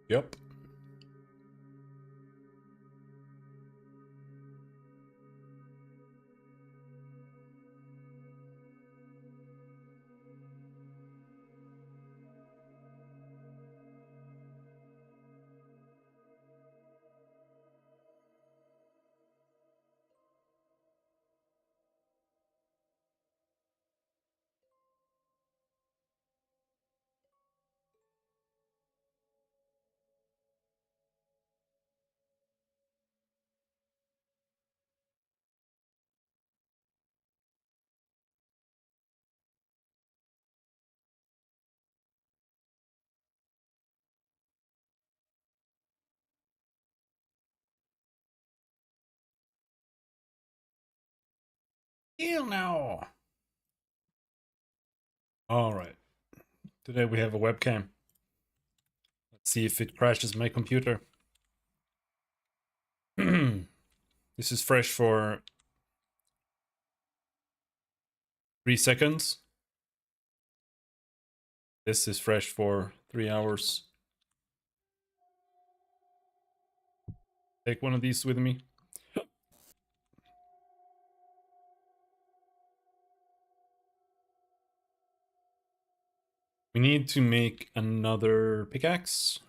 Yep. Heal now. All right. Today we have a webcam. Let's see if it crashes my computer. This is fresh for 3 seconds. This is fresh for 3 hours. Take one of these with me. We need to make another pickaxe.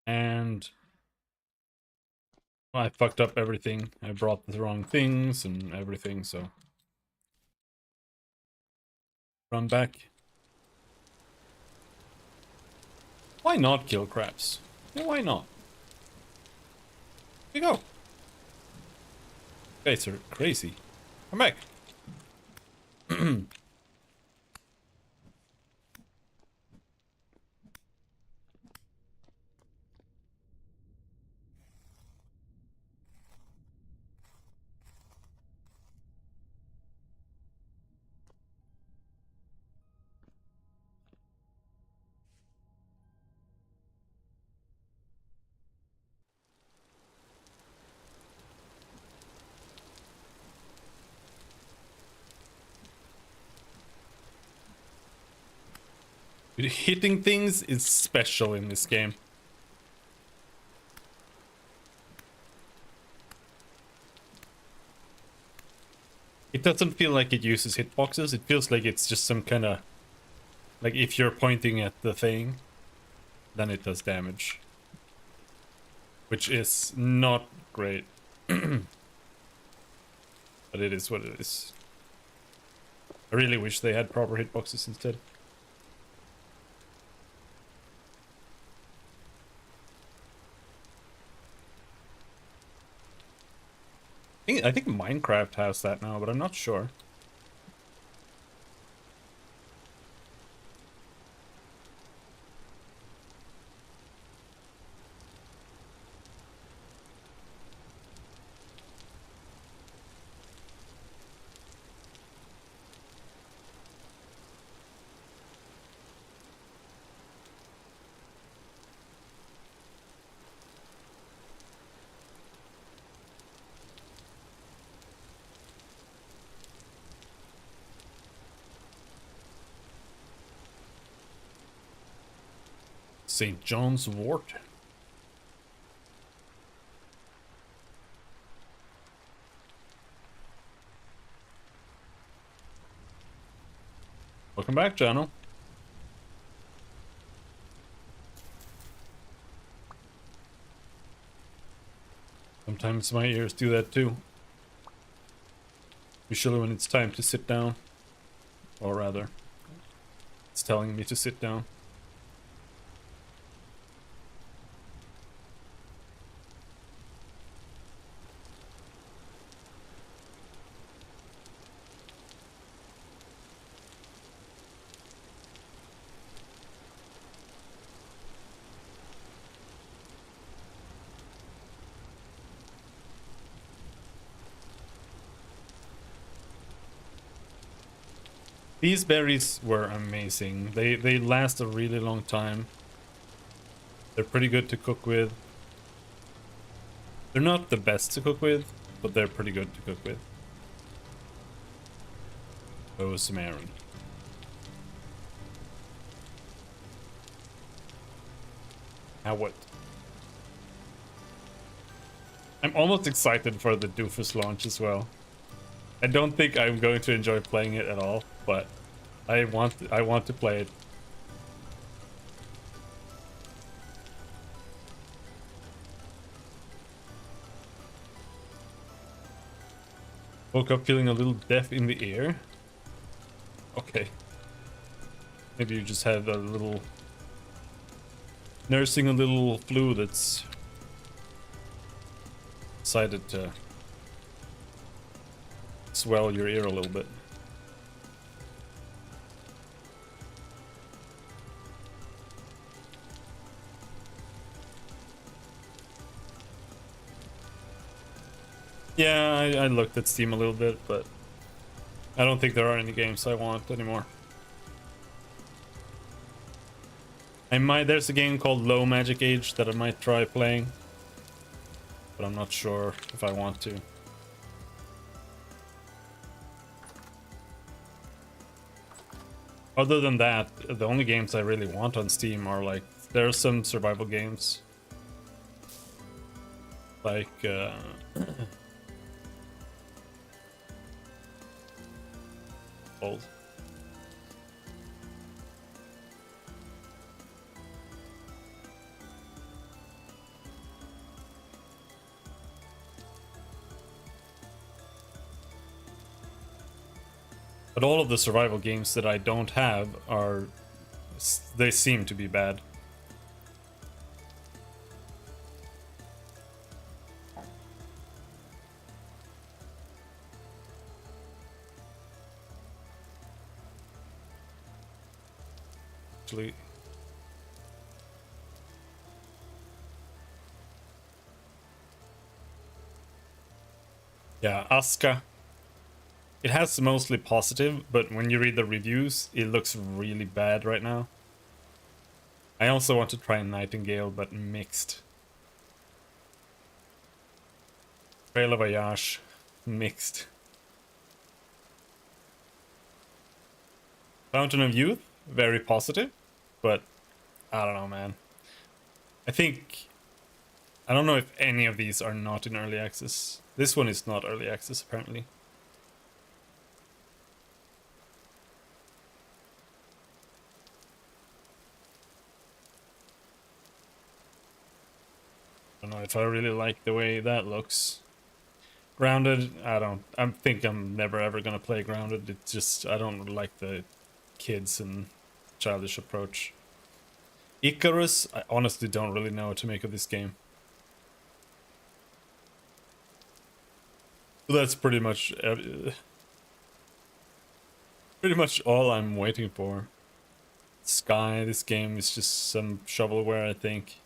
And I fucked up everything. I brought the wrong things and everything, so run back. Why not kill crabs? Yeah, why not? Here we go. You guys are crazy. Come back. Hitting things is special in this game. It doesn't feel like it uses hitboxes. It feels like it's just some kind of... Like if you're pointing at the thing, then it does damage. Which is not great. But it is what it is. I really wish they had proper hitboxes instead. I think Minecraft has that now, but I'm not sure. St. John's Wort. Welcome back, Jono. Sometimes my ears do that too. Usually when it's time to sit down. Or rather, it's telling me to sit down. These berries were amazing. They last a really long time. They're pretty good to cook with. They're not the best to cook with, but they're pretty good to cook with. Oh, some iron. Now what? I'm almost excited for the Doofus launch as well. I don't think I'm going to enjoy playing it at all, but I want to play it. Woke up feeling a little deaf in the ear. Okay. Maybe you just have a little... nursing a little flu that's... decided to... swell your ear a little bit. Yeah, I looked at Steam a little bit, but I don't think there are any games I want anymore. There's a game called Low Magic Age that I might try playing, but I'm not sure if I want to. Other than that, the only games I really want on Steam are like, there are some survival games. Like, old. But all of the survival games that I don't have are... they seem to be bad. Actually... yeah, Aska. It has mostly positive, but when you read the reviews, it looks really bad right now. I also want to try Nightingale, but mixed. Trail of Voyage, mixed. Fountain of Youth, very positive, but I don't know, man. I don't know if any of these are not in early access. This one is not early access, apparently. I don't know if I really like the way that looks. Grounded, I think I'm never ever gonna play Grounded. It's just, I don't like the kids and childish approach. Icarus, I honestly don't really know what to make of this game. So that's pretty much all I'm waiting for. Sky, this game is just some shovelware, I think.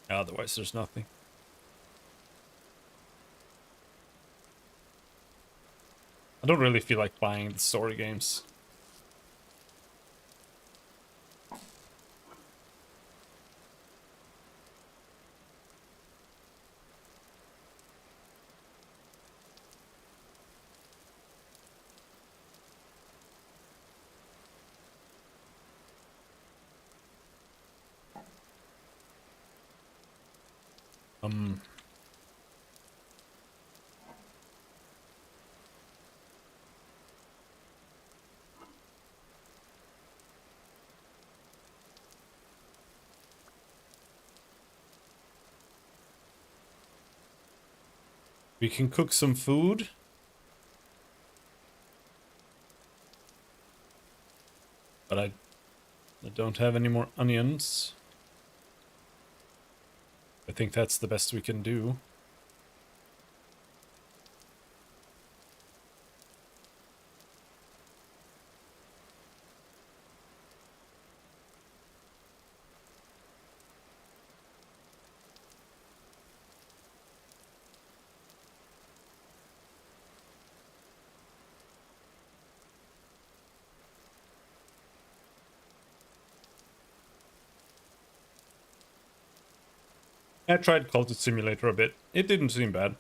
Otherwise, there's nothing. I don't really feel like buying the story games. We can cook some food. But I don't have any more onions. I think that's the best we can do. I tried Cultist Simulator a bit. It didn't seem bad.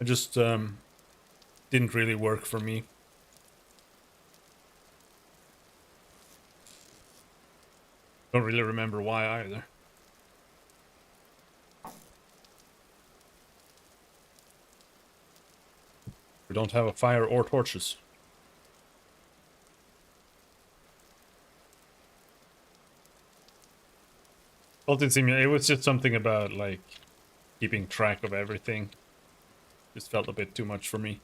It just didn't really work for me. Don't really remember why either. We don't have a fire or torches. Ultimate Simulator, it was just something about, like, keeping track of everything. Just felt a bit too much for me.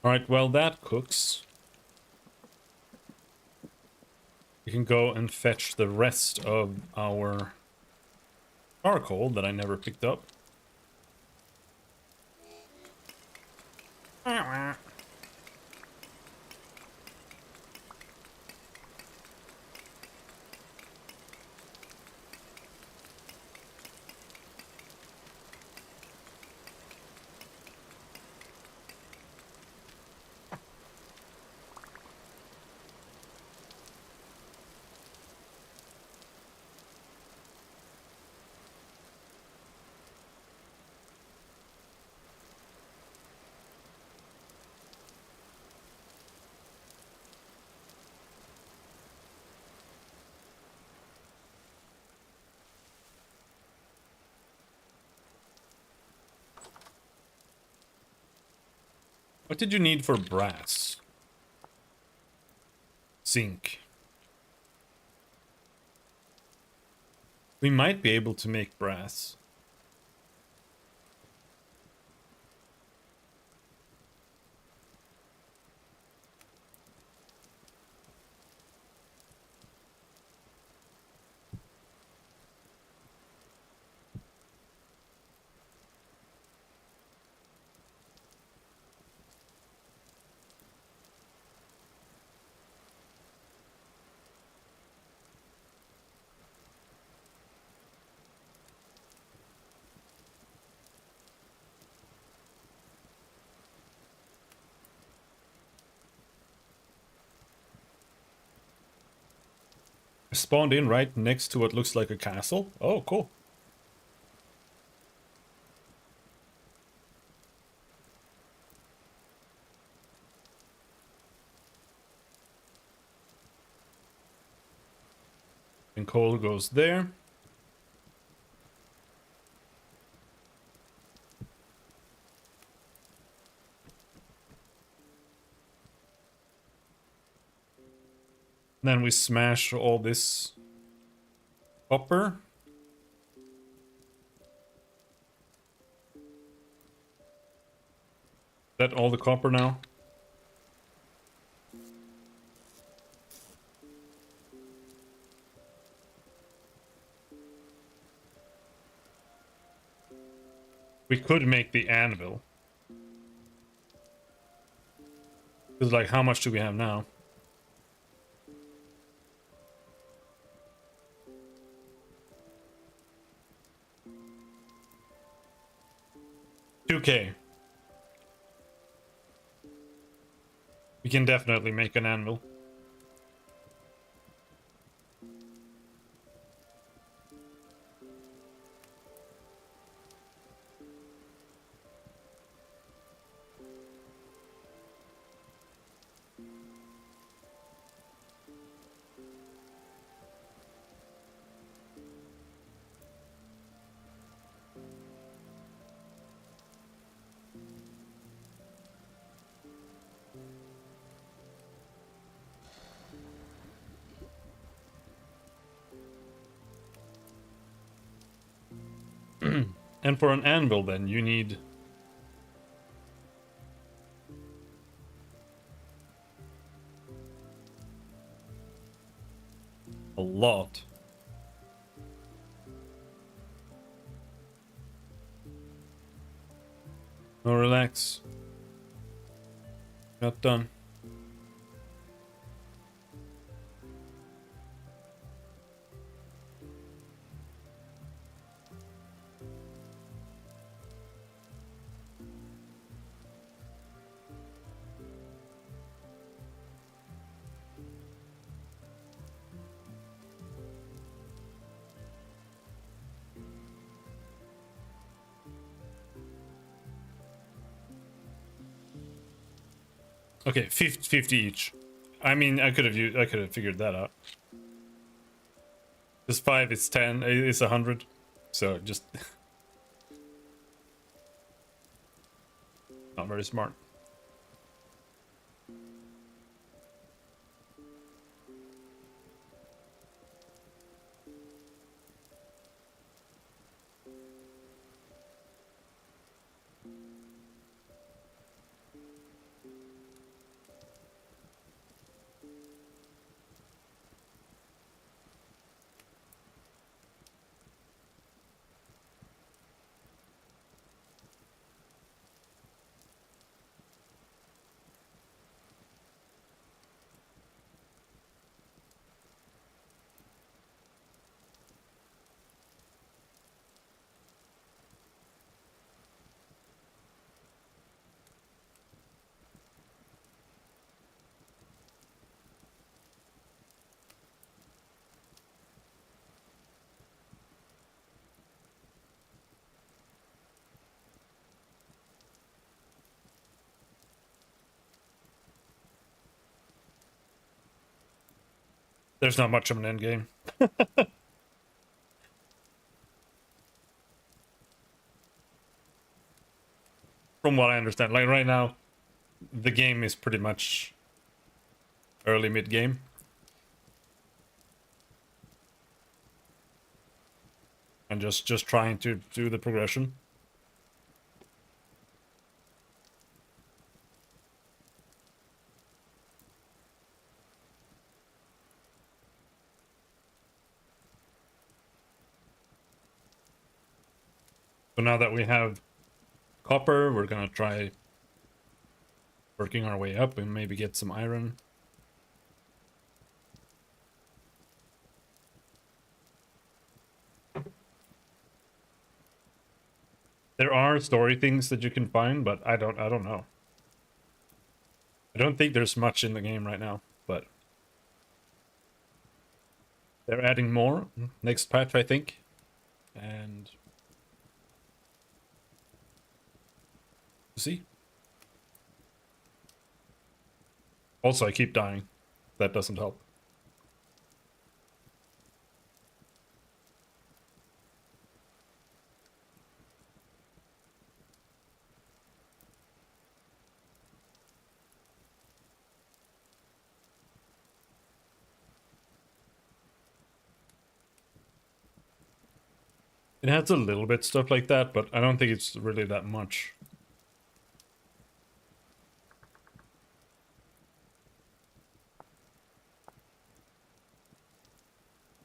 Alright, well that cooks. We can go and fetch the rest of our charcoal that I never picked up. What did you need for brass? Zinc. We might be able to make brass. I spawned in right next to what looks like a castle. Oh, cool. And coal goes there. Then we smash all this copper. Is that all the copper now? We could make the anvil. Because, like, how much do we have now? $2K. We can definitely make an anvil. And for an anvil, then, you need a lot. No, relax. Not done. Okay, 50 each. I mean, I could have figured that out. Just 5 is 10, it's 100. So just not very smart. There's not much of an end game. From what I understand. Like right now, the game is pretty much early mid game. And just trying to do the progression. So now that we have copper, we're gonna try working our way up and maybe get some iron. There are story things that you can find, but I don't know. I don't think there's much in the game right now, but they're adding more next patch, I think. And see. Also, I keep dying. That doesn't help. It has a little bit stuff like that, but I don't think it's really that much.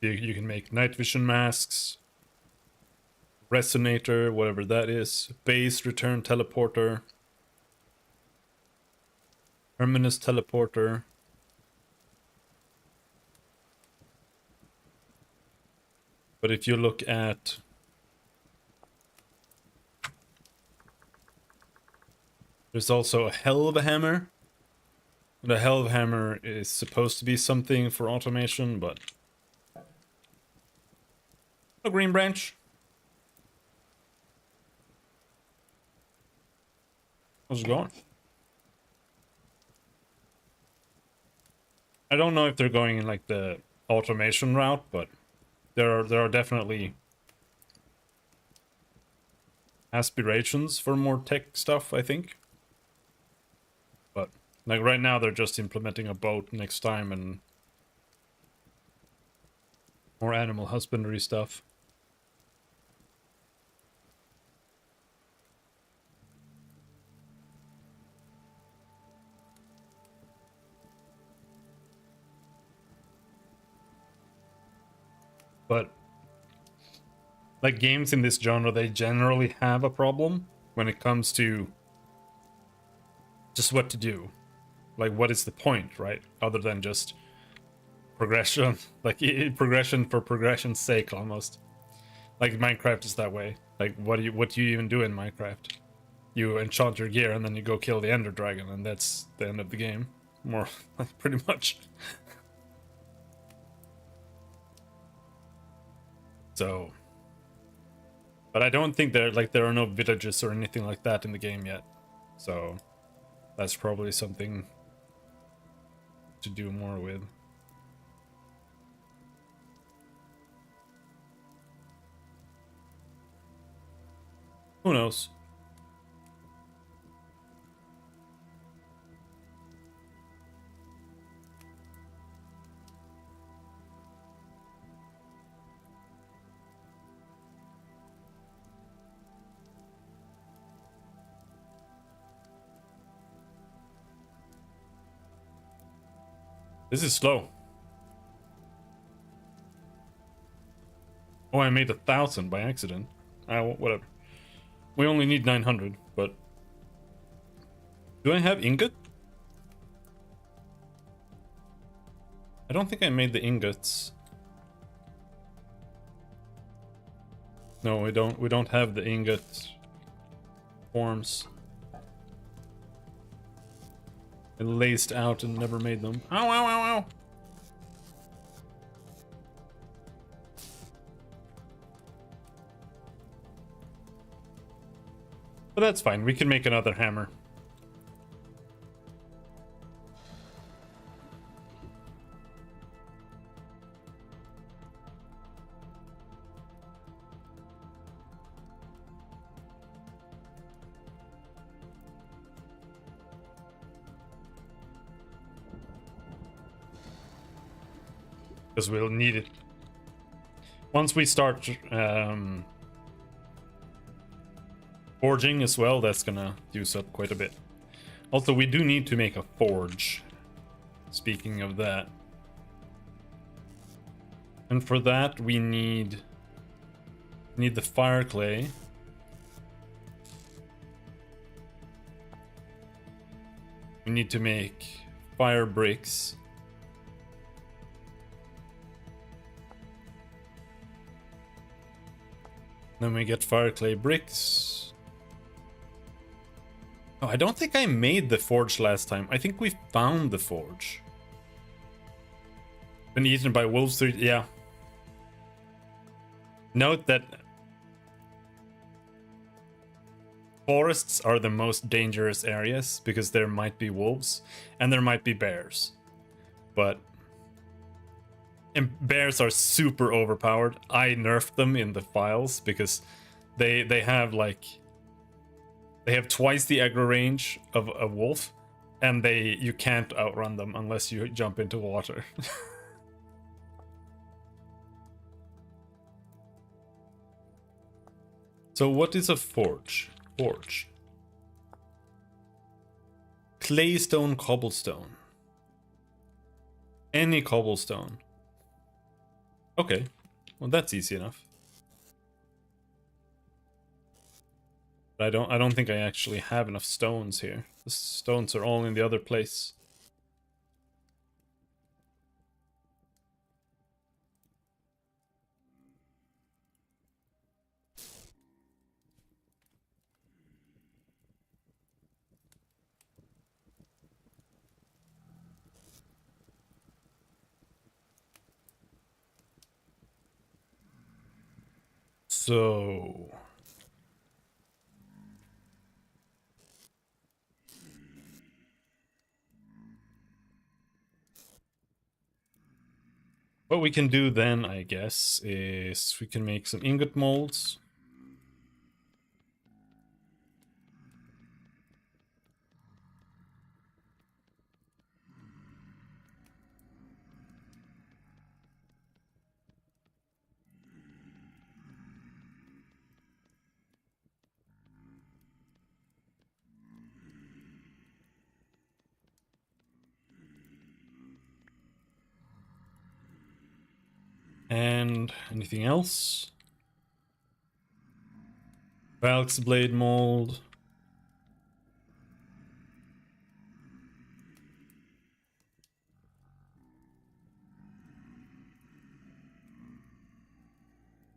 You can make night vision masks, resonator, whatever that is, base return teleporter, terminus teleporter. But if you look at there's also a hell of a hammer. The hell of a hammer is supposed to be something for automation, but a green branch. How's it going? I don't know if they're going in like the automation route, but there are definitely aspirations for more tech stuff, I think. But like right now they're just implementing a boat next time and more animal husbandry stuff. But like games in this genre, they generally have a problem when it comes to just what to do. Like what is the point, right? Other than just progression, like progression for progression's sake almost. Like Minecraft is that way. Like what do you even do in Minecraft? You enchant your gear and then you go kill the Ender Dragon and that's the end of the game. More like pretty much. So but I don't think there are no villages or anything like that in the game yet. So that's probably something to do more with. Who knows? This is slow. Oh, I made 1,000 by accident. Whatever. We only need 900, but... Do I have ingot? I don't think I made the ingots. No, we don't. We don't have the ingot forms. I laced out and never made them. Ow, ow, ow, ow! But that's fine. We can make another hammer. Because we'll need it. Once we start forging as well, that's gonna use up quite a bit. Also, we do need to make a forge. Speaking of that. And for that, we need the fire clay. We need to make fire bricks. Then we get fire clay bricks. Oh, I don't think I made the forge last time. I think we found the forge. Been eaten by wolves through... Yeah. Note that forests are the most dangerous areas because there might be wolves and there might be bears. But... And bears are super overpowered. I nerfed them in the files because they have like... They have twice the aggro range of a wolf, and you can't outrun them unless you jump into water. So what is a forge? Forge. Claystone cobblestone. Any cobblestone. Okay, well that's easy enough. But I don't think I actually have enough stones here. The stones are all in the other place. So... What we can do then, I guess, is we can make some ingot molds. And anything else? Valk's blade mold.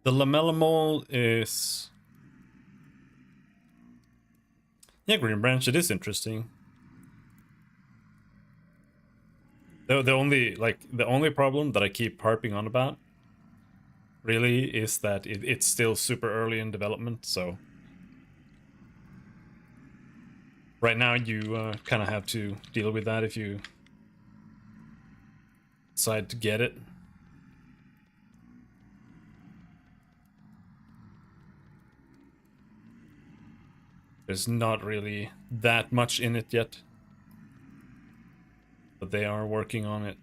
The lamella mold is... Yeah, Green Branch, it is interesting. The only problem that I keep harping on about really is that it's still super early in development, so right now you kind of have to deal with that if you decide to get it. There's not really that much in it yet, but they are working on it.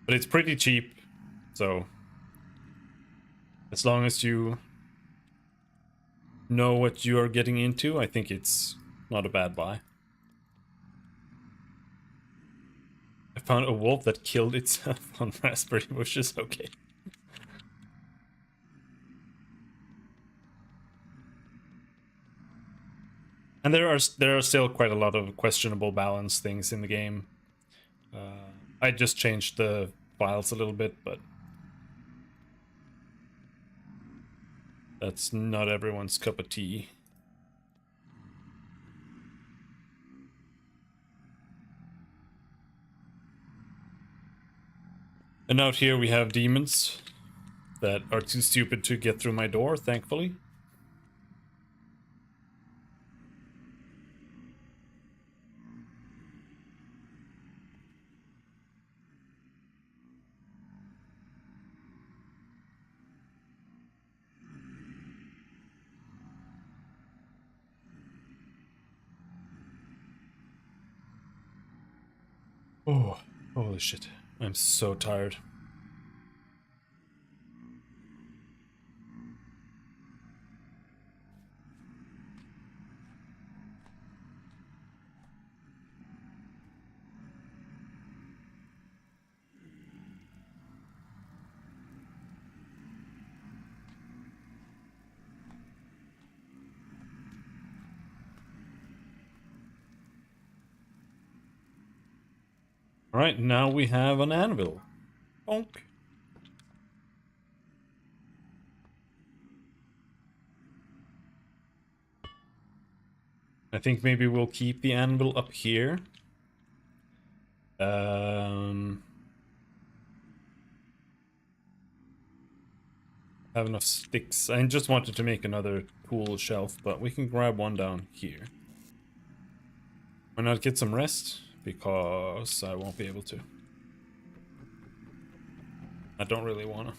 But it's pretty cheap, so as long as you know what you are getting into, I think it's not a bad buy. I found a wolf that killed itself on raspberry bushes. Okay. And there are still quite a lot of questionable balance things in the game. I just changed the files a little bit, but that's not everyone's cup of tea. And out here we have demons that are too stupid to get through my door, thankfully. Oh, holy shit. I'm so tired. Alright, now we have an anvil. Bonk. I think maybe we'll keep the anvil up here. Have enough sticks. I just wanted to make another cool shelf, but we can grab one down here. Why not get some rest? Because I won't be able to. I don't really wanna.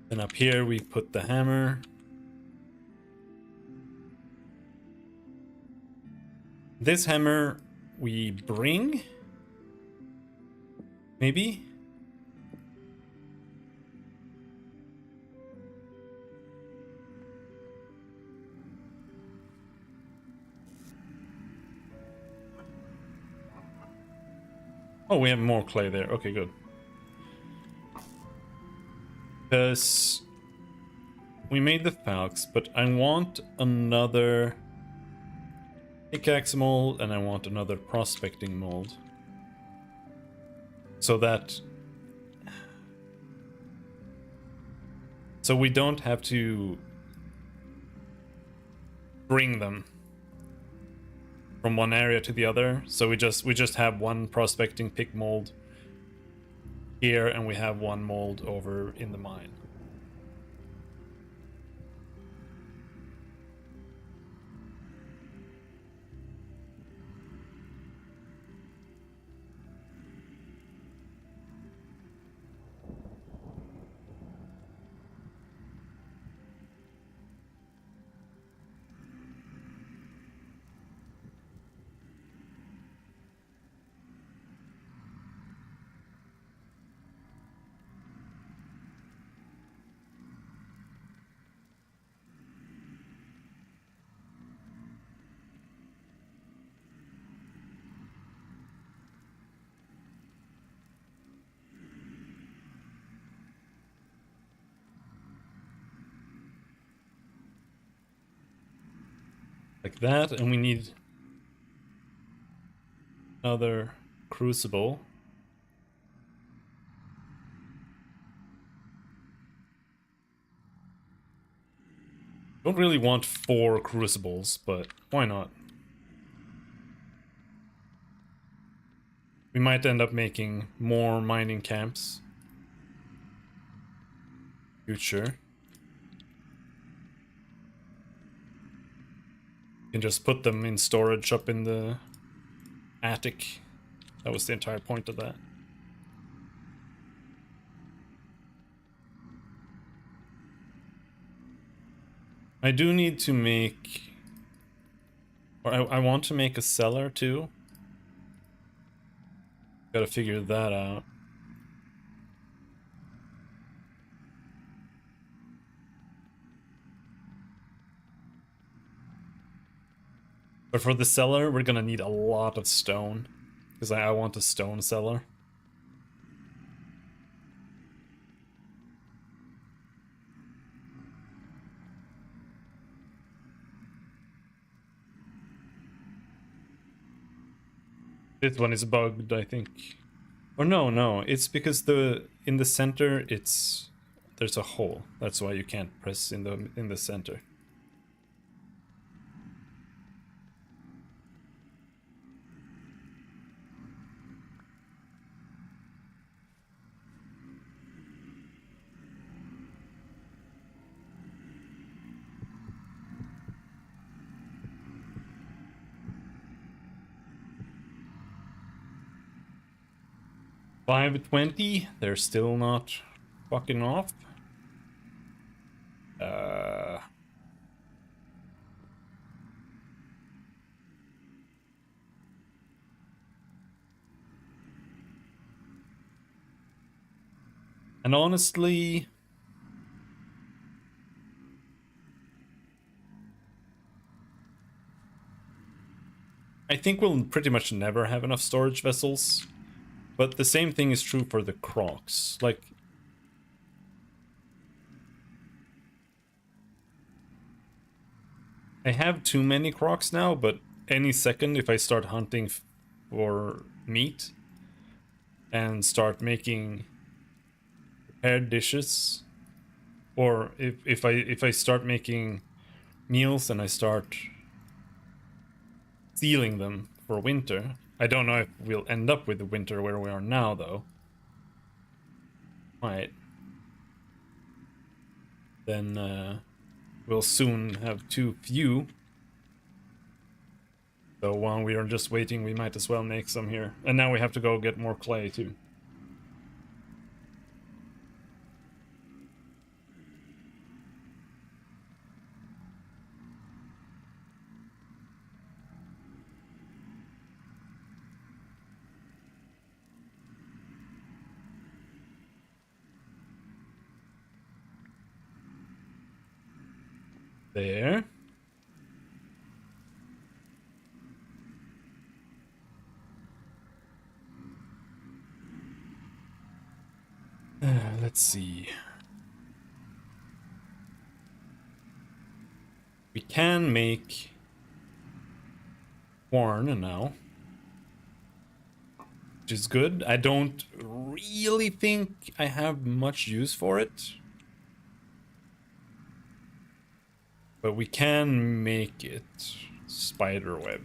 And up here we put the hammer. This hammer we bring? Maybe? Oh, we have more clay there. Okay, good. Because we made the falx, but I want another pickaxe mold and I want another prospecting mold. So we don't have to bring them from one area to the other. So we just have one prospecting pick mold here and we have one mold over in the mine. Like that, and we need another crucible. Don't really want 4 crucibles, but why not? We might end up making more mining camps. Future. You can just put them in storage up in the attic. That was the entire point of that. I do need to make... Or I want to make a cellar too. Gotta figure that out. But for the cellar, we're gonna need a lot of stone. Because I want a stone cellar. This one is bugged, I think. Or no, it's because in the center there's a hole. That's why you can't press in the center. $5.20. They're still not fucking off. And honestly, I think we'll pretty much never have enough storage vessels. But the same thing is true for the crocs. Like, I have too many crocs now, but any second if I start hunting for meat and start making prepared dishes, or if I start making meals and I start sealing them for winter. I don't know if we'll end up with the winter where we are now, though. Right. Then we'll soon have too few. So while we are just waiting, we might as well make some here. And now we have to go get more clay, too. There. Let's see. We can make corn now, which is good. I don't really think I have much use for it. But we can make it spider web.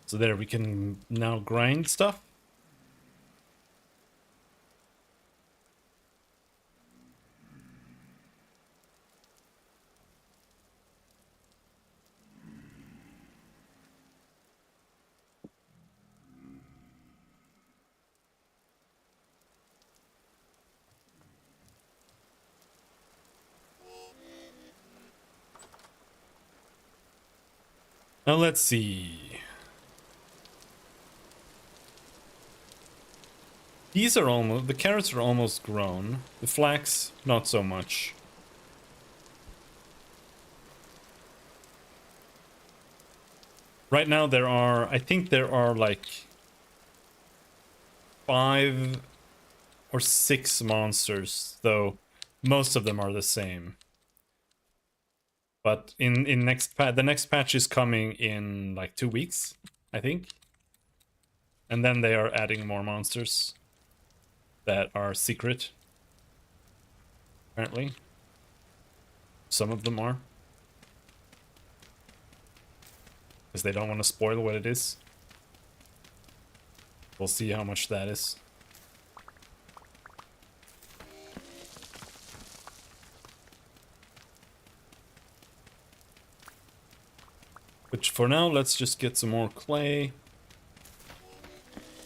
So there we can now grind stuff. Now let's see. These are almost, the carrots are almost grown. The flax, not so much. Right now there are, I think there are like 5 or 6 monsters, though most of them are the same. But in the next patch is coming in like 2 weeks, I think. And then they are adding more monsters that are secret. Apparently. Some of them are. Because they don't want to spoil what it is. We'll see how much that is. But for now, let's just get some more clay.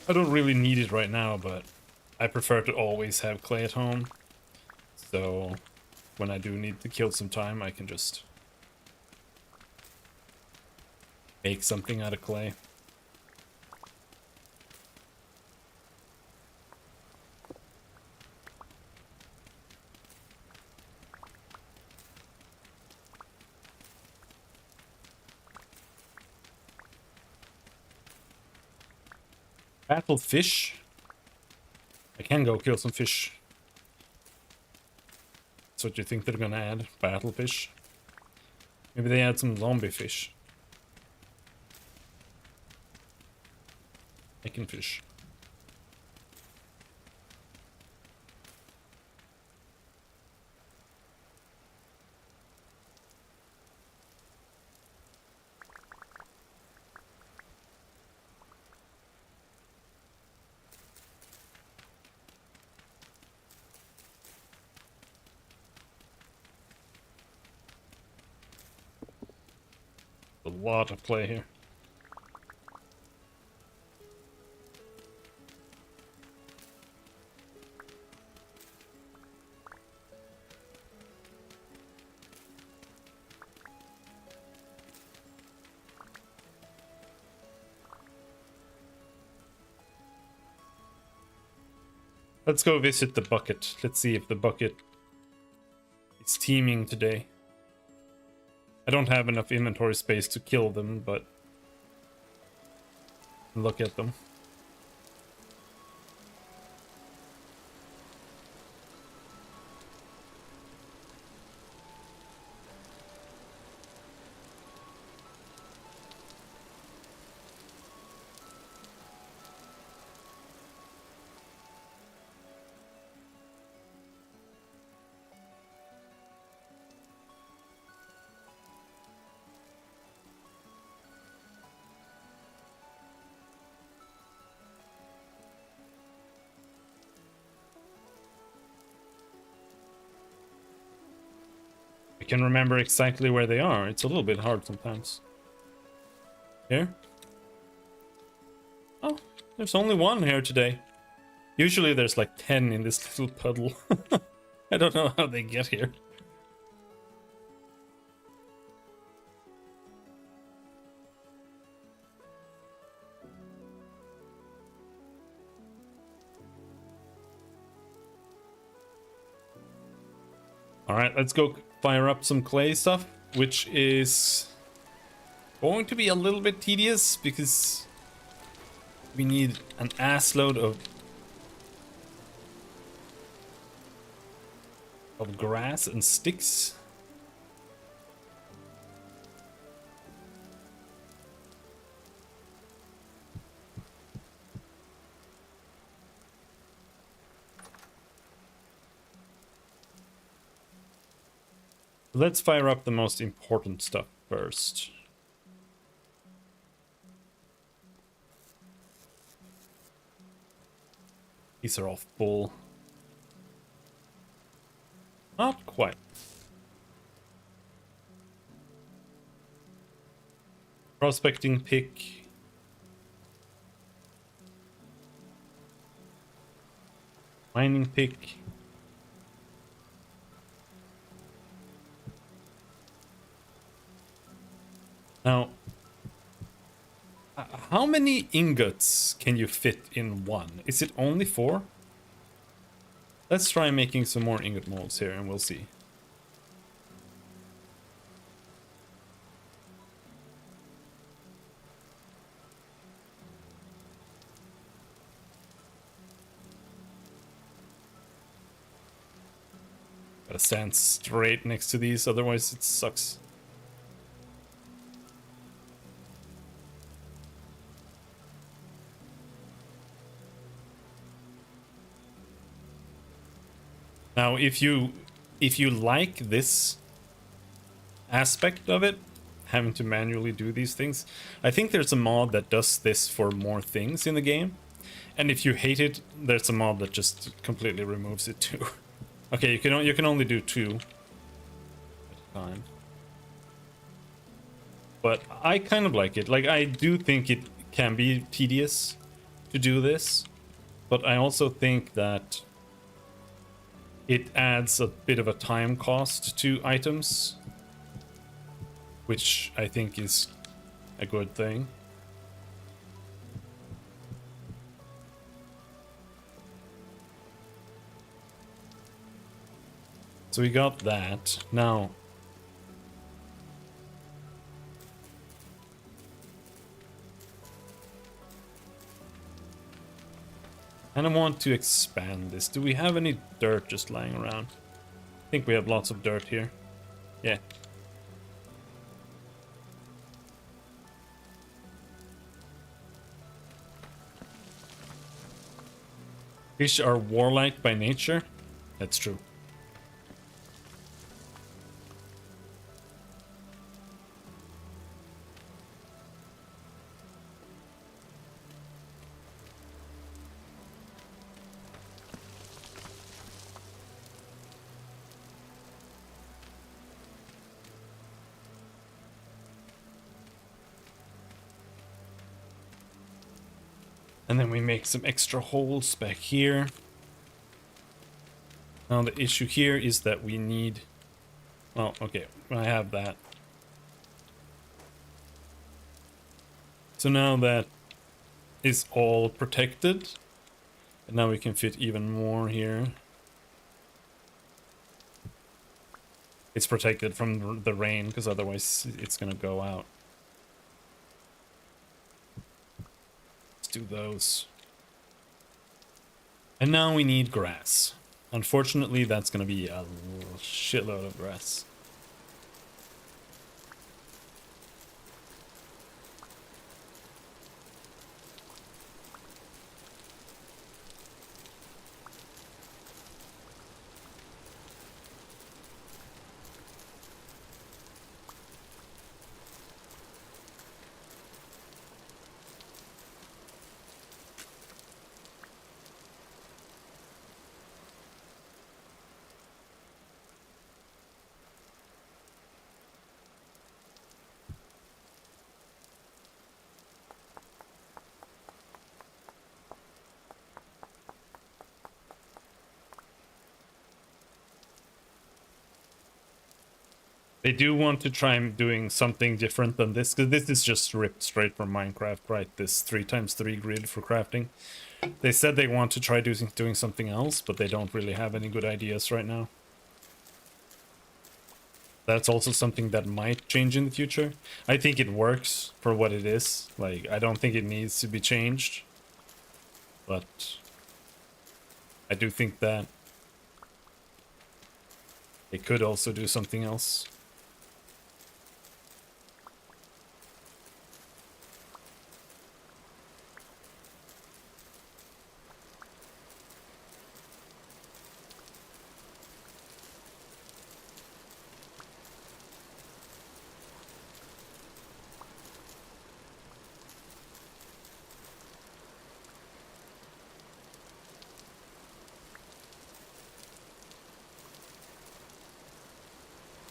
I don't really need it right now, but I prefer to always have clay at home. So when I do need to kill some time, I can just make something out of clay. Battle fish. I can go kill some fish. That's what you think they're gonna add? Battle fish? Maybe they add some zombie fish. Chicken fish. A lot of clay here. Let's go visit the bucket. Let's see if the bucket is teeming today. I don't have enough inventory space to kill them, but look at them. I can remember exactly where they are. It's a little bit hard sometimes. Here? Oh, there's only one here today. Usually there's like 10 in this little puddle. I don't know how they get here. Alright, let's go fire up some clay stuff, which is going to be a little bit tedious because we need an ass load of grass and sticks. Let's fire up the most important stuff first. These are all full. Not quite. Prospecting pick. Mining pick. Now, how many ingots can you fit in one? Is it only 4? Let's try making some more ingot molds here and we'll see. Gotta stand straight next to these, otherwise it sucks. Now, if you like this aspect of it, having to manually do these things, I think there's a mod that does this for more things in the game. And if you hate it, there's a mod that just completely removes it too. Okay, you can only do 2 at a time. But I kind of like it. Like, I do think it can be tedious to do this, but I also think that it adds a bit of a time cost to items, which I think is a good thing. So we got that. Now, and I want to expand this. Do we have any dirt just lying around? I think we have lots of dirt here. Yeah. Fish are warlike by nature. That's true. And then we make some extra holes back here. Now the issue here is that we need... Well, okay, I have that. So now that is all protected. And now we can fit even more here. It's protected from the rain, because otherwise it's gonna go out. Do those. And now we need grass. Unfortunately, that's going to be a shitload of grass. They do want to try doing something different than this, because this is just ripped straight from Minecraft, right? This 3x3 grid for crafting. They said they want to try doing something else, but they don't really have any good ideas right now. That's also something that might change in the future. I think it works for what it is. Like, I don't think it needs to be changed. But I do think that they could also do something else.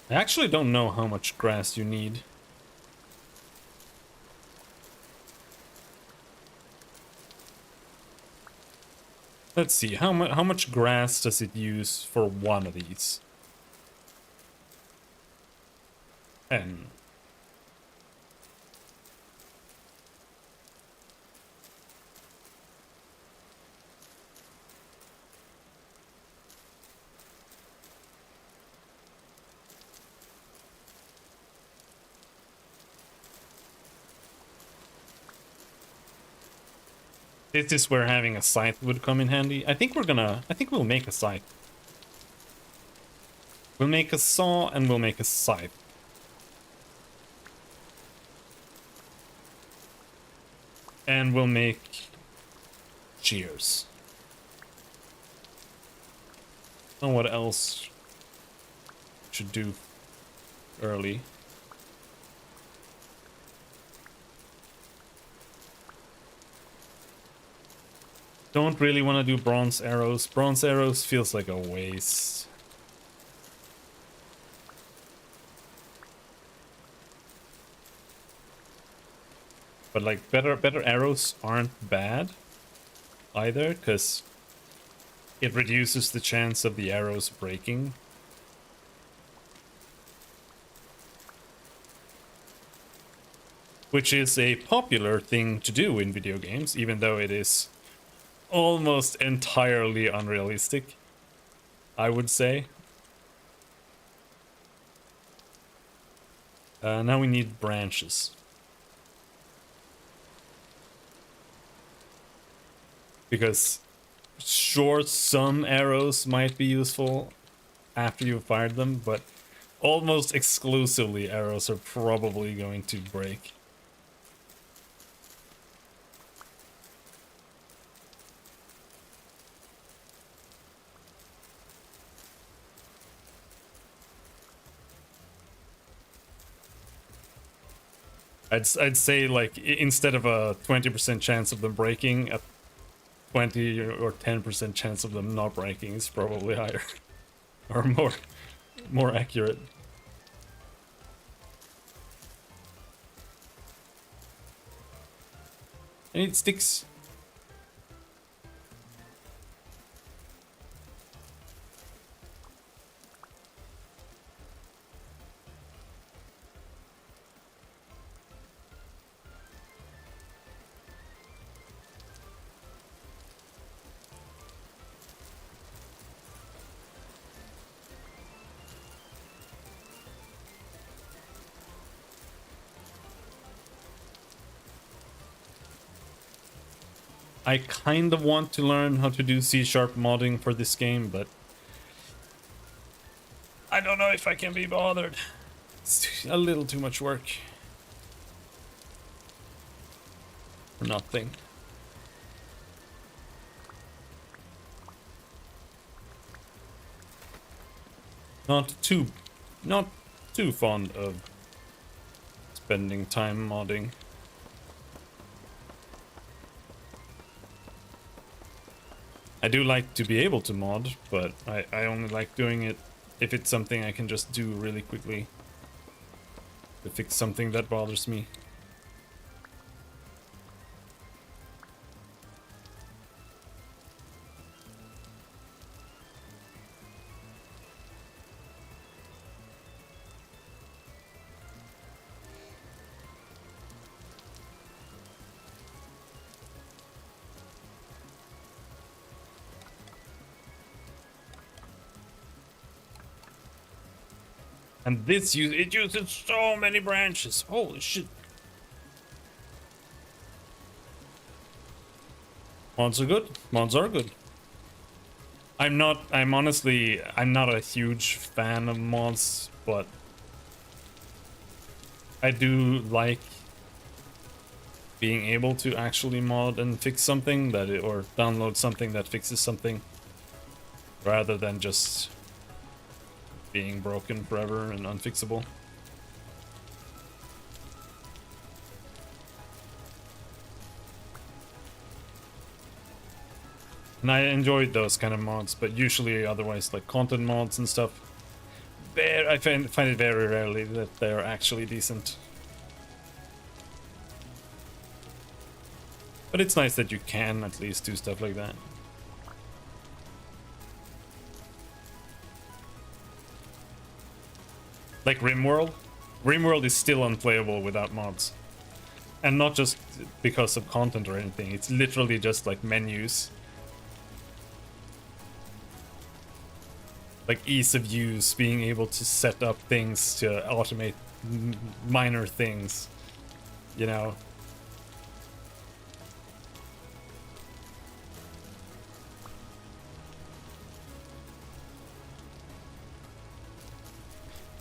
I actually don't know how much grass you need. Let's see, how much grass does it use for one of these? 10. This is where having a scythe would come in handy. I think we'll make a scythe. We'll make a saw and we'll make a scythe. And we'll make shears. I don't know what else should do early. Don't really want to do bronze arrows. Bronze arrows feels like a waste. But like better arrows aren't bad either, because it reduces the chance of the arrows breaking. Which is a popular thing to do in video games, even though it is almost entirely unrealistic, I would say. Now we need branches. Because sure, some arrows might be useful after you've fired them, but almost exclusively arrows are probably going to break. I'd say, like, instead of a 20% chance of them breaking, a 20 or 10% chance of them not breaking is probably higher. Or more accurate. I need sticks. I kind of want to learn how to do C# modding for this game, but I don't know if I can be bothered. It's a little too much work. For nothing. Not too fond of spending time modding. I do like to be able to mod, but I only like doing it if it's something I can just do really quickly to fix something that bothers me. And this it uses so many branches. Holy shit. Mods are good. Mods are good. I'm not a huge fan of mods, but I do like being able to actually mod and fix something or download something that fixes something rather than just being broken forever and unfixable. And I enjoyed those kind of mods, but usually otherwise, like content mods and stuff, I find it very rarely that they're actually decent. But it's nice that you can at least do stuff like that. Like RimWorld. RimWorld is still unplayable without mods. And not just because of content or anything, it's literally just like menus. Like ease of use, being able to set up things to automate minor things, you know.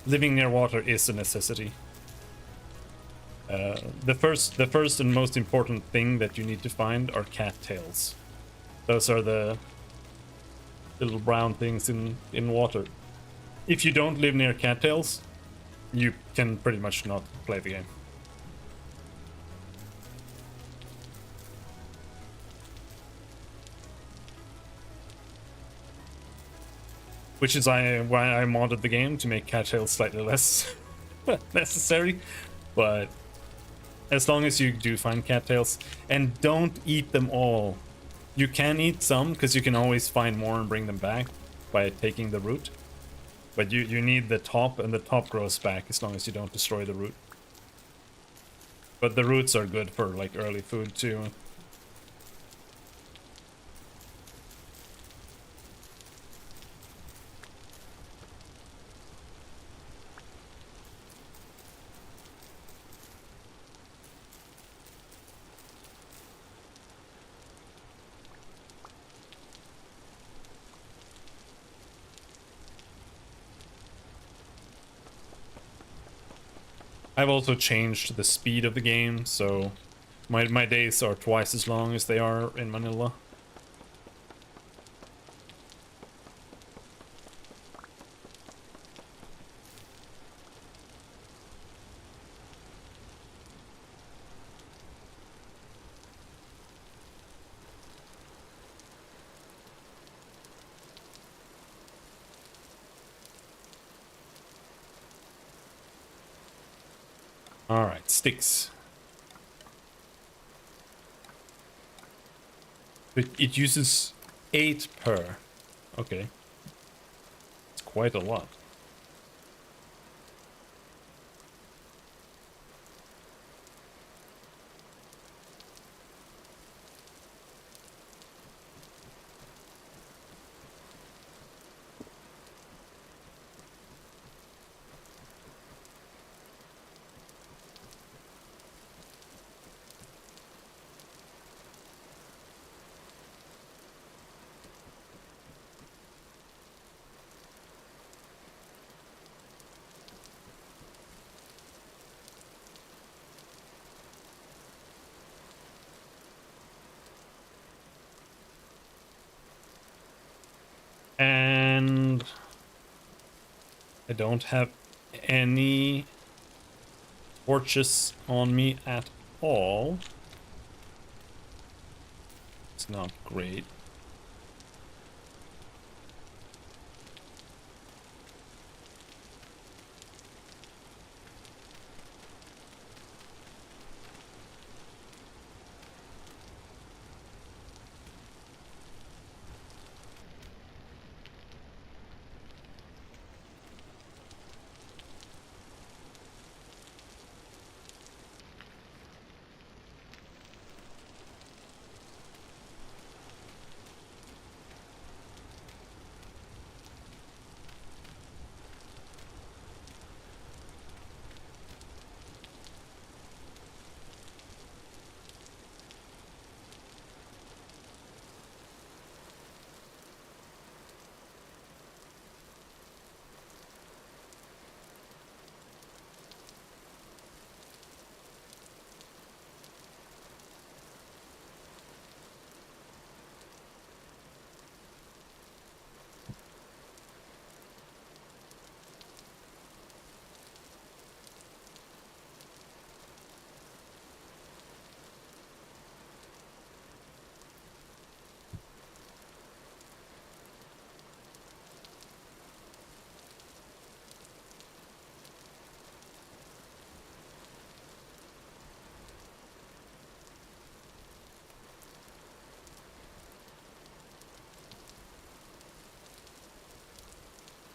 living near water is a necessity. The first and most important thing that you need to find are cattails. Those are the little brown things in water. If you don't live near cattails, you can pretty much not play the game. Which is why I modded the game to make cattails slightly less necessary. But as long as you do find cattails, and don't eat them all. You can eat some, because you can always find more and bring them back by taking the root. But you need the top, and the top grows back as long as you don't destroy the root. But the roots are good for like early food too. I've also changed the speed of the game, so my days are twice as long as they are in Manila. Alright, sticks. It uses 8 per. Okay. It's quite a lot. And I don't have any torches on me at all. It's not great.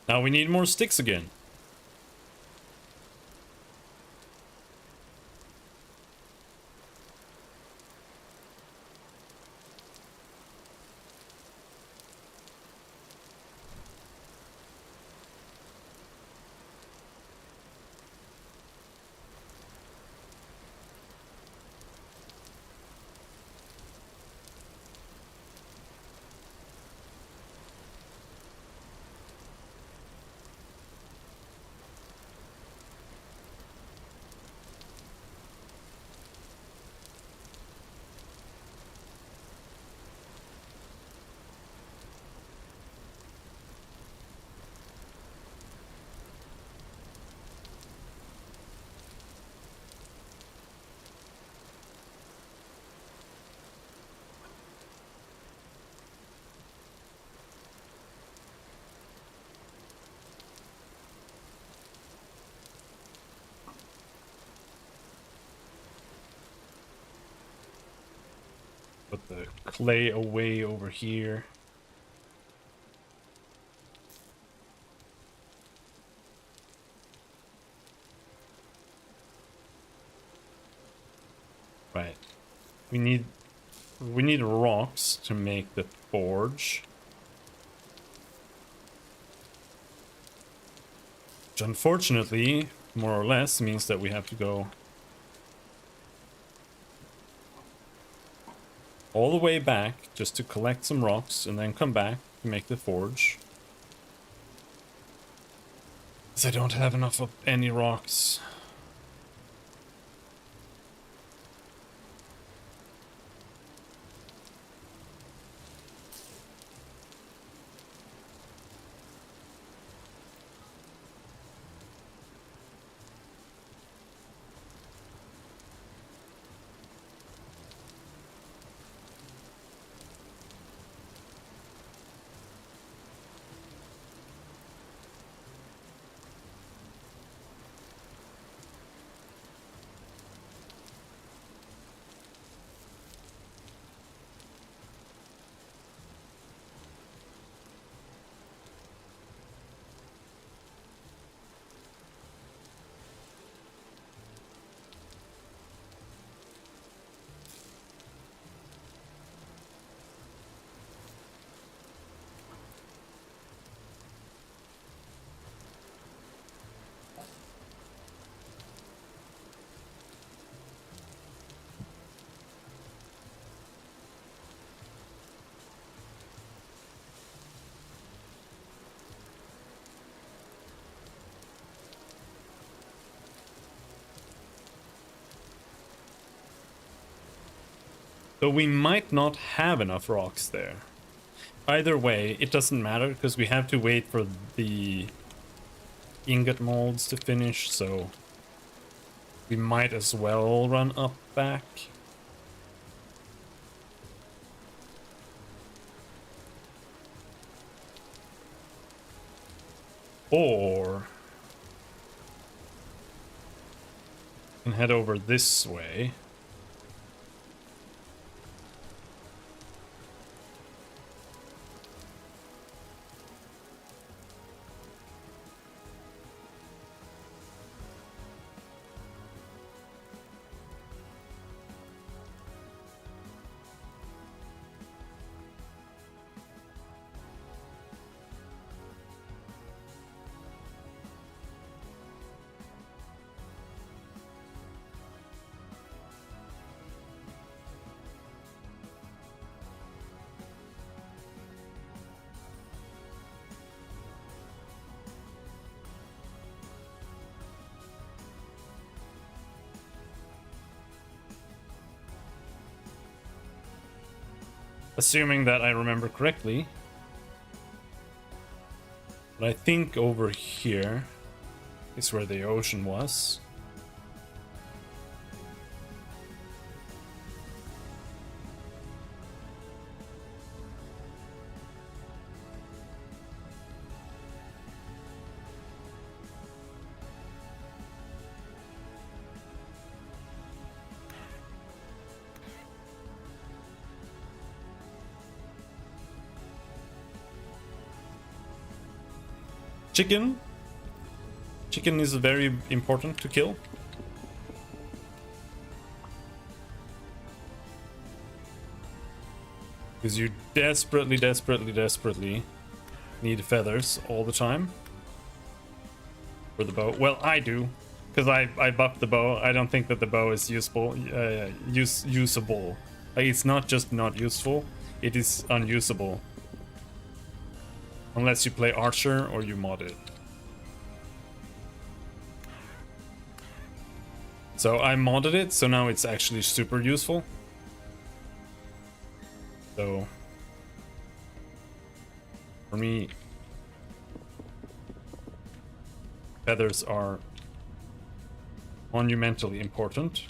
Now we need more sticks again. Put the clay away over here. Right. We need rocks to make the forge. Which unfortunately, more or less, means that we have to go all the way back just to collect some rocks and then come back to make the forge. Because I don't have enough of any rocks. So we might not have enough rocks there. Either way, it doesn't matter because we have to wait for the ingot molds to finish, so we might as well run up back. Or we can head over this way. Assuming that I remember correctly. But I think over here is where the ocean was. Chicken. Chicken is very important to kill. Because you desperately need feathers all the time. For the bow. Well, I do. Because I buffed the bow. I don't think that the bow is useful. Usable. Like, it's not just not useful. It is unusable. Unless you play Archer or you mod it. So I modded it, so now it's actually super useful. So for me, feathers are monumentally important.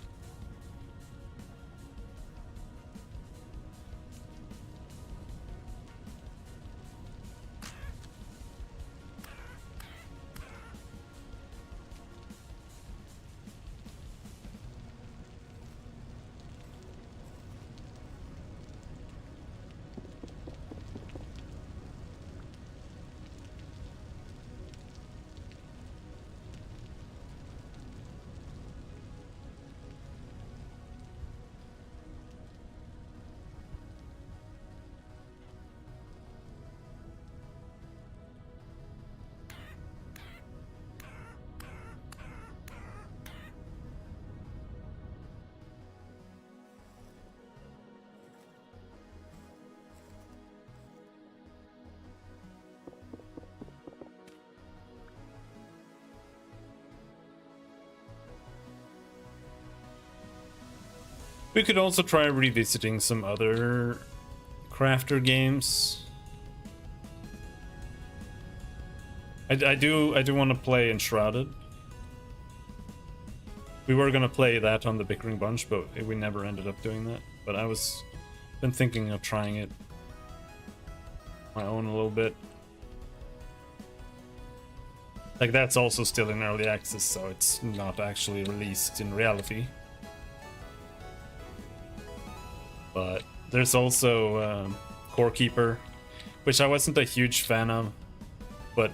We could also try revisiting some other crafter games. I do want to play Enshrouded. We were gonna play that on the Bickering Bunch, but we never ended up doing that. But been thinking of trying it my own a little bit. Like, that's also still in early access, so it's not actually released in reality. But there's also Core Keeper, which I wasn't a huge fan of, but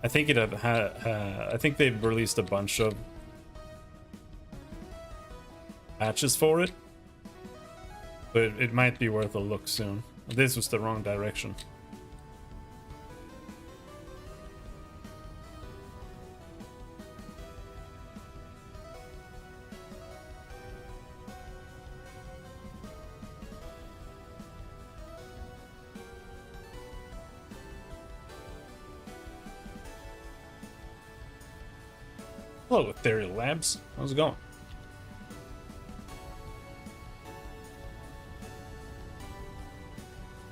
I think I think they've released a bunch of patches for it, but it might be worth a look soon. This was the wrong direction. Hello, Ethereal Labs. How's it going?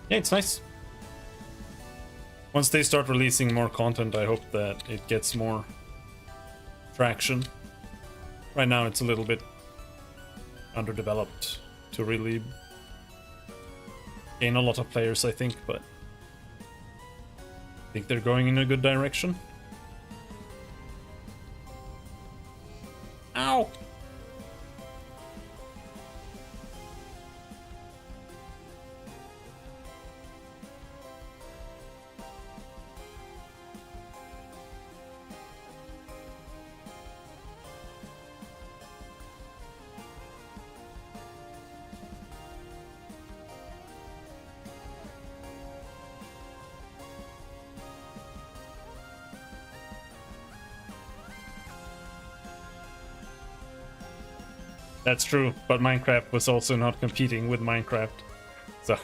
Yeah, it's nice. Once they start releasing more content, I hope that it gets more traction. Right now, it's a little bit underdeveloped to really gain a lot of players, I think, but I think they're going in a good direction. Ow! That's true, but Minecraft was also not competing with Minecraft, so...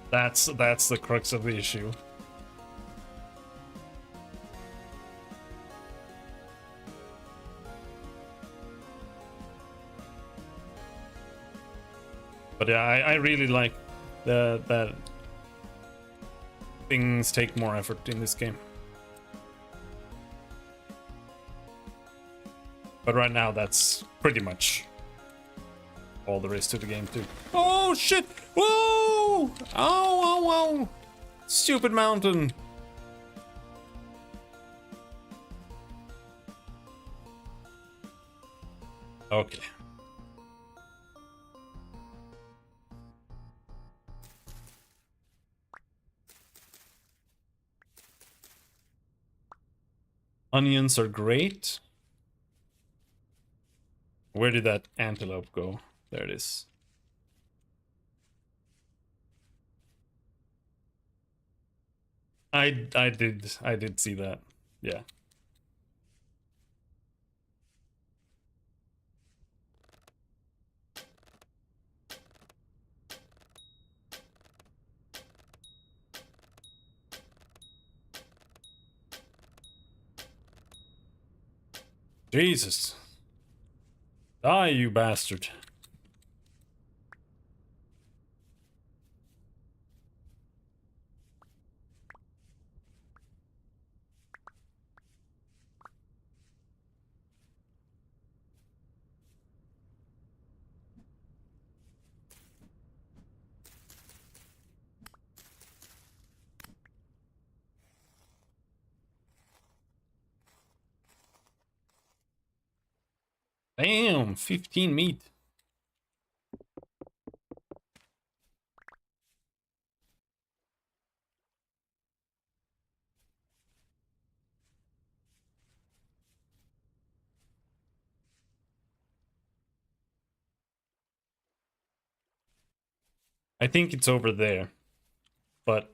That's the crux of the issue. But yeah, I really like that things take more effort in this game. But right now, that's pretty much all there is to the game too. Oh shit! Whoa! Oh, oh, oh! Stupid mountain! Okay. Onions are great. Where did that antelope go? There it is. I did see that. Yeah. Jesus. Die, you bastard. Damn, 15 meat. I think it's over there. But,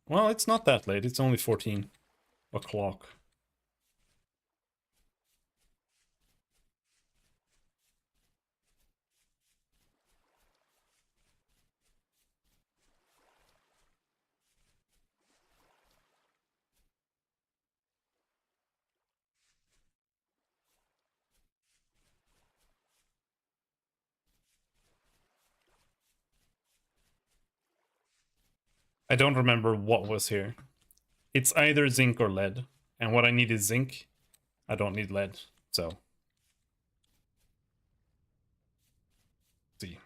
well, it's not that late. It's only 14 o'clock. I don't remember what was here. It's either zinc or lead. And what I need is zinc. I don't need lead, so. See.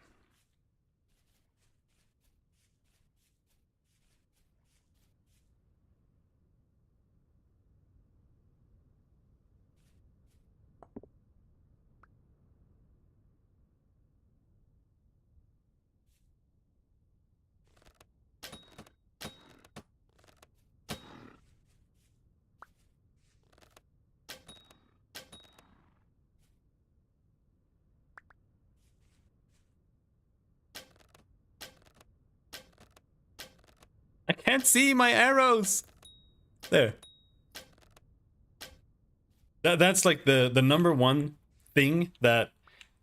I can't see my arrows. There. That's like the number one thing that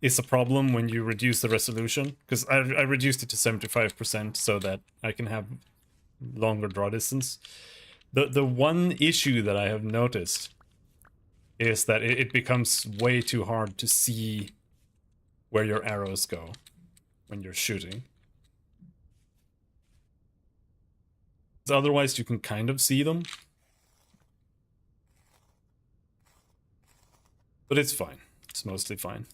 is a problem when you reduce the resolution. Because I reduced it to 75% so that I can have longer draw distance. The one issue that I have noticed is that it becomes way too hard to see where your arrows go when you're shooting. Otherwise, you can kind of see them. But it's fine. It's mostly fine.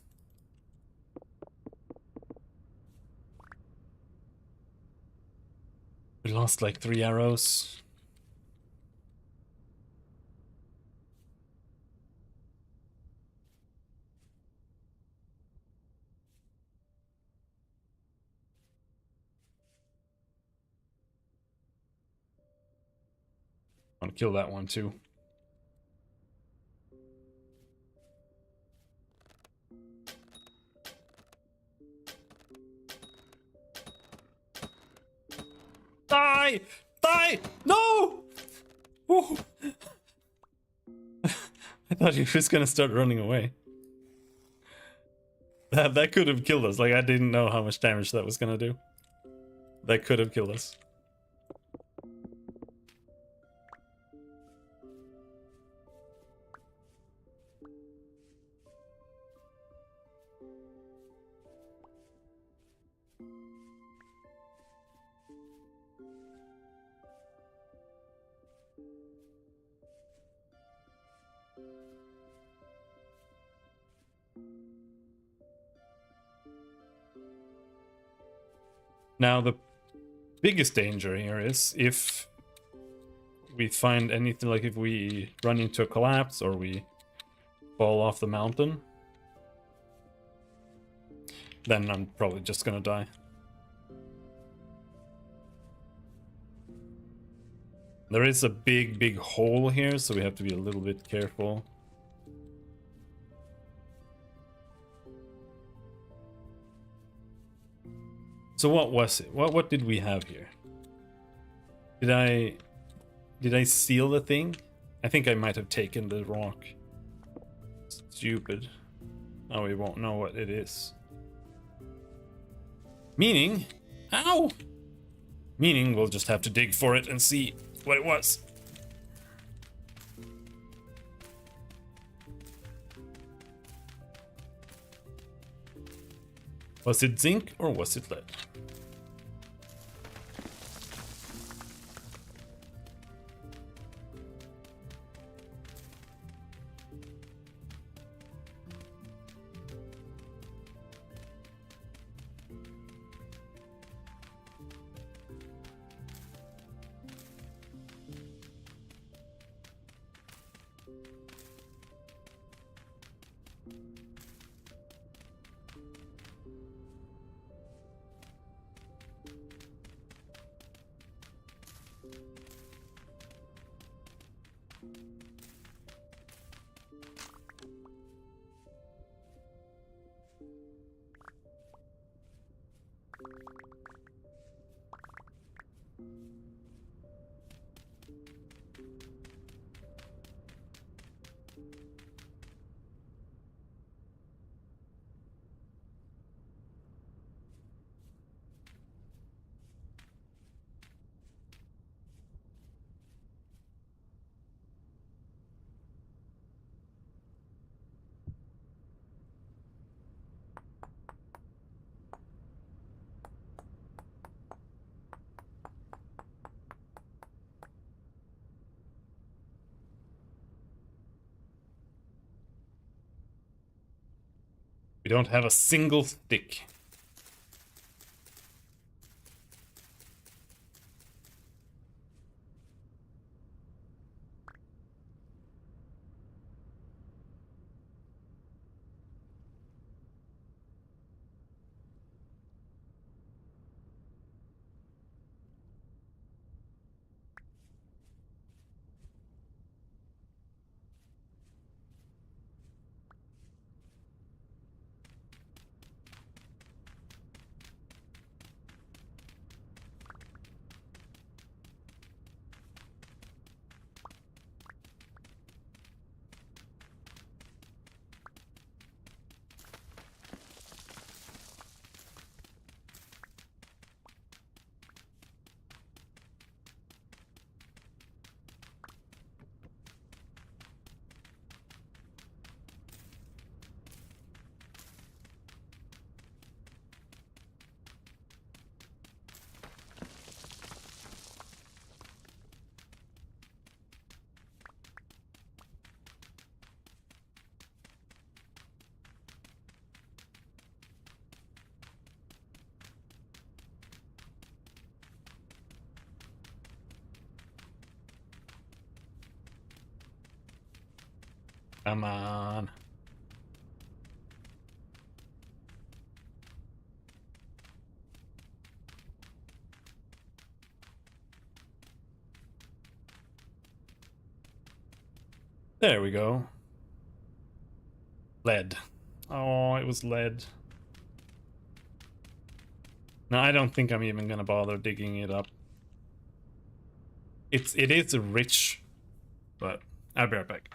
We lost like 3 arrows. I want to kill that one too. Die! Die! No! Oh. I thought he was gonna start running away. That could have killed us. Like, I didn't know how much damage that was gonna do. That could have killed us. Now, the biggest danger here is if we find anything, like if we run into a collapse or we fall off the mountain, then I'm probably just gonna die. There is a big hole here, so we have to be a little bit careful. So what was it? What did we have here? Did I steal the thing? I think I might have taken the rock. Stupid. Now we won't know what it is. Meaning, ow! Meaning we'll just have to dig for it and see what it was. Was it zinc or was it lead? We don't have a single stick. Come on. There we go. Lead. Oh, it was lead. No, I don't think I'm even gonna bother digging it up. It is rich, but I'll be right back.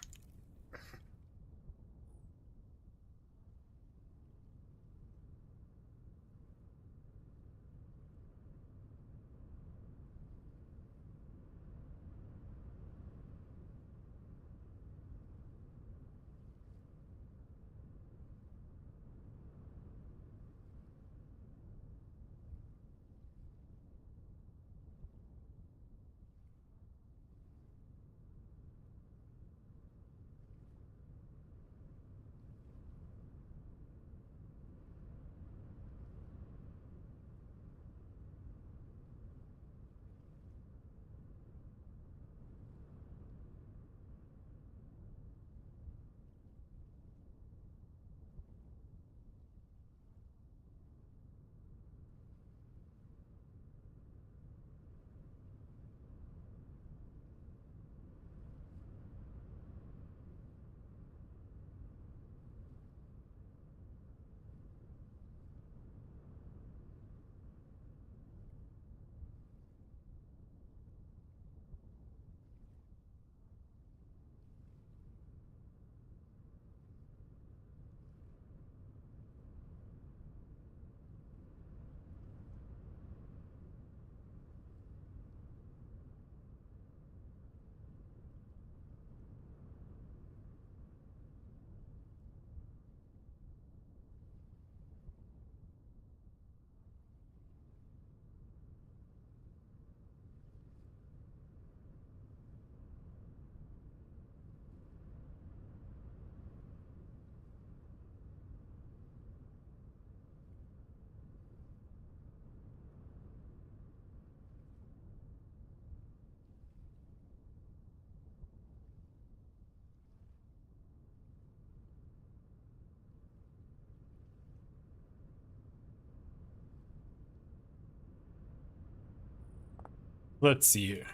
Let's see here.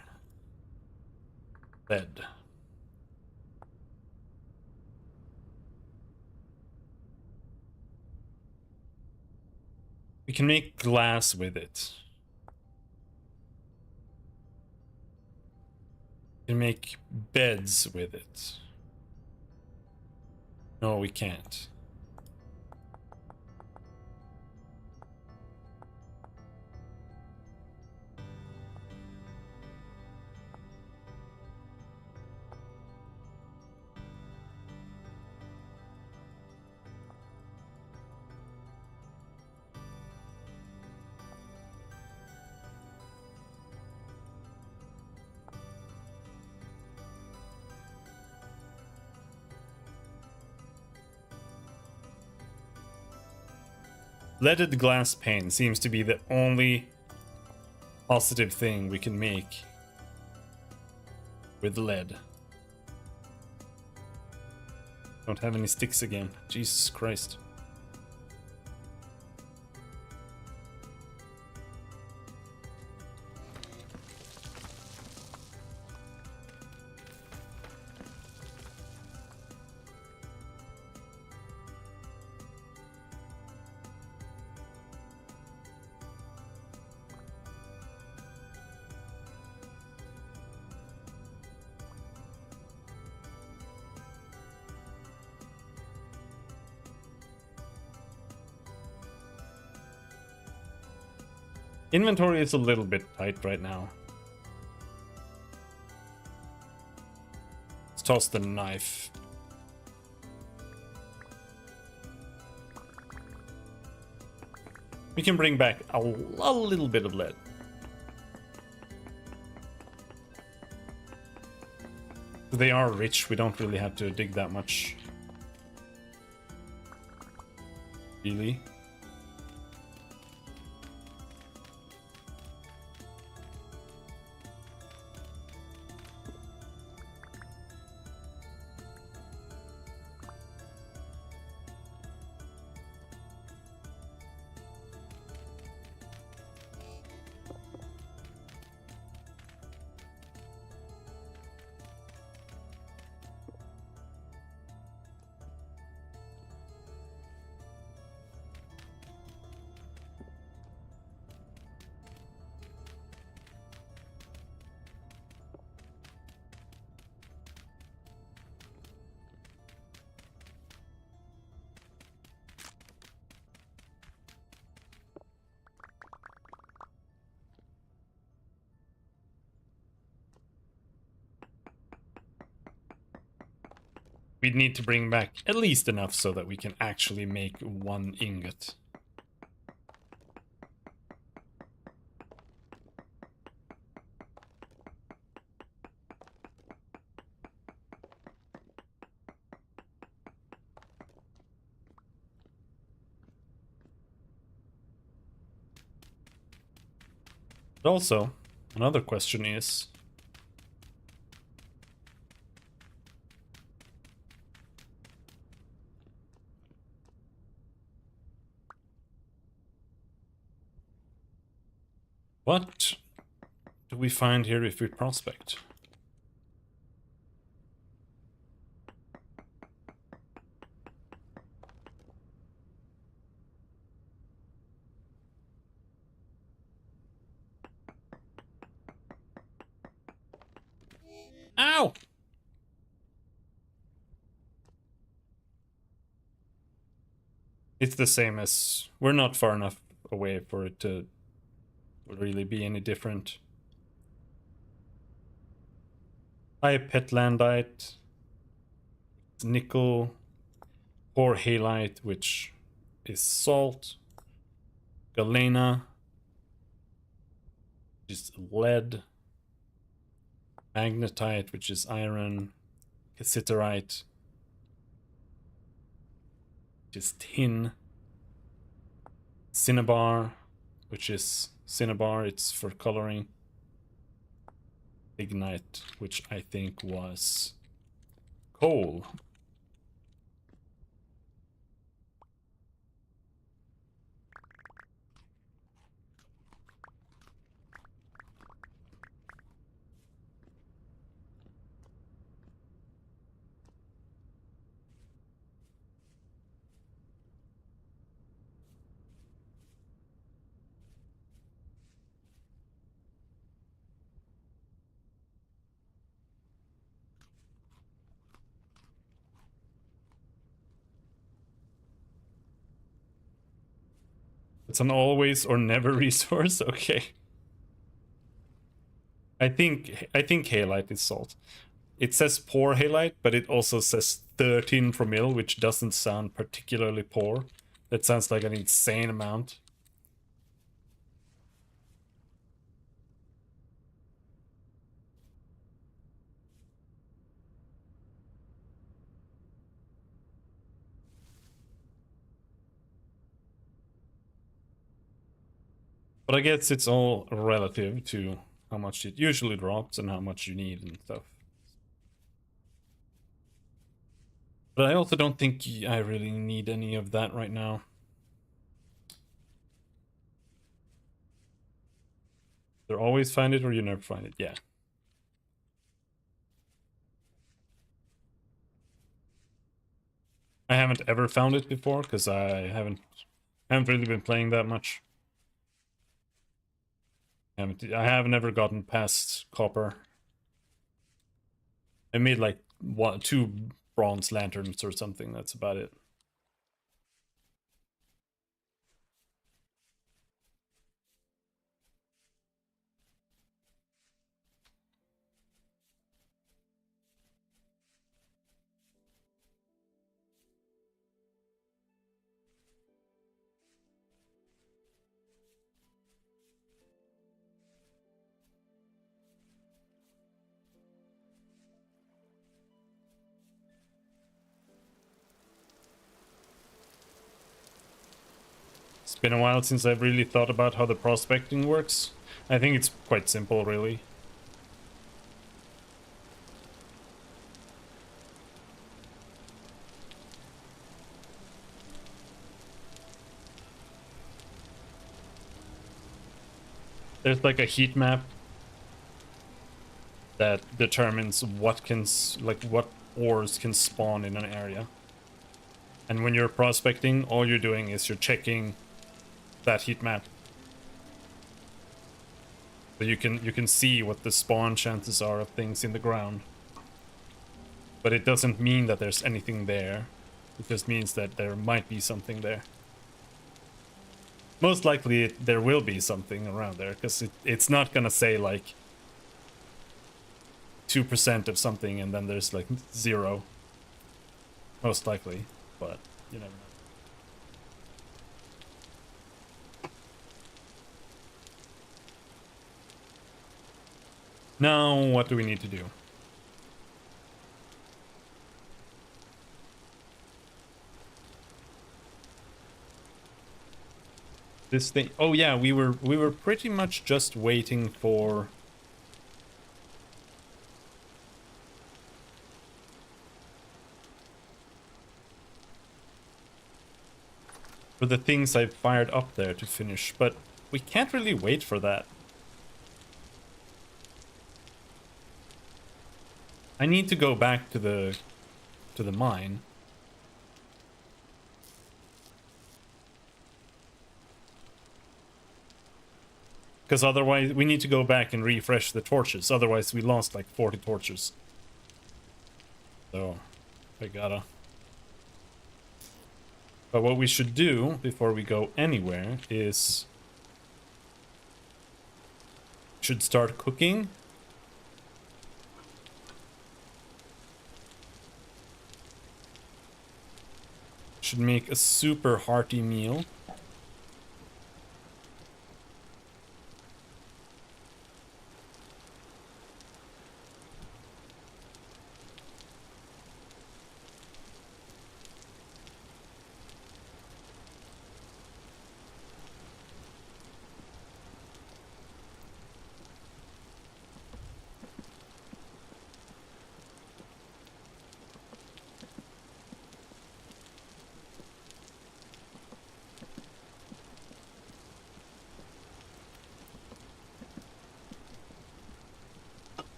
Lead. We can make glass with it. We can make beds with it. No, we can't. Leaded glass pane seems to be the only positive thing we can make with lead. Don't have any sticks again. Jesus Christ. Inventory is a little bit tight right now. Let's toss the knife. We can bring back a little bit of lead. They are rich, we don't really have to dig that much. Really? We need to bring back at least enough so that we can actually make one ingot. But also, another question is, what do we find here if we prospect? Ow! It's the same as... We're not far enough away for it to really be any different. High petlandite, nickel, poor halite, which is salt, galena, which is lead, magnetite, which is iron, cassiterite, which is tin, cinnabar, which is cinnabar, it's for coloring, ignite, which I think was coal. It's an always or never resource. Okay. I think halite is salt. It says poor halite, but it also says 13 promille, which doesn't sound particularly poor. That sounds like an insane amount. But I guess it's all relative to how much it usually drops and how much you need and stuff. But I also don't think I really need any of that right now. You always find it or you never find it, yeah. I haven't ever found it before because I haven't really been playing that much. I have never gotten past copper. I made like 2 bronze lanterns or something. That's about it. It's been a while since I've really thought about how the prospecting works. I think it's quite simple, really. There's like a heat map that determines what what ores can spawn in an area. And when you're prospecting, all you're doing is you're checking that heat map. So you can see what the spawn chances are of things in the ground. But it doesn't mean that there's anything there. It just means that there might be something there. Most likely there will be something around there, because it's not gonna say like 2% of something and then there's like 0. Most likely, but you never know. Now, what do we need to do? This thing. Oh yeah, we were pretty much just waiting for the things I fired up there to finish, but we can't really wait for that. I need to go back to the mine. Because otherwise, we need to go back and refresh the torches. Otherwise, we lost like 40 torches. So, I gotta. But what we should do before we go anywhere is should start cooking. Should make a super hearty meal.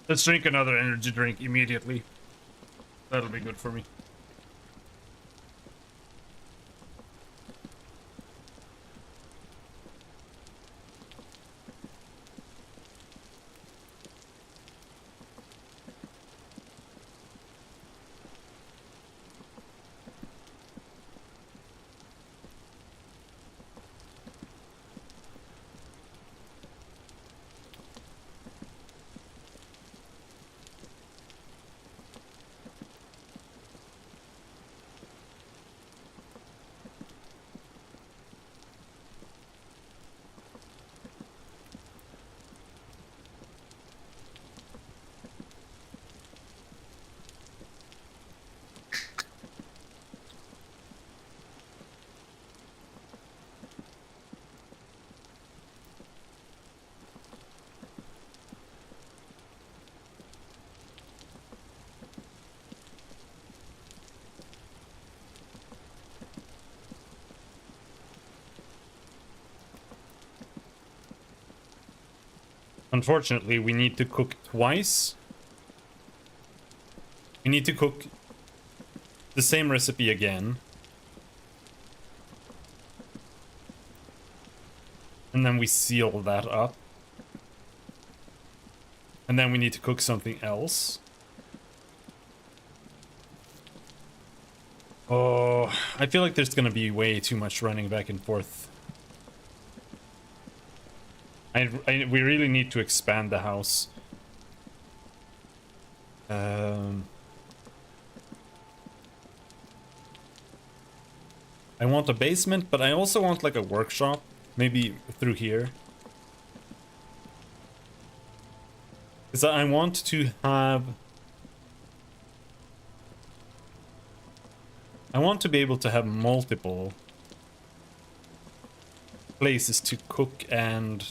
Let's drink another energy drink immediately. That'll be good for me. Unfortunately, we need to cook twice. We need to cook the same recipe again. And then we seal that up. And then we need to cook something else. Oh, I feel like there's gonna be way too much running back and forth. We really need to expand the house. I want a basement, but I also want like a workshop, maybe through here. Because I want to have... I want to be able to have multiple places to cook and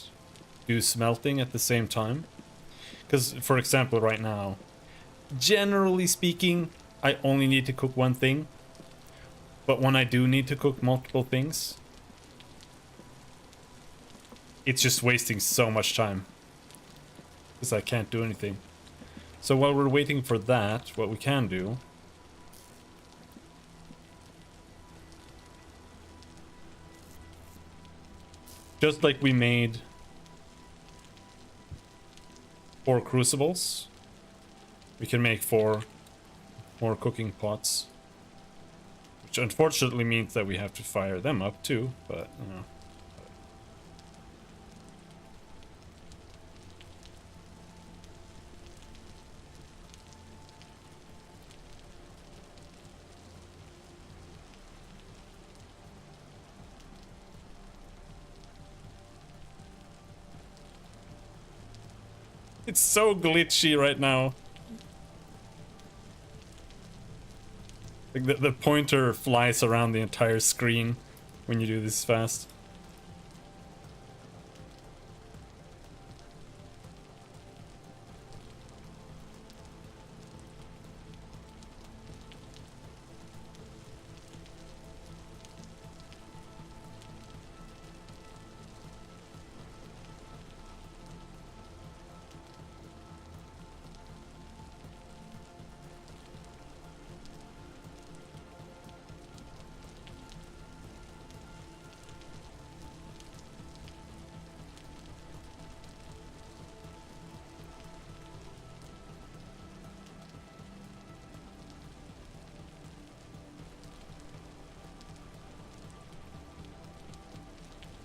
do smelting at the same time. Because, for example, right now, generally speaking, I only need to cook one thing. But when I do need to cook multiple things, it's just wasting so much time. Because I can't do anything. So while we're waiting for that, what we can do... just like we made 4 crucibles, we can make 4 more cooking pots. Which unfortunately means that we have to fire them up too, but, you know. It's so glitchy right now. Like the pointer flies around the entire screen when you do this fast.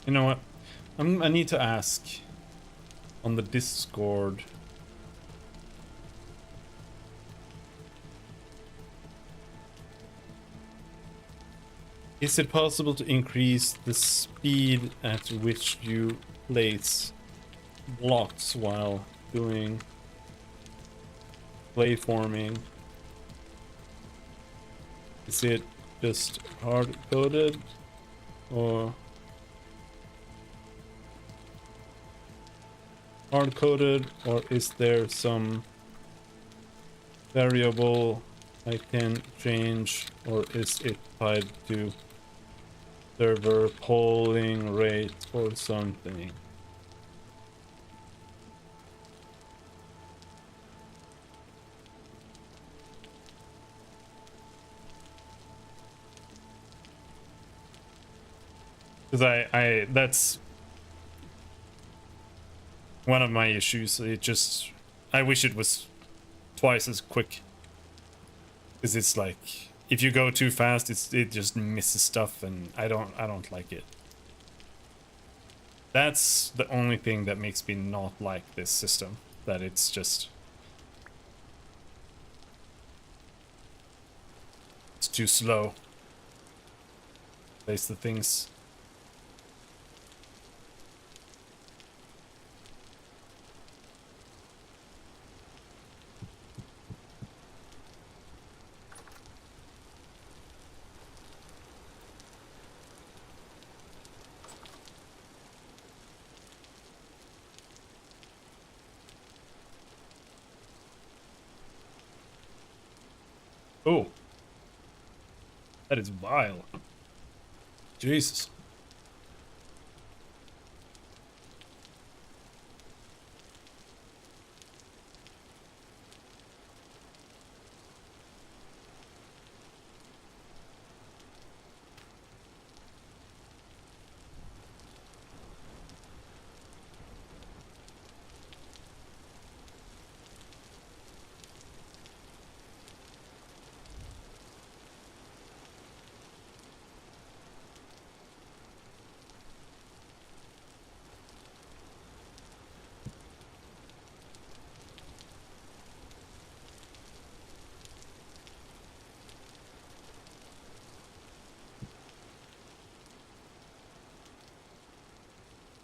You know what? I need to ask on the Discord. Is it possible to increase the speed at which you place blocks while doing clay forming? Is it just hard-coded or hard-coded, or is there some variable I can change, or is it tied to server polling rate or something? Because that's one of my issues. I wish it was twice as quick. Because it's like, if you go too fast, it just misses stuff, and I don't like it. That's the only thing that makes me not like this system. That it's just... it's too slow. Place the things. Oh, that is vile. Jesus.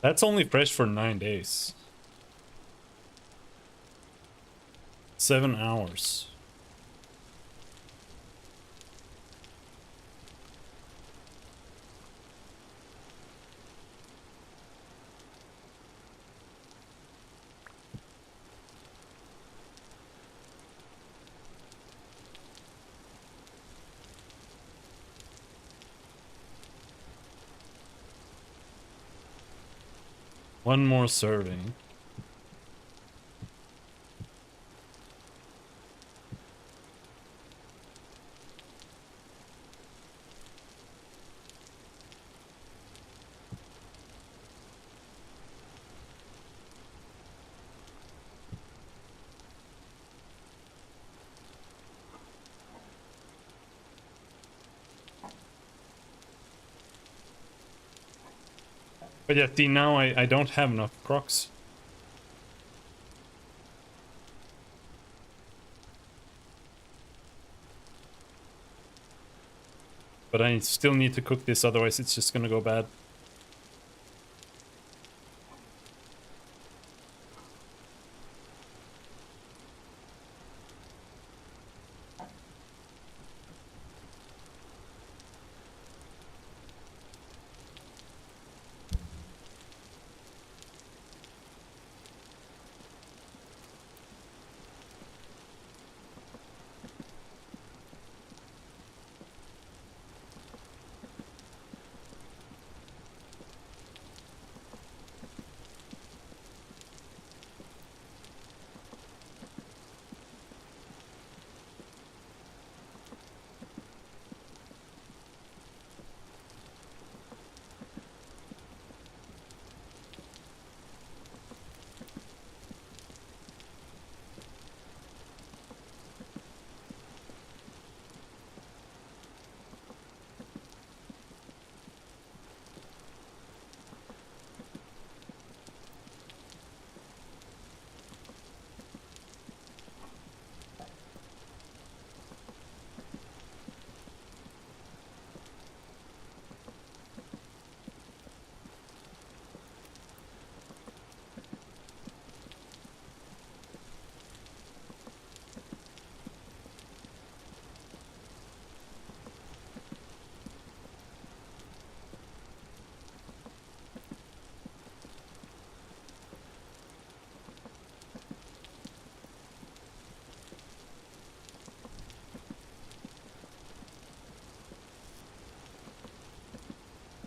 That's only fresh for 9 days. 7 hours. One more serving. But yeah, see, now I don't have enough crocs. But I still need to cook this, otherwise it's just gonna go bad.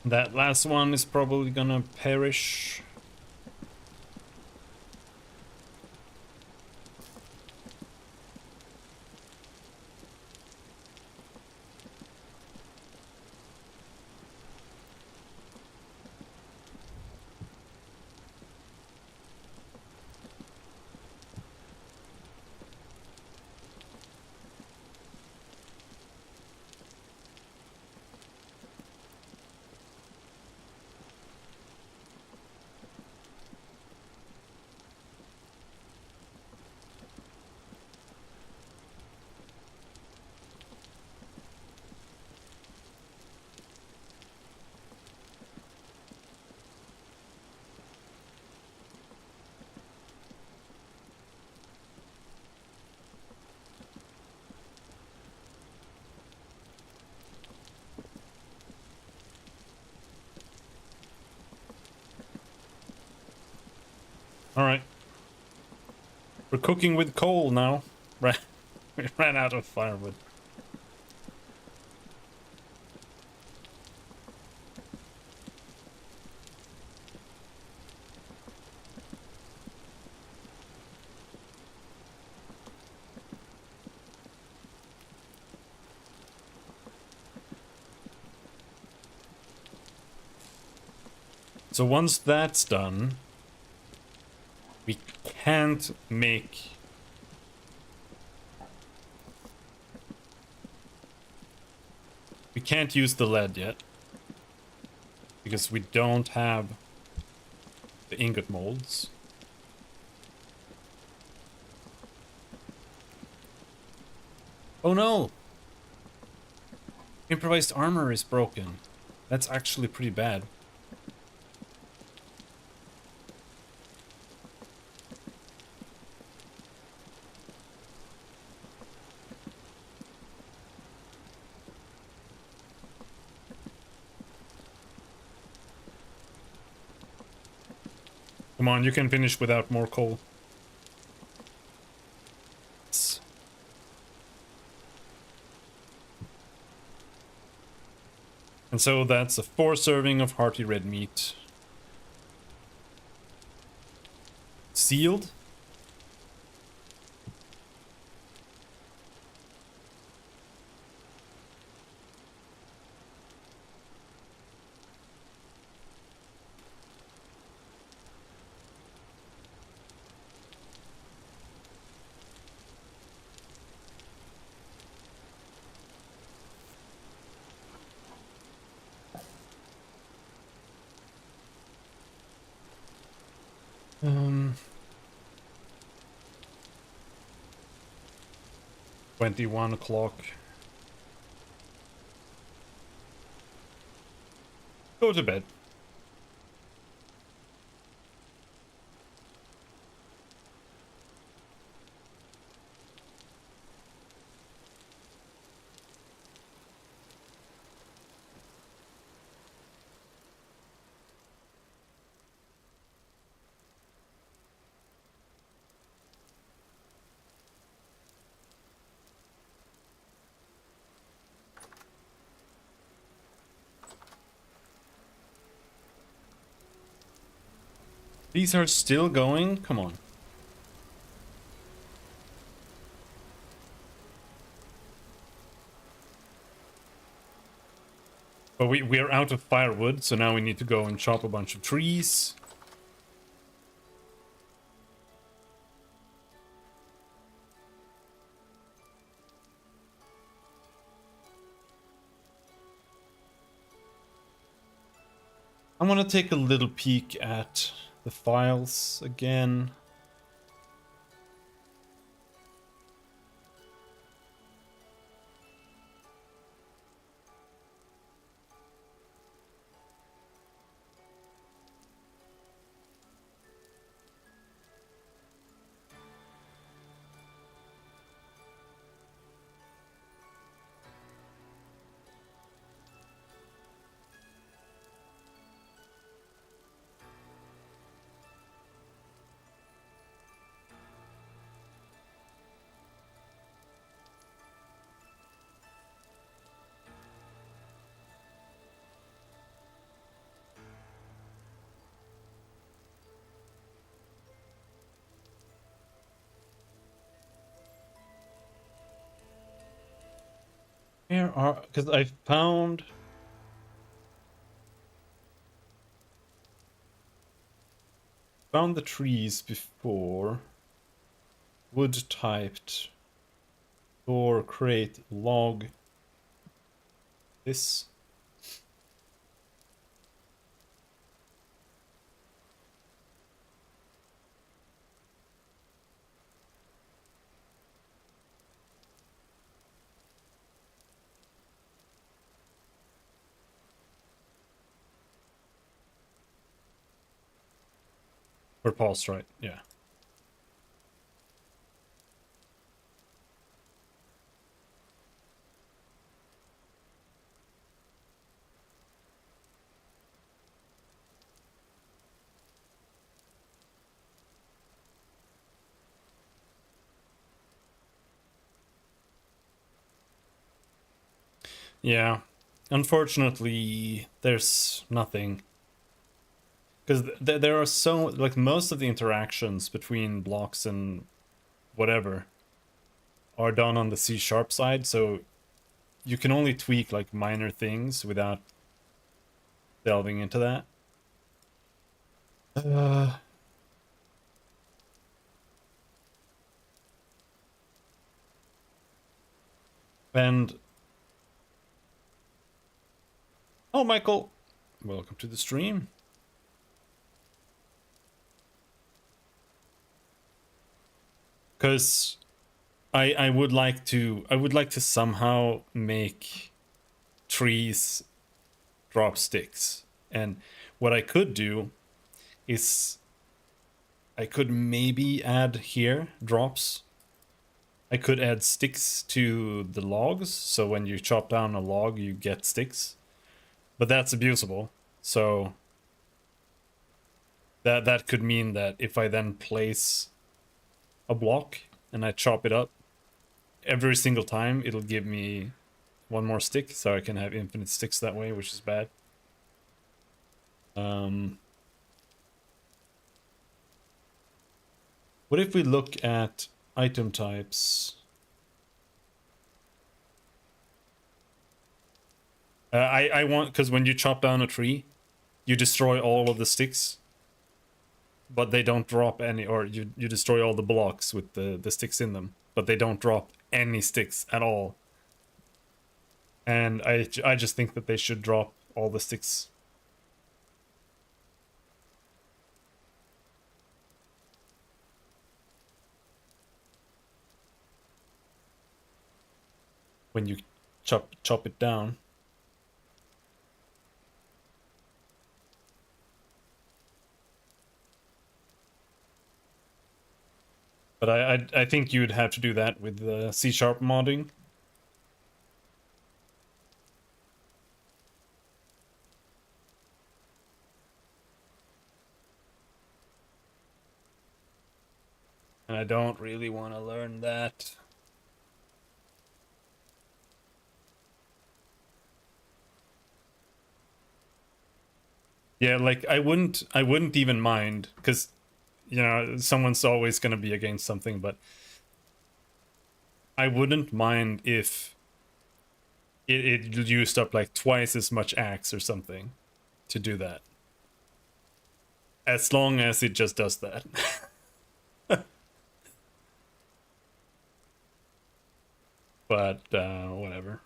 That last one is probably gonna perish. Alright. We're cooking with coal now. Right. We ran out of firewood. So once that's done, we can't make... We can't use the lead yet. Because we don't have the ingot molds. Oh no! Improvised armor is broken. That's actually pretty bad. Come on, you can finish without more coal. And so that's a 4 serving of hearty red meat. Sealed? Um, 21 o'clock. Go to bed. These are still going? Come on. But we're out of firewood, so now we need to go and chop a bunch of trees. I want to take a little peek at the files again. Where are... Because I found... the trees before. Wood typed. Door, crate, log. This. Or pulse, right? Yeah. Yeah. Unfortunately, there's nothing. Because there are so... Like, most of the interactions between blocks and whatever are done on the C# side, so you can only tweak, like, minor things without delving into that. And... Oh, Michael! Welcome to the stream. Because I would like to somehow make trees drop sticks. And what I could do is I could maybe add here drops. I could add sticks to the logs, so when you chop down a log you get sticks. But that's abusable. So that could mean that if I then place a block and I chop it up, every single time it'll give me one more stick, so I can have infinite sticks that way, which is bad. What if we look at item types? I want, because when you chop down a tree, you destroy all of the sticks, but they don't drop any, or you destroy all the blocks with the sticks in them, but they don't drop any sticks at all. And I just think that they should drop all the sticks. When you chop it down. But I think you'd have to do that with the C# modding. And I don't really want to learn that. Yeah, like I wouldn't even mind, because you know, someone's always going to be against something, but I wouldn't mind if it used up like twice as much axe or something to do that. As long as it just does that. But whatever.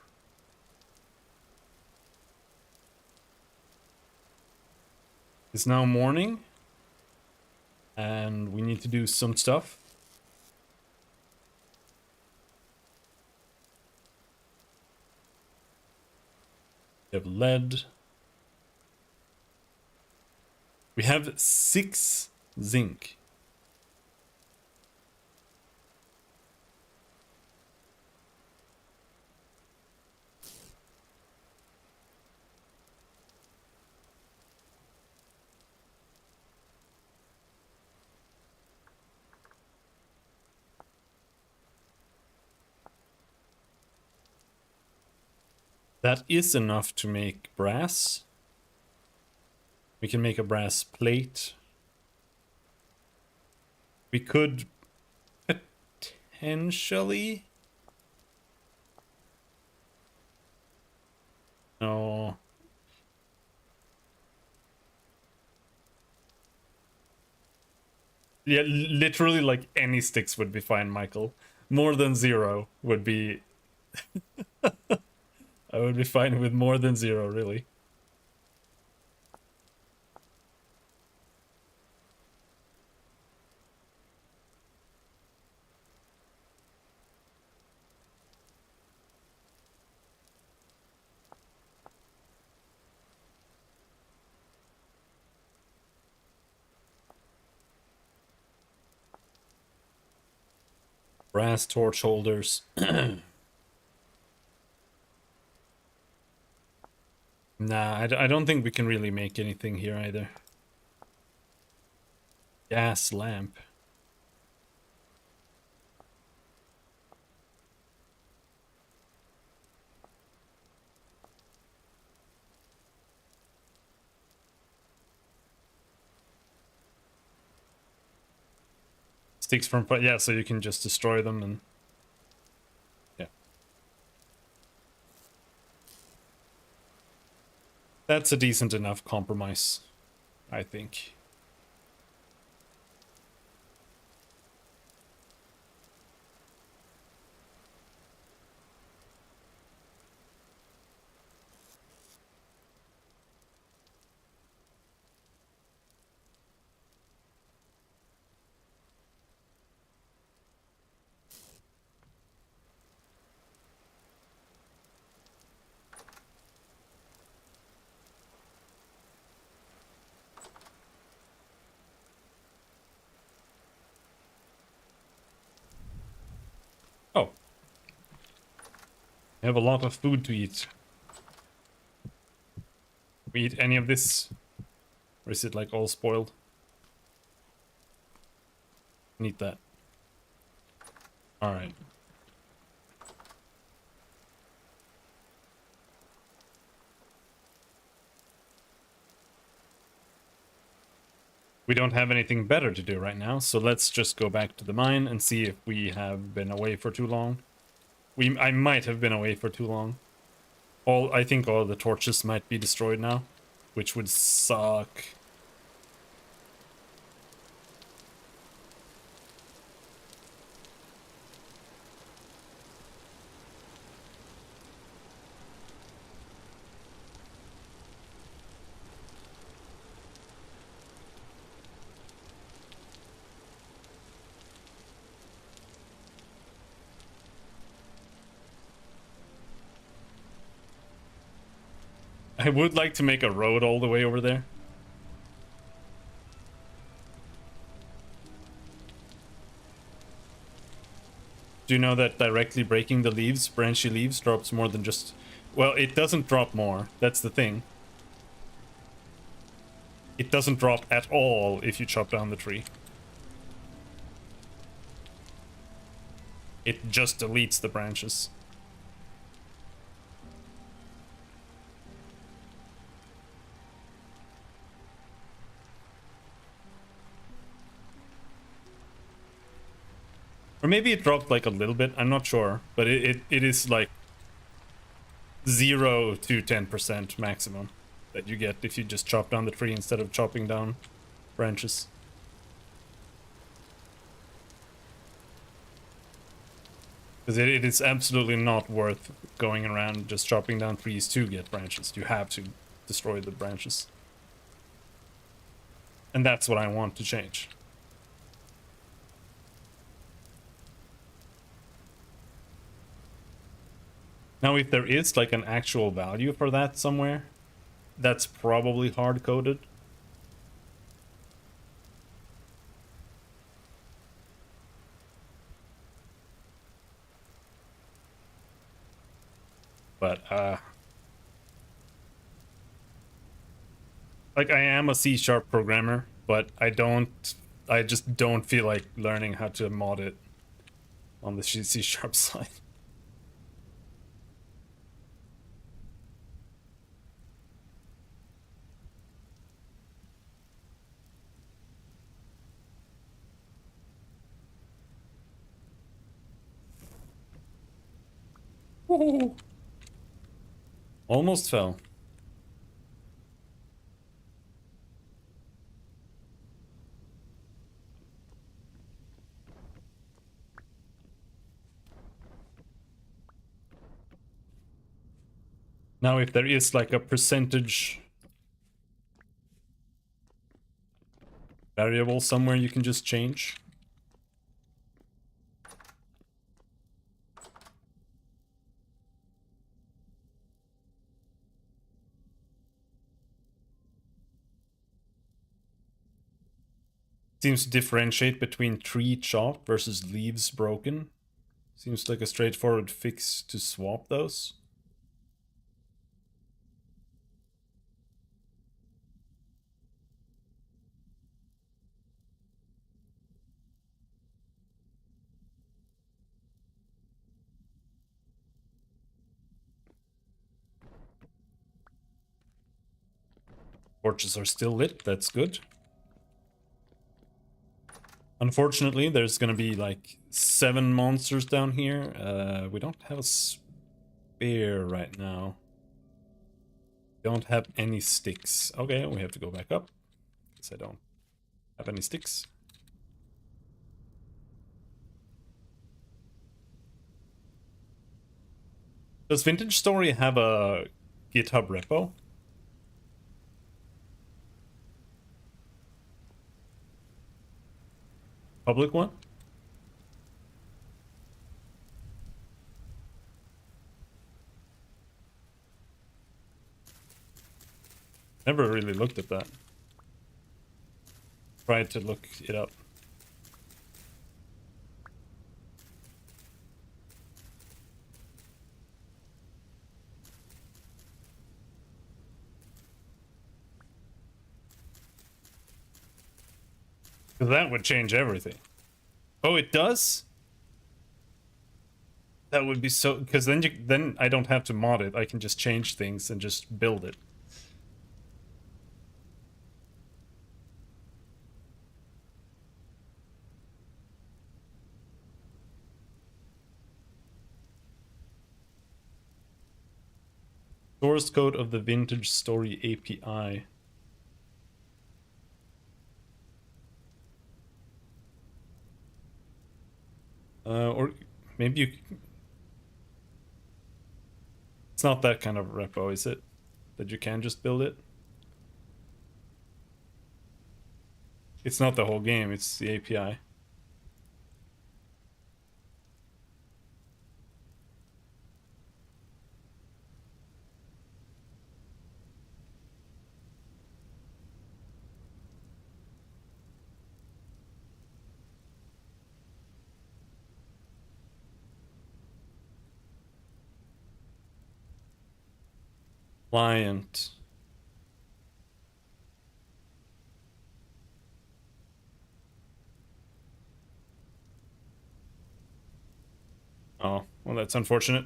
It's now morning, and we need to do some stuff. We have lead. We have 6 zinc. That is enough to make brass. We can make a brass plate. We could potentially... No. Yeah, literally like any sticks would be fine, Michael. More than 0 would be... I would be fine with more than 0, really. Brass torch holders. Nah, I don't think we can really make anything here either. Gas lamp. Sticks from... Yeah, so you can just destroy them and... Yeah. That's a decent enough compromise, I think. Oh. I have a lot of food to eat. We eat any of this? Or is it like all spoiled? Need that. All right. We don't have anything better to do right now, so let's just go back to the mine and see if we have been away for too long. I might have been away for too long. I think all the torches might be destroyed now, which would suck. I would like to make a road all the way over there. Do you know that directly breaking the leaves, branchy leaves, drops more than just... Well, it doesn't drop more. That's the thing. It doesn't drop at all if you chop down the tree. It just deletes the branches. Or maybe it dropped like a little bit, I'm not sure. But it is like 0 to 10% maximum that you get if you just chop down the tree instead of chopping down branches. Because it is absolutely not worth going around just chopping down trees to get branches. You have to destroy the branches. And that's what I want to change. Now, if there is like an actual value for that somewhere, that's probably hard-coded. But, like, I am a C# programmer, but I just don't feel like learning how to mod it on the C# side. Ooh. Almost fell. Now, if there is like a percentage variable somewhere you can just change. Seems to differentiate between tree chopped versus leaves broken. Seems like a straightforward fix to swap those. Torches are still lit, that's good. Unfortunately, there's gonna be like 7 monsters down here. We don't have a spear right now. Don't have any sticks. Okay, we have to go back up. Guess I don't have any sticks. Does Vintage Story have a GitHub repo? Public one? Never really looked at that. Tried to look it up. Because that would change everything. Oh, it does? That would be so, because then I don't have to mod it. I can just change things and just build it. Source code of the Vintage Story API. Or maybe you... It's not that kind of repo, is it? That you can just build it? It's not the whole game, it's the API. Client. Oh, well, that's unfortunate.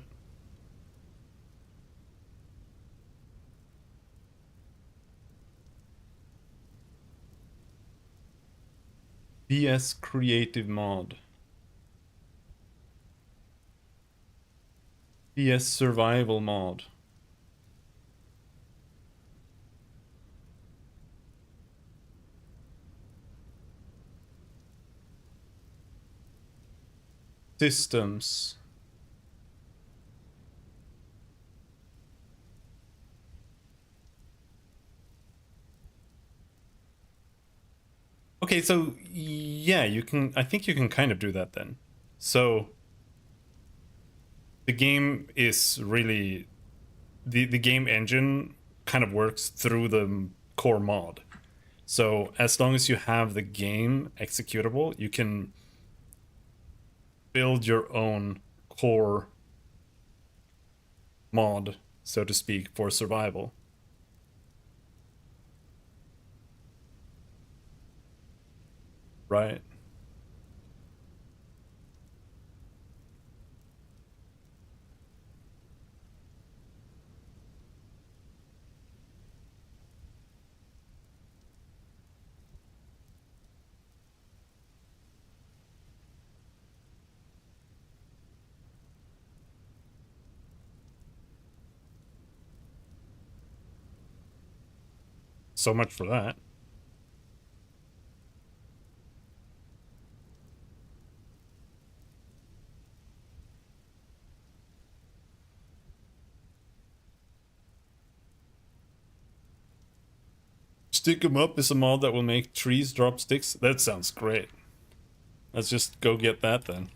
BS Creative Mod. BS Survival Mod. Systems. Okay, so yeah, you can, I think you can kind of do that then. So the game is really, the game engine kind of works through the core mod. So as long as you have the game executable, you can build your own core mod, so to speak, for survival. Right? So much for that. Stick 'em up is a mod that will make trees drop sticks. That sounds great. Let's just go get that then.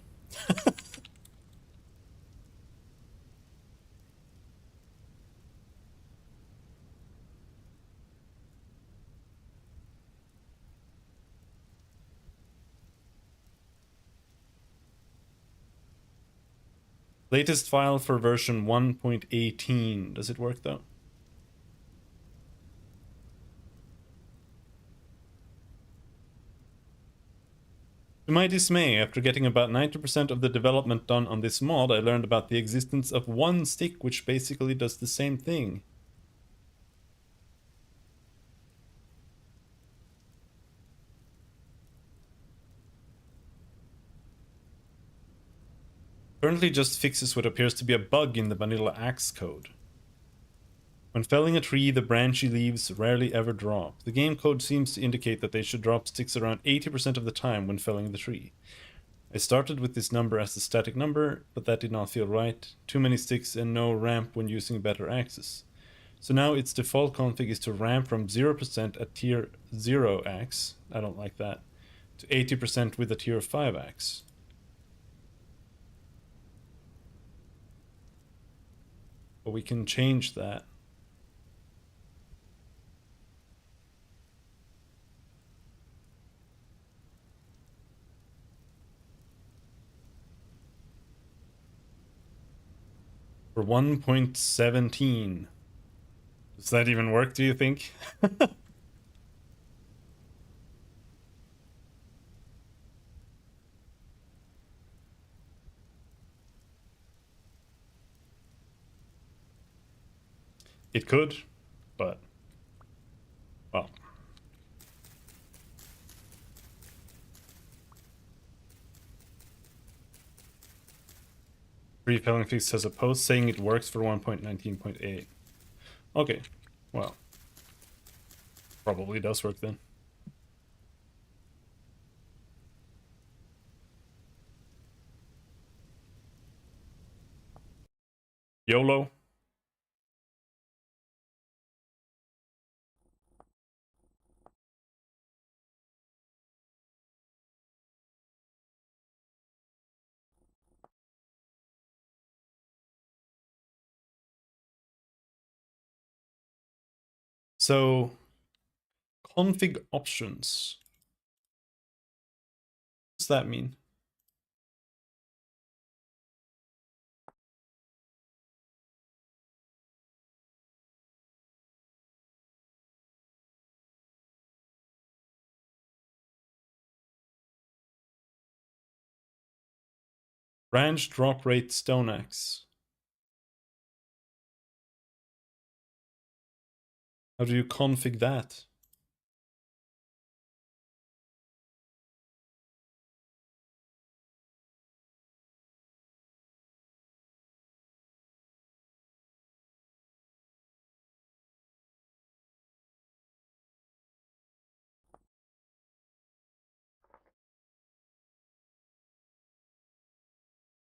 Latest file for version 1.18. Does it work though? To my dismay, after getting about 90% of the development done on this mod, I learned about the existence of one stick which basically does the same thing. Currently just fixes what appears to be a bug in the vanilla axe code. When felling a tree, the branchy leaves rarely ever drop. The game code seems to indicate that they should drop sticks around 80% of the time when felling the tree. I started with this number as a static number, but that did not feel right. Too many sticks and no ramp when using better axes. So now its default config is to ramp from 0% at tier 0 axe, I don't like that, to 80% with a tier 5 axe. But we can change that. For 1.17. Does that even work, do you think? It could, but well. Repelling fix has a post saying it works for 1.19.8. Okay, well, probably does work then. YOLO. So, config options. What does that mean? Range drop rate stone axe. How do you config that?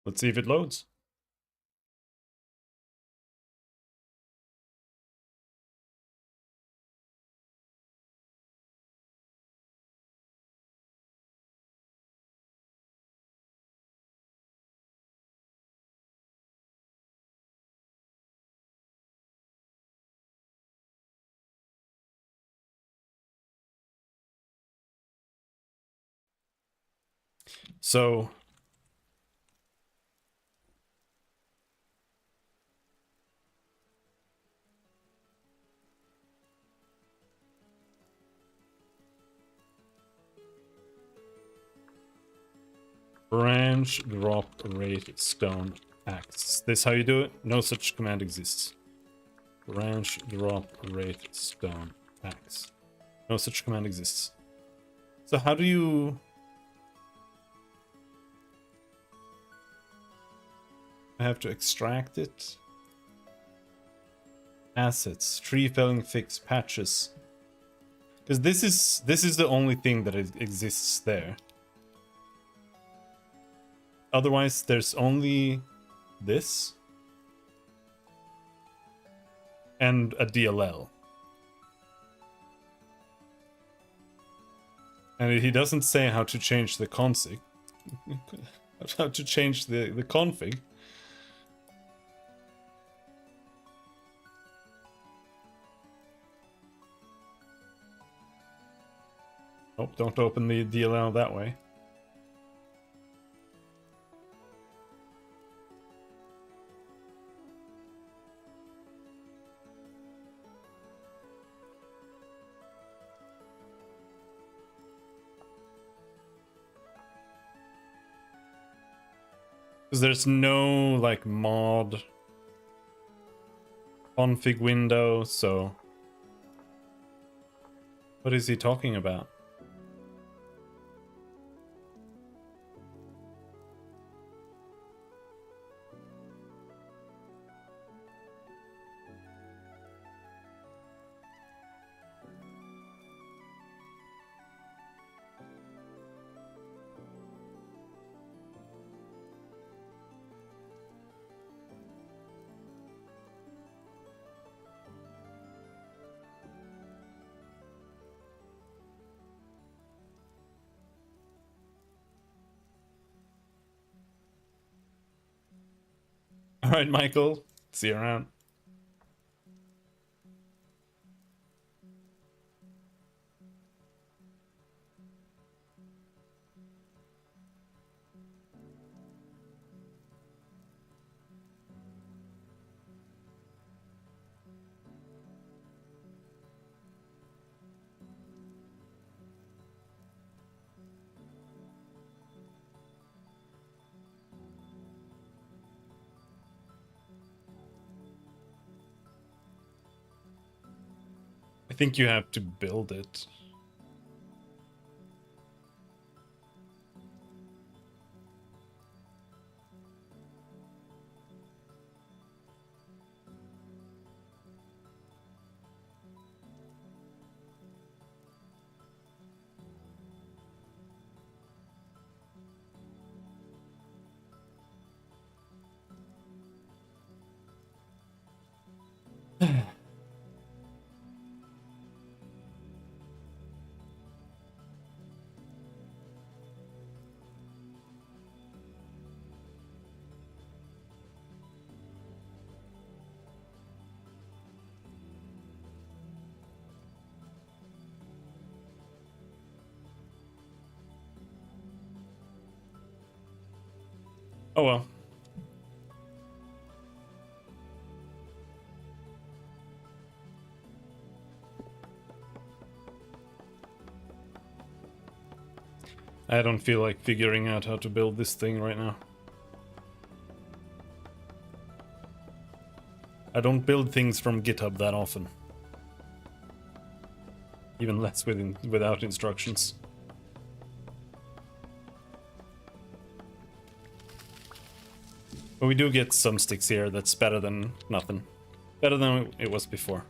Let's see if it loads. So, branch drop rate stone axe. This how you do it? No such command exists. Branch drop rate stone axe. No such command exists. So how do you... I have to extract it? Assets, tree felling fix, patches. Because this is the only thing that exists there. Otherwise, there's only this and a DLL. And he doesn't say how to change the config. How to change the config. Oh, don't open the DLL that way. Because there's no, like, mod config window, so... What is he talking about? Alright, Michael. See you around. think you have to build it. Oh well. I don't feel like figuring out how to build this thing right now. I don't build things from GitHub that often. Even less without instructions. But we do get some sticks here that's better than nothing. Better than it was before.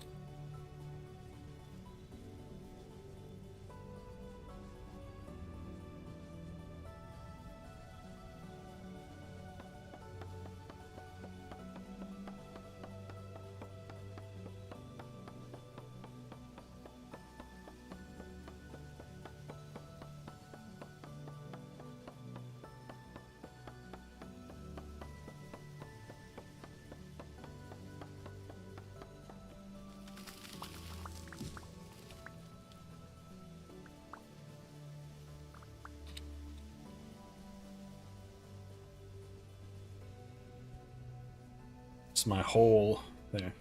It's my hole there.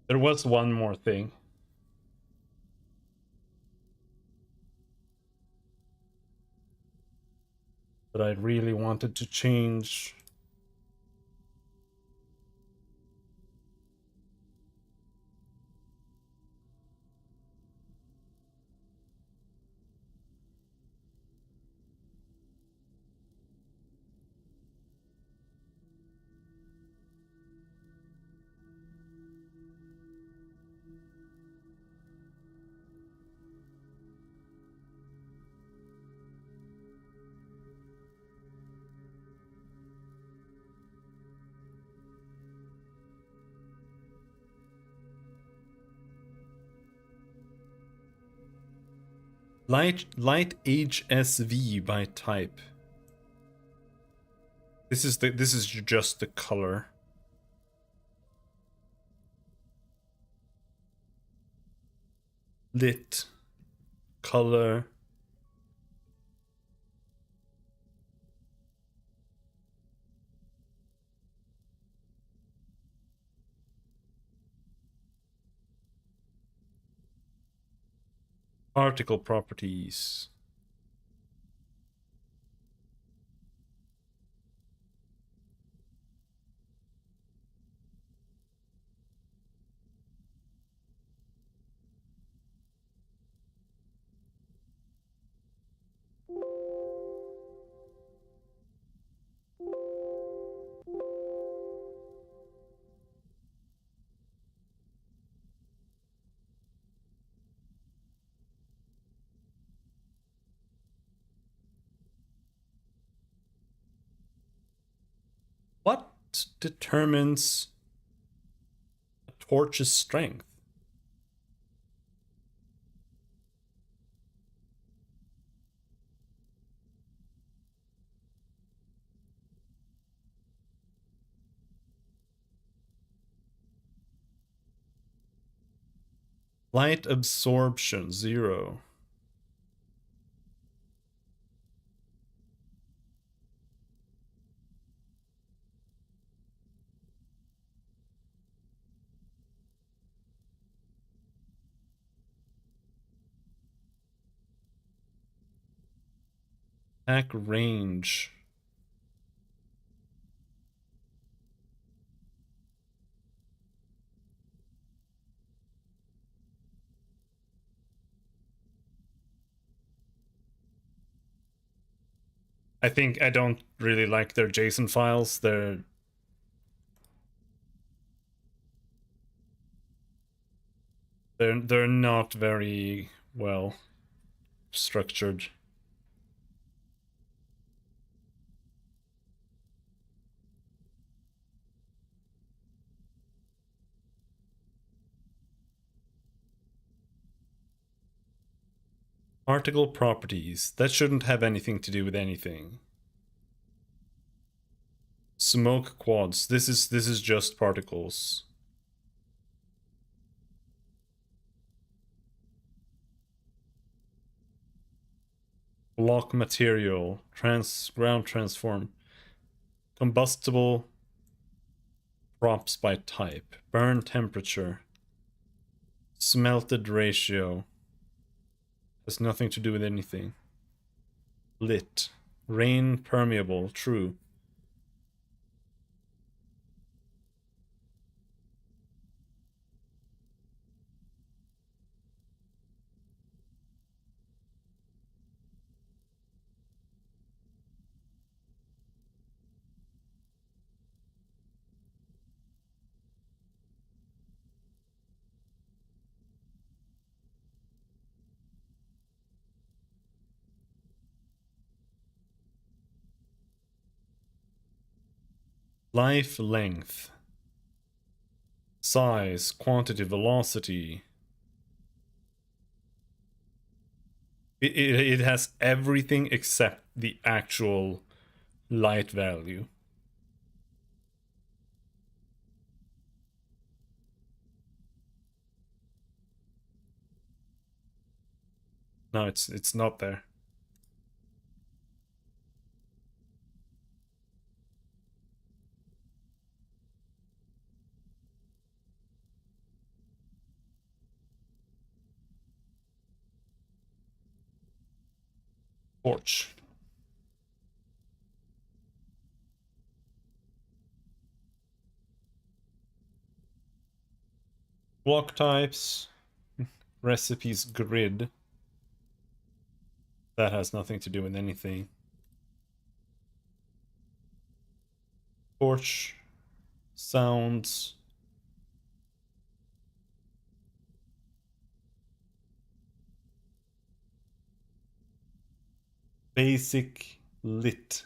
There was one more thing. That I really wanted to change. Light HSV by type. This is just the color. Lit color. Particle properties. What determines a torch's strength? Light absorption, 0. Attack range. I think I don't really like their JSON files. They're not very well structured. Particle properties. That shouldn't have anything to do with anything. Smoke quads. This is just particles. Block material. Ground transform. Combustible props by type. Burn temperature. Smelted ratio. Has nothing to do with anything. Lit. Rain permeable. True. Life length. Size, quantity, velocity. It has everything except the actual light value. No, it's not there. Torch. Block types. Recipes grid. That has nothing to do with anything. Torch. Sounds. Basic lit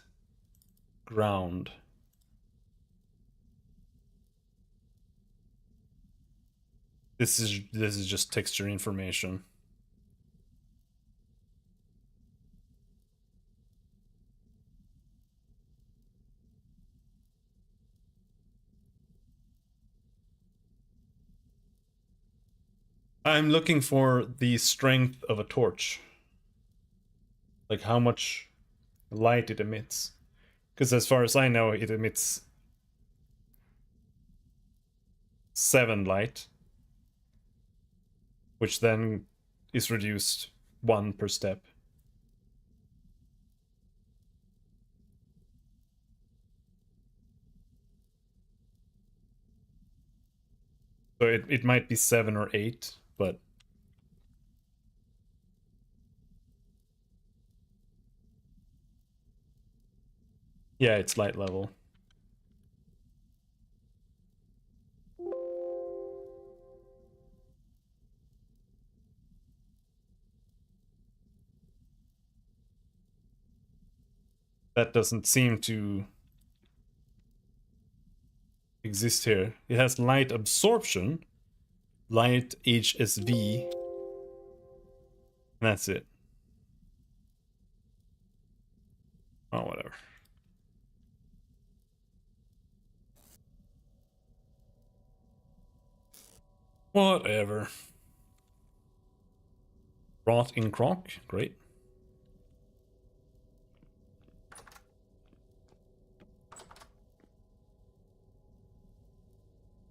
ground. This is just texture information. I'm looking for the strength of a torch. Like how much light it emits. Because as far as I know, it emits 7 light, which then is reduced 1 per step. So it might be 7 or 8, but yeah, it's light level. That doesn't seem to exist here. It has light absorption, light HSV, and that's it. Oh, whatever. Whatever. Rot in Croc, great.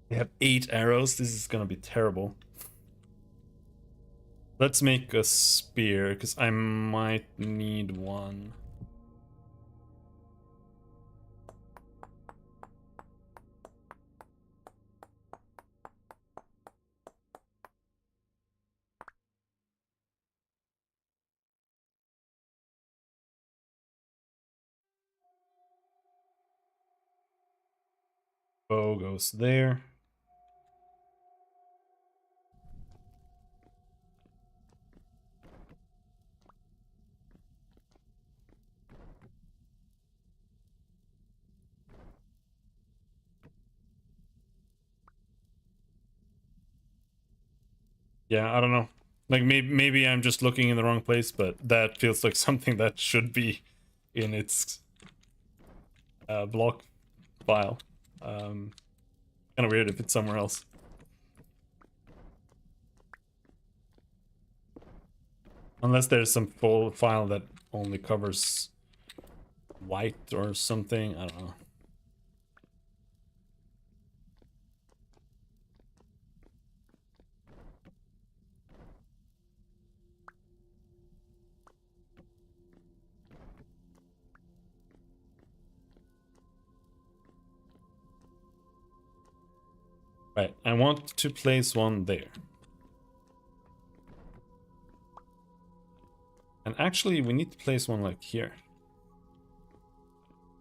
They have 8 arrows. This is gonna be terrible. Let's make a spear, because I might need one. Bow goes there. Yeah, I don't know. Like maybe I'm just looking in the wrong place, but that feels like something that should be in its block file. Kind of weird if it's somewhere else. Unless there's some full file that only covers white or something. I don't know. Right, I want to place one there. And actually, we need to place one like here.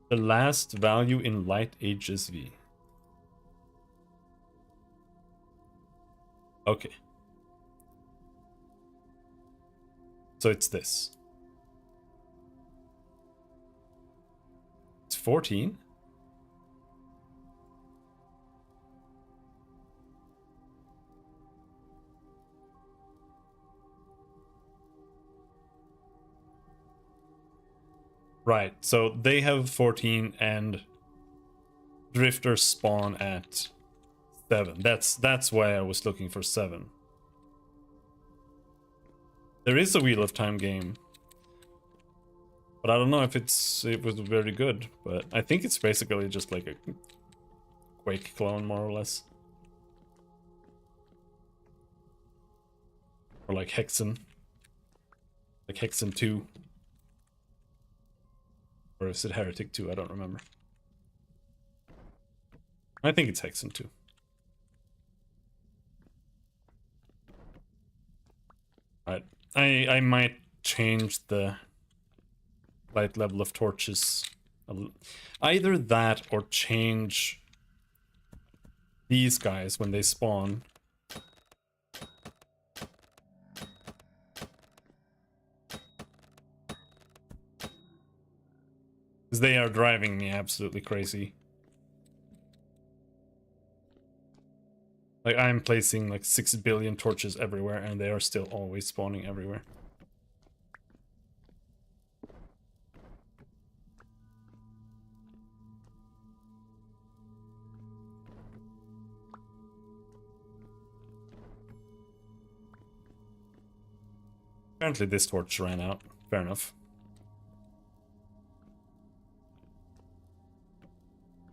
The last value in light HSV. Okay. So it's this. It's 14. Right, so they have 14 and drifters spawn at 7. That's why I was looking for 7. There is a Wheel of Time game, but I don't know if it was very good. But I think it's basically just like a Quake clone, more or less, or like Hexen 2, or is it Heretic 2? I don't remember. I think it's Hexen 2. Right. I might change the light level of torches. Either that or change these guys when they spawn. Because they are driving me absolutely crazy. Like, I'm placing like 6 billion torches everywhere and they are still always spawning everywhere. Apparently this torch ran out. Fair enough.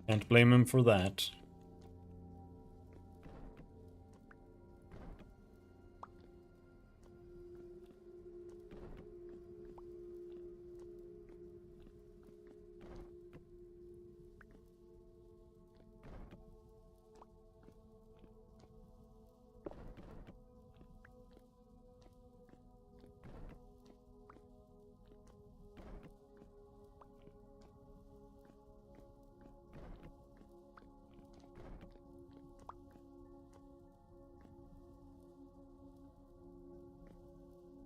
Can't blame him for that.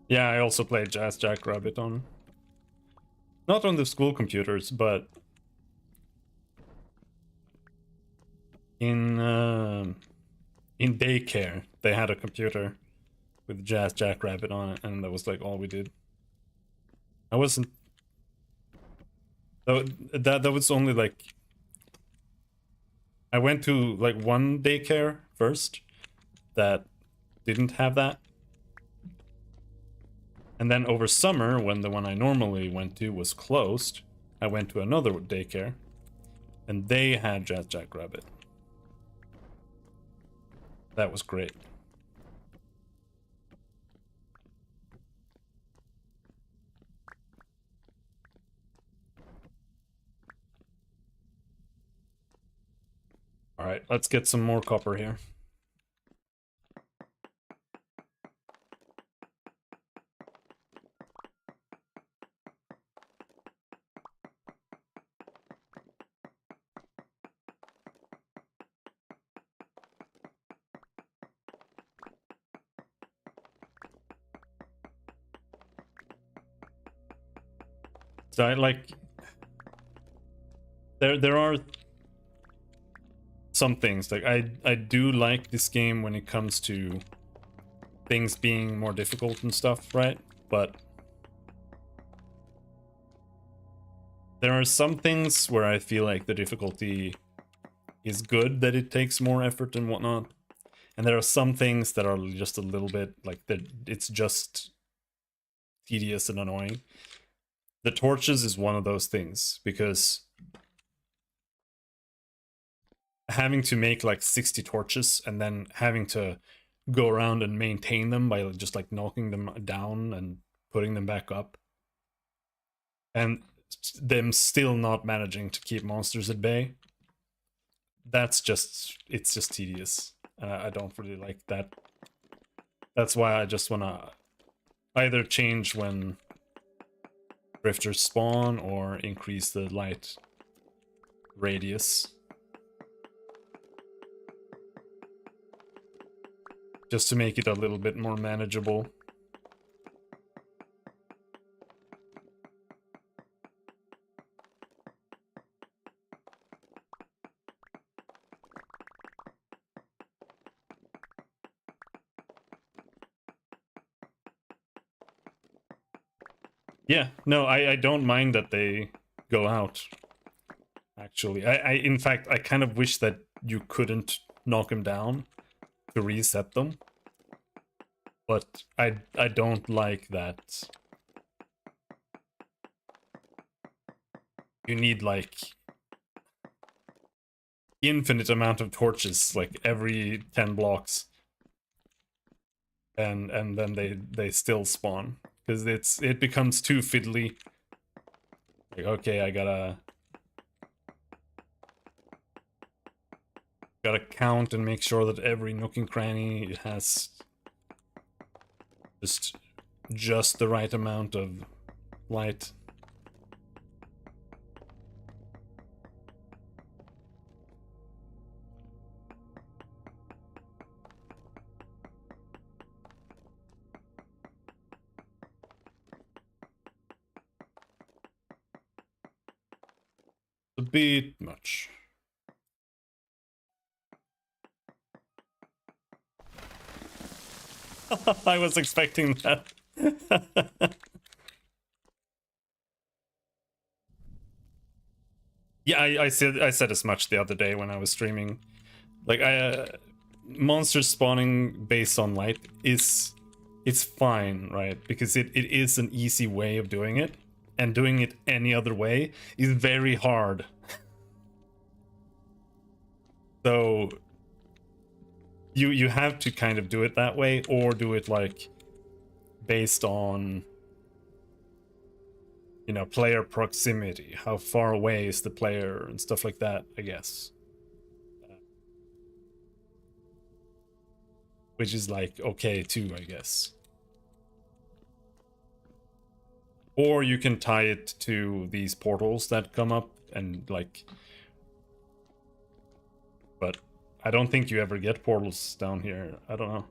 Yeah, I also played Jazz Jackrabbit on... Not on the school computers, but... In daycare, they had a computer with Jazz Jackrabbit on it, and that was like all we did. I wasn't... That was only like... I went to like one daycare first that didn't have that. And then over summer, when the one I normally went to was closed, I went to another daycare, and they had Jazz Jackrabbit. That was great. All right, let's get some more copper here. So I like there are some things like I do like this game when it comes to things being more difficult and stuff, right? But there are some things where I feel like the difficulty is good, that it takes more effort and whatnot. And there are some things that are just a little bit like that it's just tedious and annoying. The torches is one of those things, because having to make like 60 torches and then having to go around and maintain them by just like knocking them down and putting them back up, and them still not managing to keep monsters at bay, it's just tedious. I don't really like that. That's why I just want to either change when drifters spawn or increase the light radius, just to make it a little bit more manageable. Yeah, no, I don't mind that they go out. Actually, in fact, I kind of wish that you couldn't knock them down to reset them. But I don't like that you need like infinite amount of torches like every 10 blocks, and then they still spawn, because it becomes too fiddly. Like, okay, I gotta count and make sure that every nook and cranny has just the right amount of light. A bit much. I was expecting that. Yeah, I said as much the other day when I was streaming. Like, monsters spawning based on light it's fine, right? Because it is an easy way of doing it, and doing it any other way is very hard. So you have to kind of do it that way, or do it like based on, you know, player proximity. How far away is the player and stuff like that, I guess. Which is like okay too, I guess. Or you can tie it to these portals that come up and like, but I don't think you ever get portals down here. I don't know.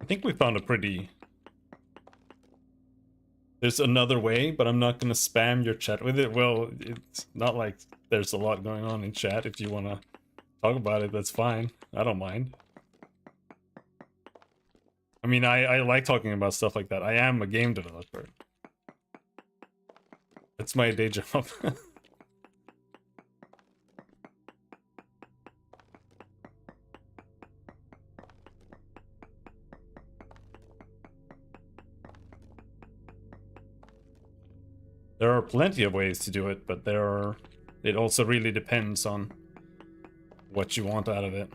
I think we found a pretty... There's another way, but I'm not gonna spam your chat with it. Well, it's not like there's a lot going on in chat. If you wanna talk about it, that's fine. I don't mind. I mean, I like talking about stuff like that. I am a game developer. It's my day job. There are plenty of ways to do it, but it also really depends on what you want out of it.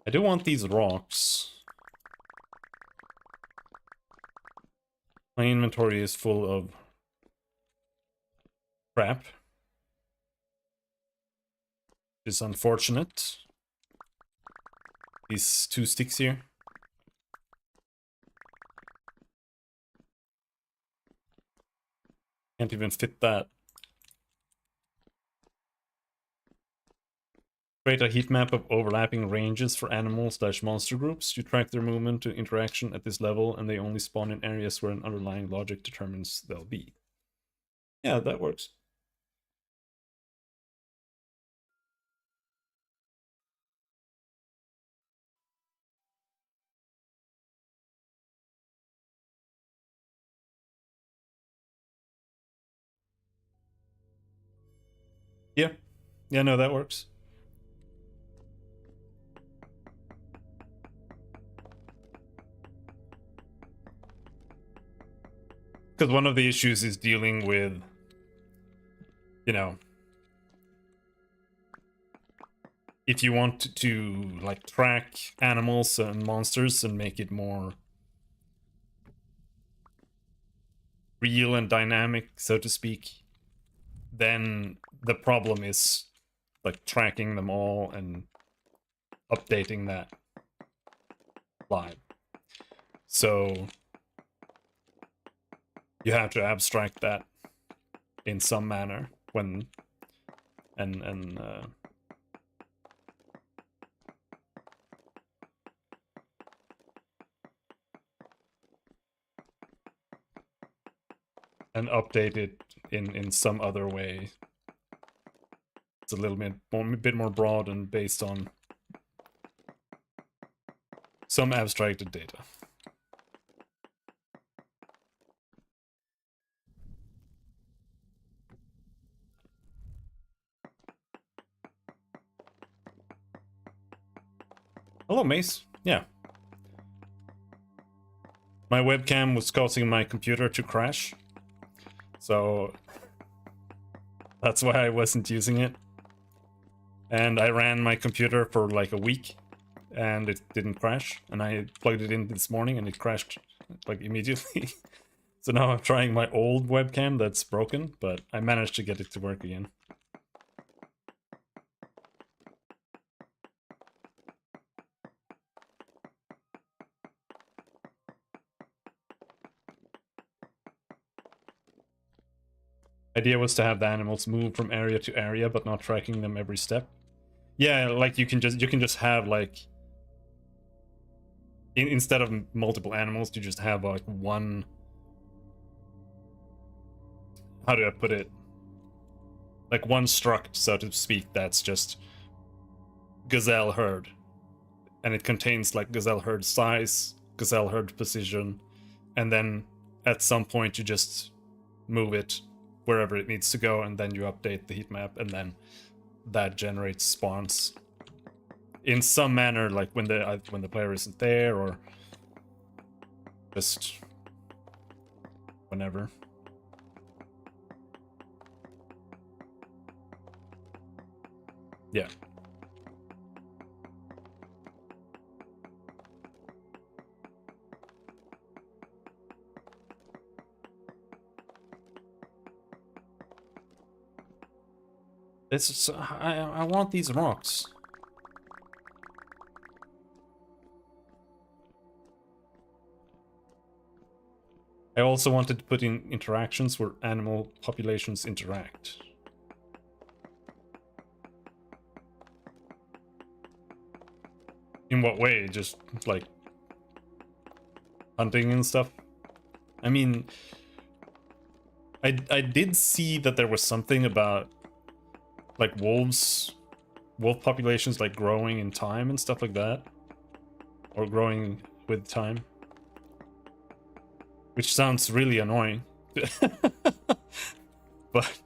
I do want these rocks. My inventory is full of crap. It's unfortunate. These 2 sticks here. Can't even fit that. Create a heat map of overlapping ranges for animal/monster groups. You track their movement to interaction at this level, and they only spawn in areas where an underlying logic determines they'll be. Yeah, that works. Yeah. Yeah, no, that works. Because one of the issues is dealing with, you know, if you want to like track animals and monsters and make it more real and dynamic, so to speak, then the problem is like tracking them all and updating that live. So you have to abstract that in some manner when and update it in some other way. It's a little bit more broad and based on some abstracted data. Hello, Mace. Yeah. My webcam was causing my computer to crash. So that's why I wasn't using it. And I ran my computer for like a week and it didn't crash. And I plugged it in this morning and it crashed like immediately. So now I'm trying my old webcam that's broken, but I managed to get it to work again. Idea was to have the animals move from area to area, but not tracking them every step. Yeah, like you can just have like instead of multiple animals, you just have like one. How do I put it? Like one struct, so to speak, that's just gazelle herd, and it contains like gazelle herd size, gazelle herd position, and then at some point you just move it wherever it needs to go, and then you update the heat map, and then that generates spawns in some manner, like when the player isn't there, or just whenever. Yeah. I want these rocks. I also wanted to put in interactions where animal populations interact. In what way? Just like hunting and stuff? I mean, I did see that there was something about like wolf populations like growing in time and stuff like that, or growing with time, which sounds really annoying. But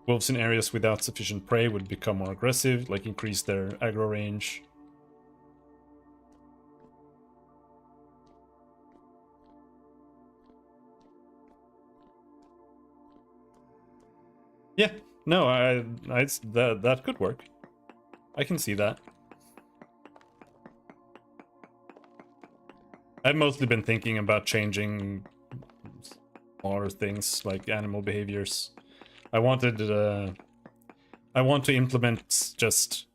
wolves in areas without sufficient prey would become more aggressive, like increase their aggro range. Yeah, no, that could work. I can see that. I've mostly been thinking about changing smaller things like animal behaviors. I want to implement just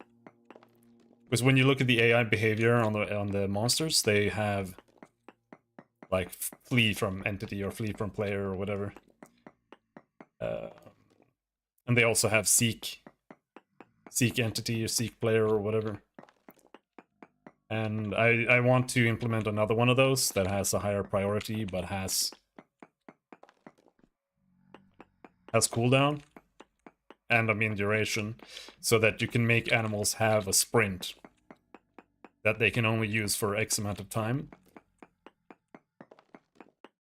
because when you look at the AI behavior on the monsters, they have like flee from entity or flee from player or whatever, and they also have seek entity or seek player or whatever. And I want to implement another one of those that has a higher priority but has cooldown and I mean duration, so that you can make animals have a sprint that they can only use for X amount of time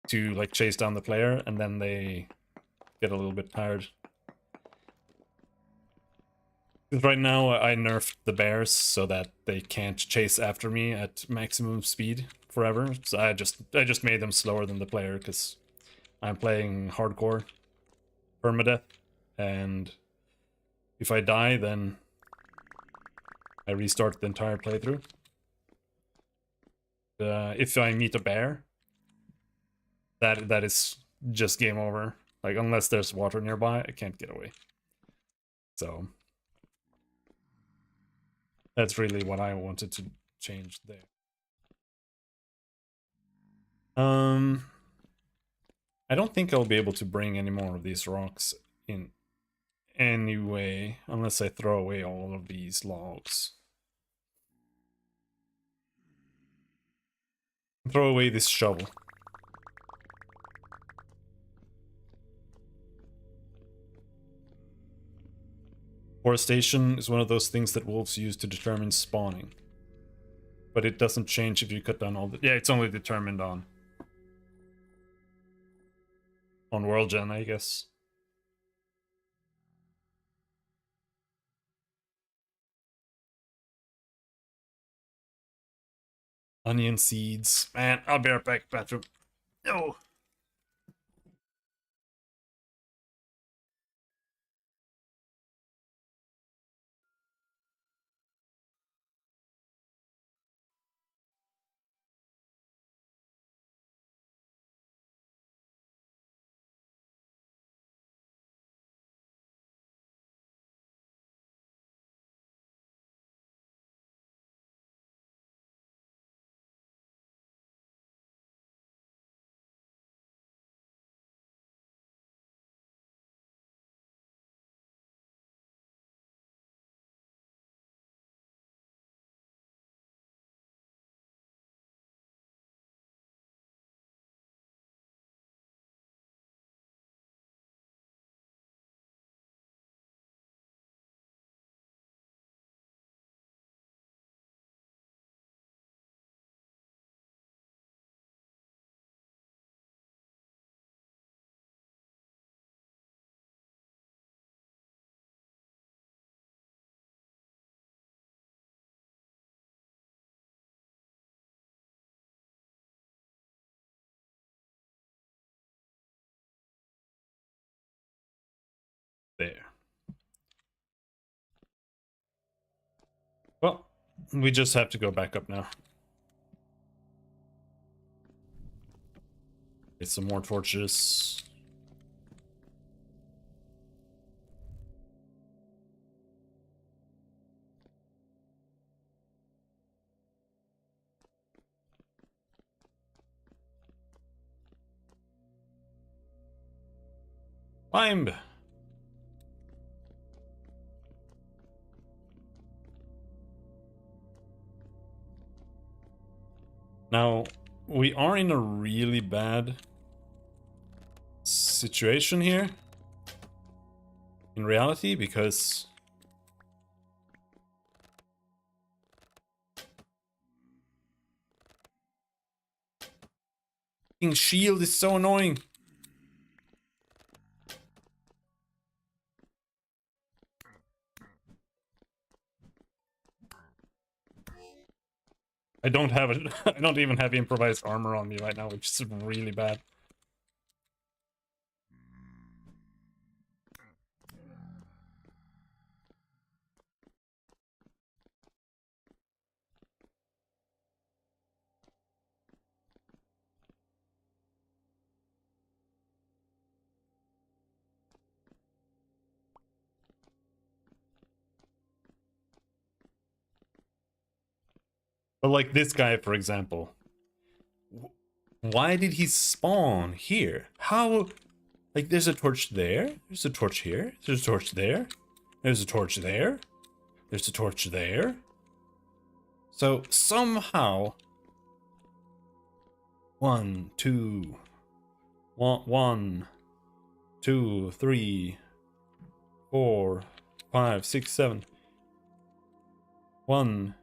to like chase down the player, and then they get a little bit tired. Because right now I nerfed the bears so that they can't chase after me at maximum speed forever. So I just made them slower than the player because I'm playing hardcore permadeath, and if I die, then I restart the entire playthrough. If I meet a bear, that is just game over. Like, unless there's water nearby, I can't get away. So that's really what I wanted to change there. I don't think I'll be able to bring any more of these rocks in anyway, unless I throw away all of these logs. Throw away this shovel. Forestation is one of those things that wolves use to determine spawning. But it doesn't change if you cut down all the... Yeah, it's only determined on World Gen, I guess. Onion seeds. Man, I'll be right back, bathroom. No! There. Well, we just have to go back up now. Get some more torches. Climb! Now, we are in a really bad situation here. In reality, because fucking shield is so annoying. I don't have it. I don't even have improvised armor on me right now, which is really bad. But like this guy, for example. Why did he spawn here? How? Like, there's a torch there. There's a torch here. There's a torch there. There's a torch there. There's a torch there. So somehow, 1, 2, 1, 2, 3, 4, 5, 6, 7. 1,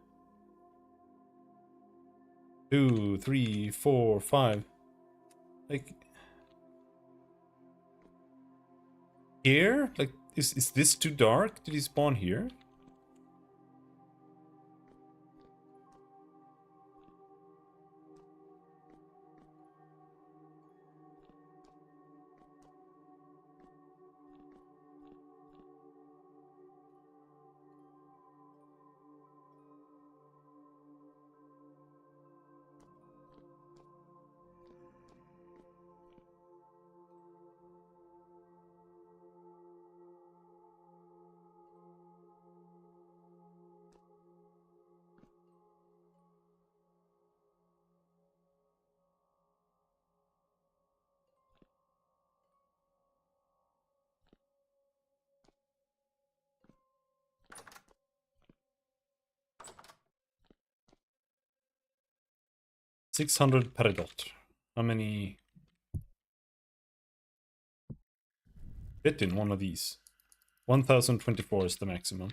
2, 3, 4, 5. Like here? Like is this too dark? Did he spawn here? $600 peridot. How many fit in one of these? 1024 is the maximum.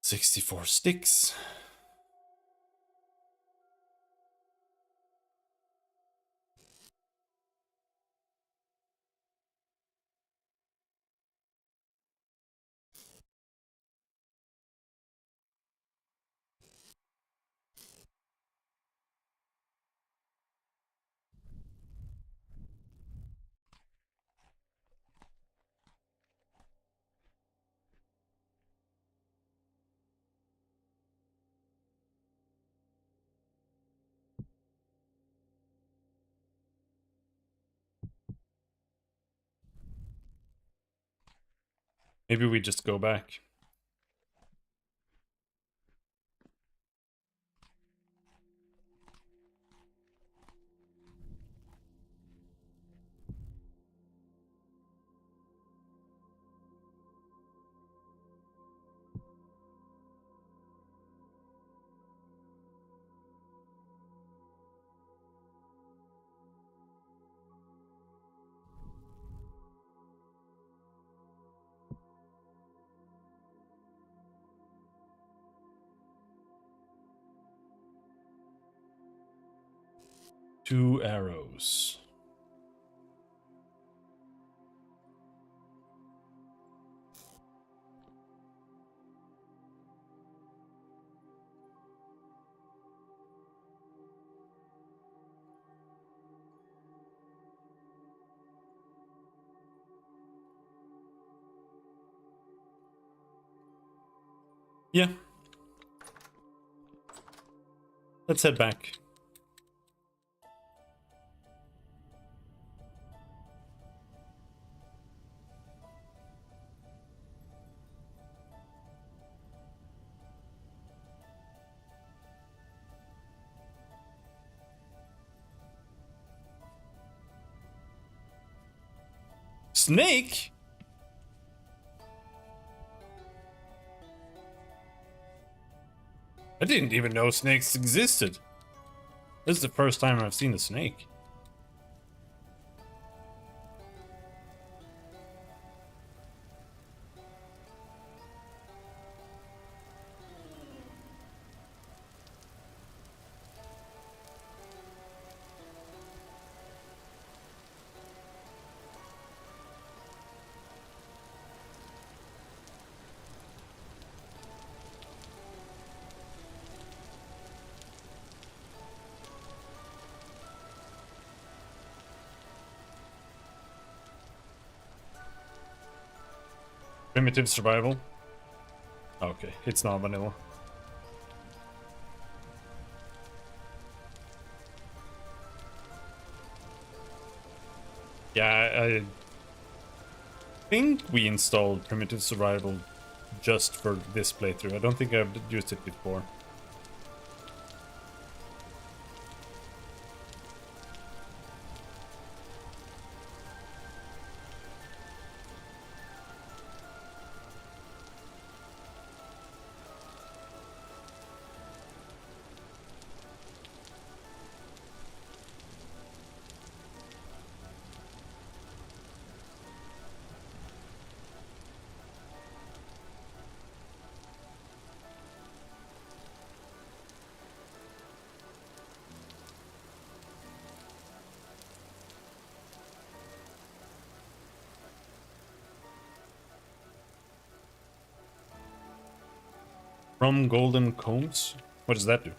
64 sticks. Maybe we just go back. Two arrows. Yeah. Let's head back. Snake? I didn't even know snakes existed. This is the first time I've seen a snake. Primitive survival. Okay, it's not vanilla. Yeah, I think we installed primitive survival just for this playthrough. I don't think I've used it before. From golden combs? What does that do?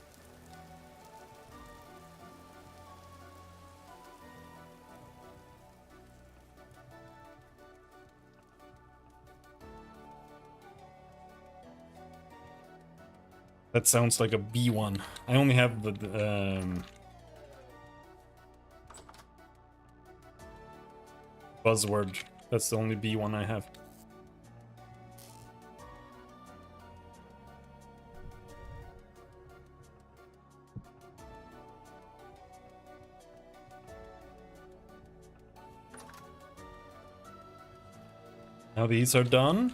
That sounds like a B1. I only have the buzzword. That's the only B1 I have. Now these are done.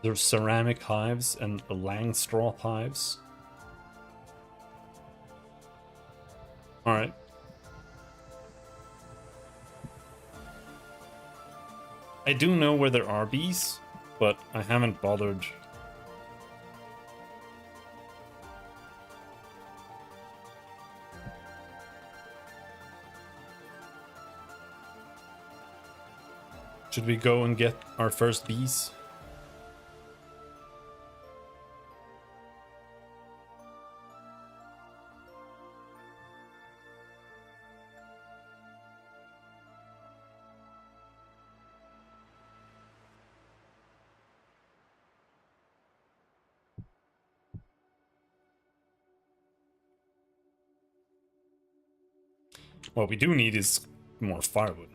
There's ceramic hives and Langstroth hives. Alright. I do know where there are bees, but I haven't bothered. Should we go and get our first bees? What we do need is more firewood.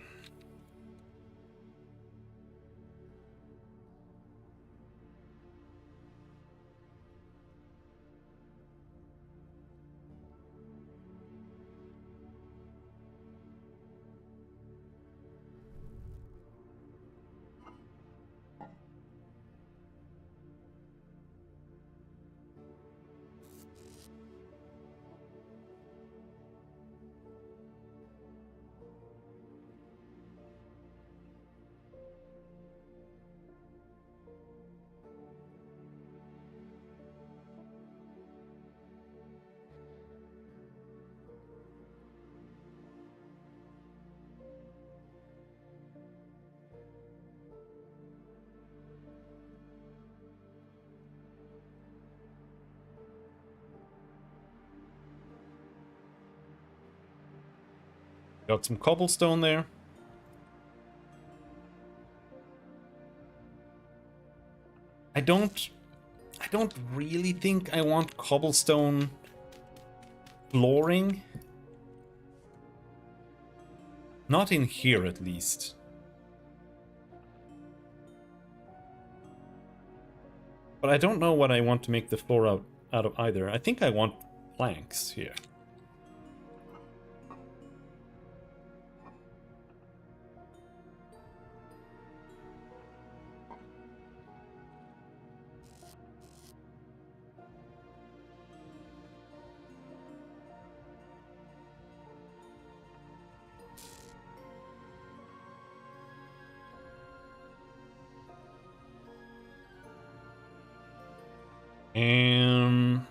Got some cobblestone there. I don't really think I want cobblestone flooring. Not in here, at least. But I don't know what I want to make the floor out of either. I think I want planks here. And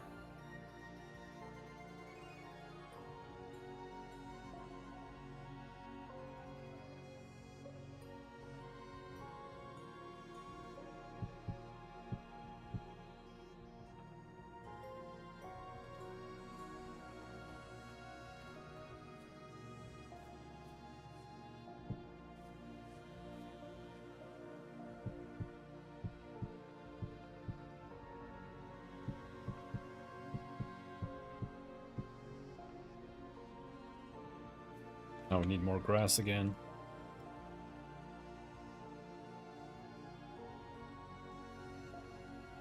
now we need more grass again.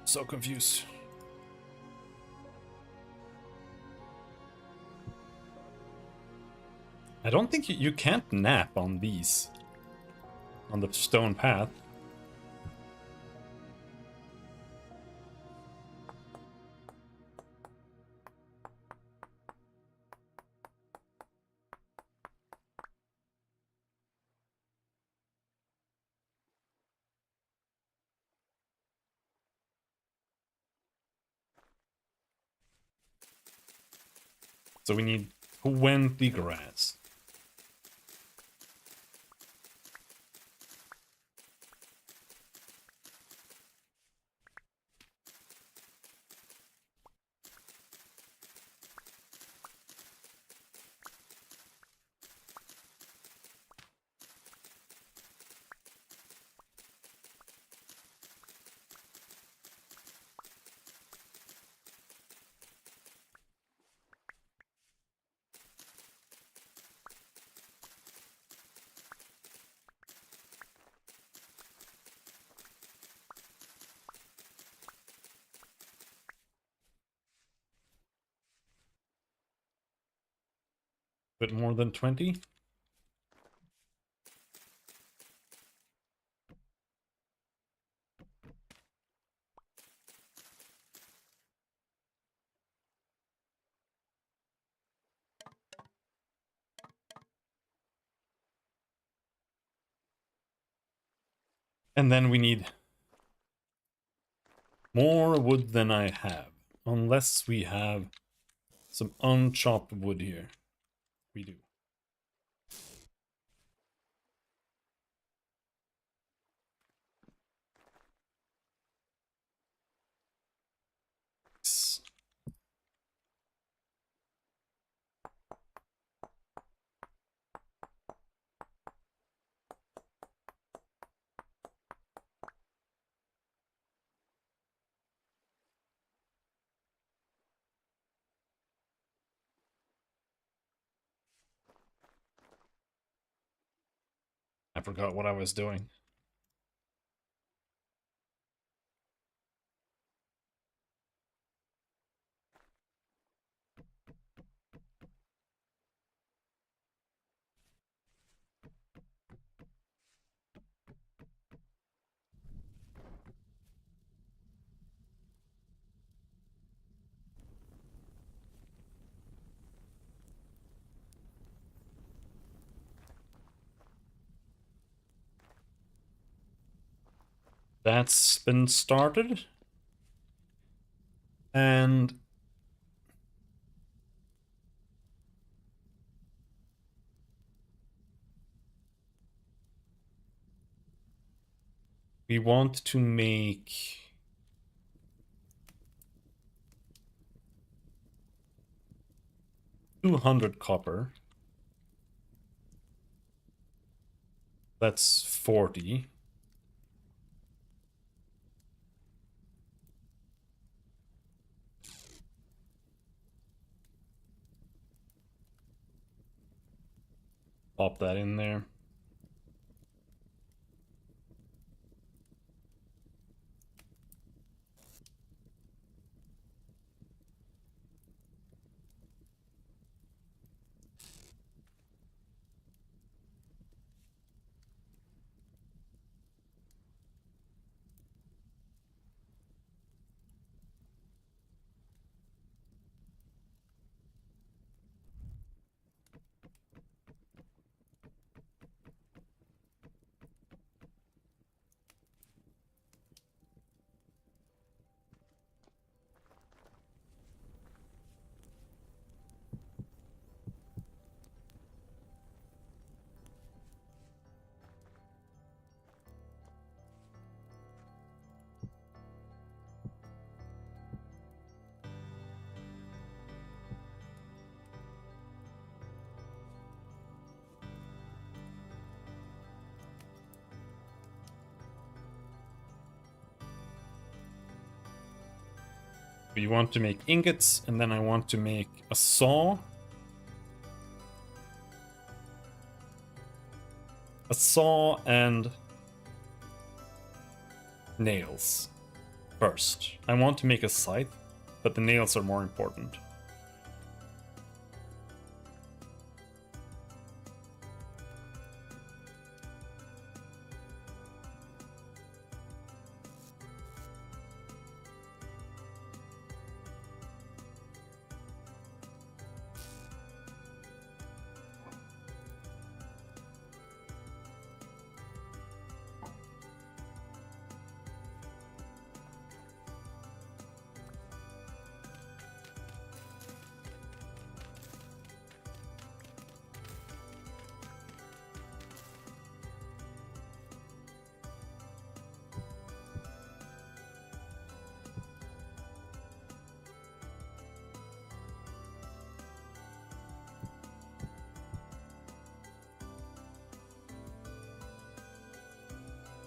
So confused. I don't think you can't nap on these. On the stone path. So we need 20 grass. Bit more than 20. And then we need more wood than I have. Unless we have some unchopped wood here. We do. I forgot what I was doing. That's been started. And we want to make 200 copper. That's 40. pop that in there. We want to make ingots, and then I want to make a saw. A saw and nails first. I want to make a scythe, but the nails are more important.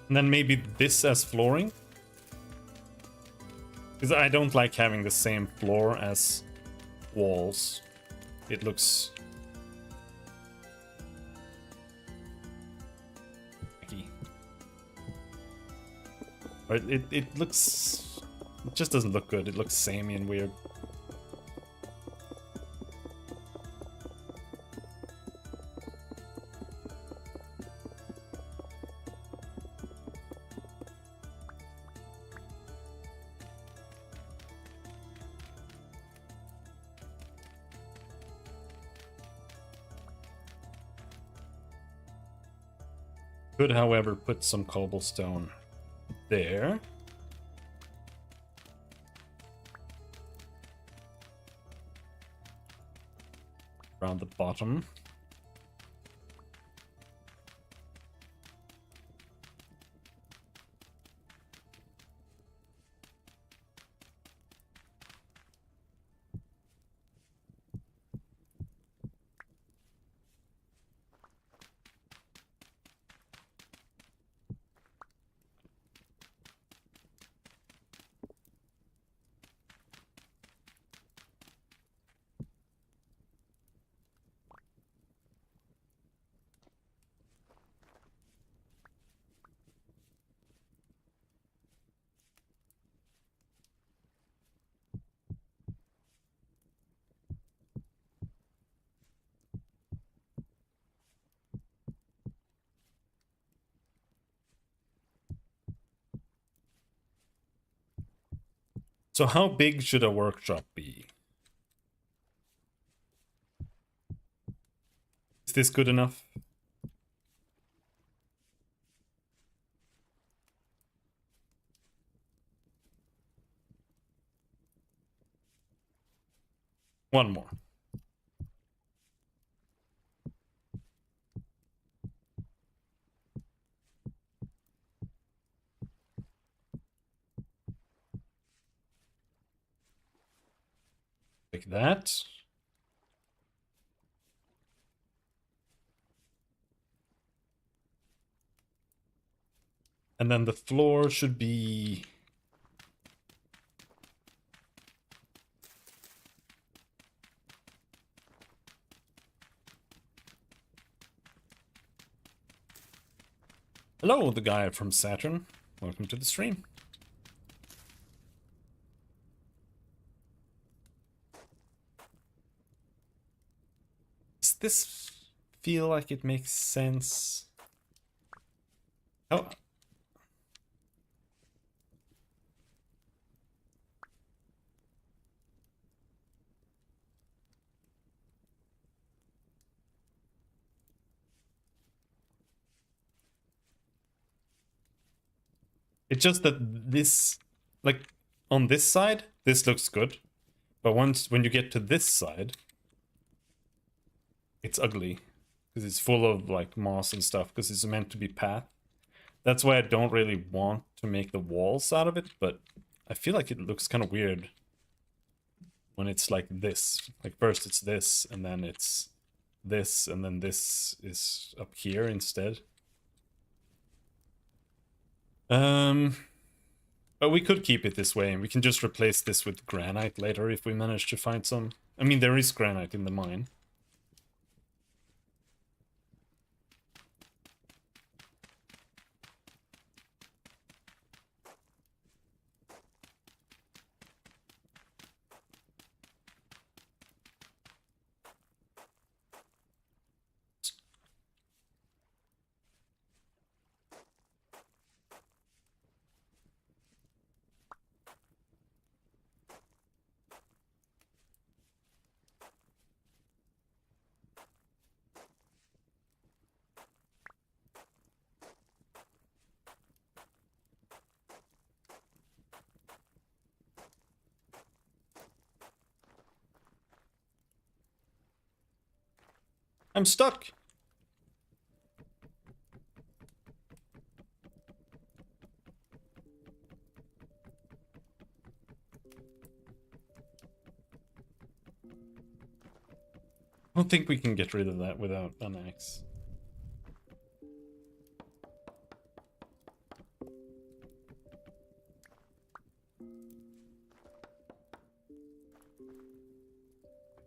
And then maybe this as flooring. Because I don't like having the same floor as walls. It looks... Or it looks... It just doesn't look good. It looks samey and weird. Could, however, put some cobblestone there. Around the bottom. So how big should a workshop be? Is this good enough? One more. Like that. And then the floor should be... Hello, the guy from Saturn. Welcome to the stream. Does this feel like it makes sense? Oh. It's just that this, like, on this side, this looks good. But when you get to this side, it's ugly. Because it's full of, like, moss and stuff, because it's meant to be path. That's why I don't really want to make the walls out of it, but I feel like it looks kind of weird when it's like this. Like, first it's this, and then it's this, and then this is up here instead. But we could keep it this way, and we can just replace this with granite later if we manage to find some. I mean, there is granite in the mine. I'm stuck! I don't think we can get rid of that without an axe.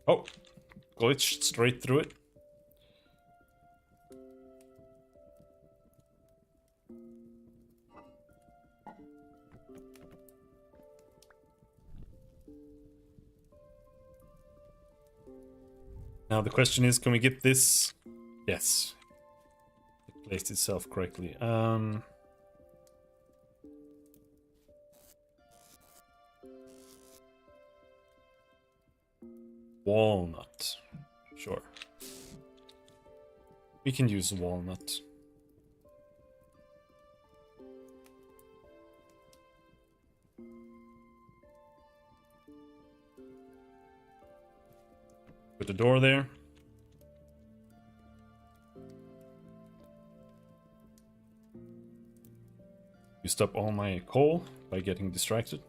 Oh, glitched straight through it. Now the question is, can we get this? Yes. It placed itself correctly. Walnut. Sure. We can use walnut. Put the door there. Used up all my coal by getting distracted.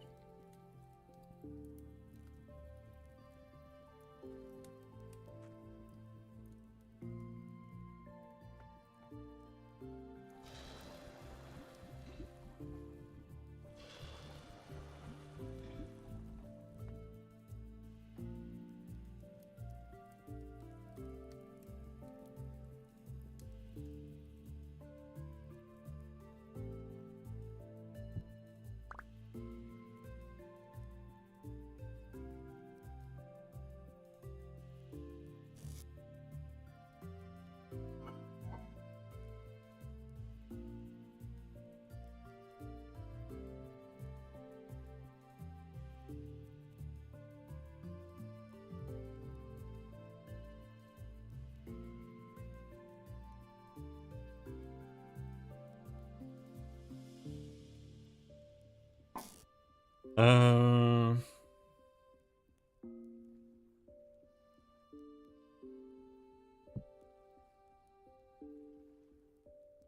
Uh,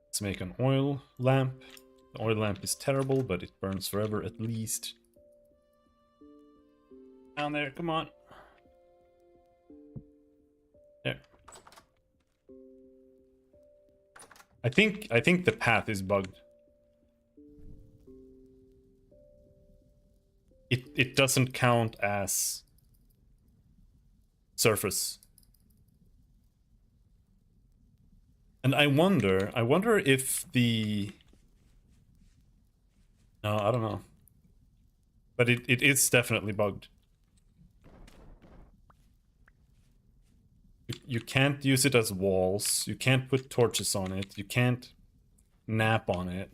let's make an oil lamp. The oil lamp is terrible, but it burns forever at least. Down there, come on. There. I think the path is bugged. It doesn't count as surface. And I wonder if the... No, I don't know. But it is definitely bugged. You can't use it as walls. You can't put torches on it. You can't nap on it.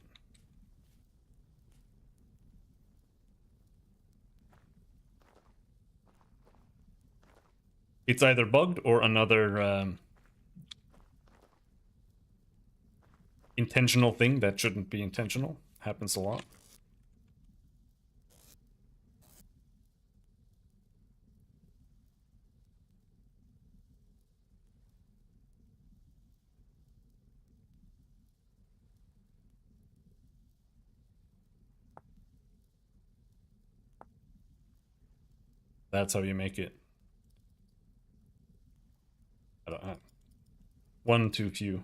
It's either bugged or another intentional thing that shouldn't be intentional. Happens a lot. That's how you make it. I don't know. One too few.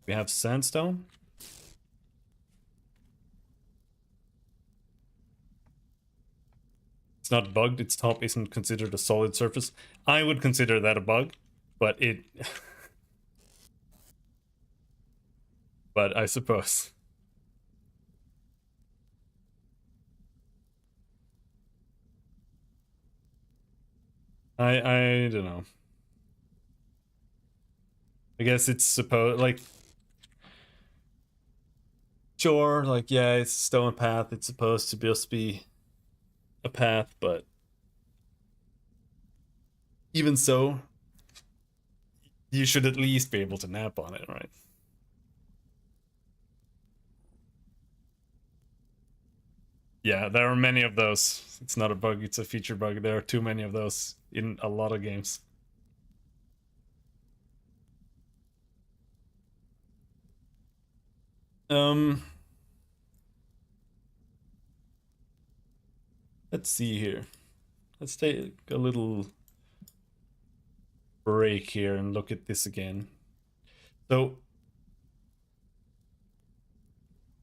We have sandstone. It's not bugged. Its top isn't considered a solid surface. I would consider that a bug, but it... but I suppose. I don't know. I guess it's supposed, like... Sure, like, yeah, it's a stone path. It's supposed to just be a path, but... even so, you should at least be able to nap on it, right? Yeah, there are many of those. It's not a bug, it's a feature bug. There are too many of those in a lot of games. Um, let's see here. Let's take a little break here and look at this again. So,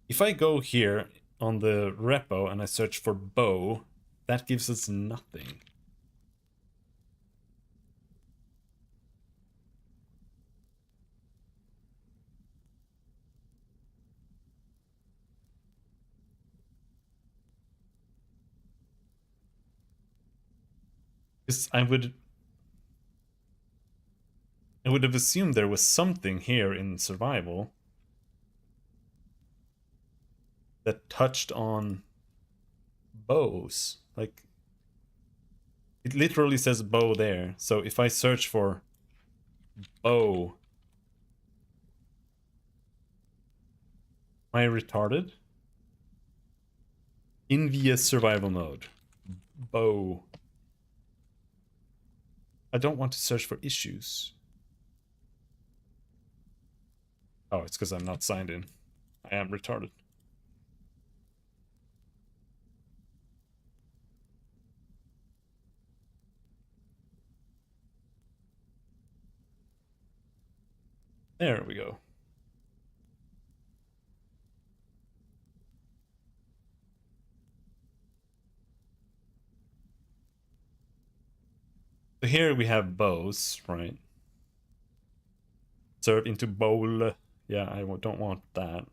if I go here on the repo and I search for bow, that gives us nothing. Because I would have assumed there was something here in survival that touched on bows. Like, it literally says bow there. So if I search for bow, am I retarded? Envious survival mode. Bow. I don't want to search for issues. Oh, it's because I'm not signed in. I am retarded. There we go. So here we have bows, right? Serve into bowl. Yeah, I don't want that.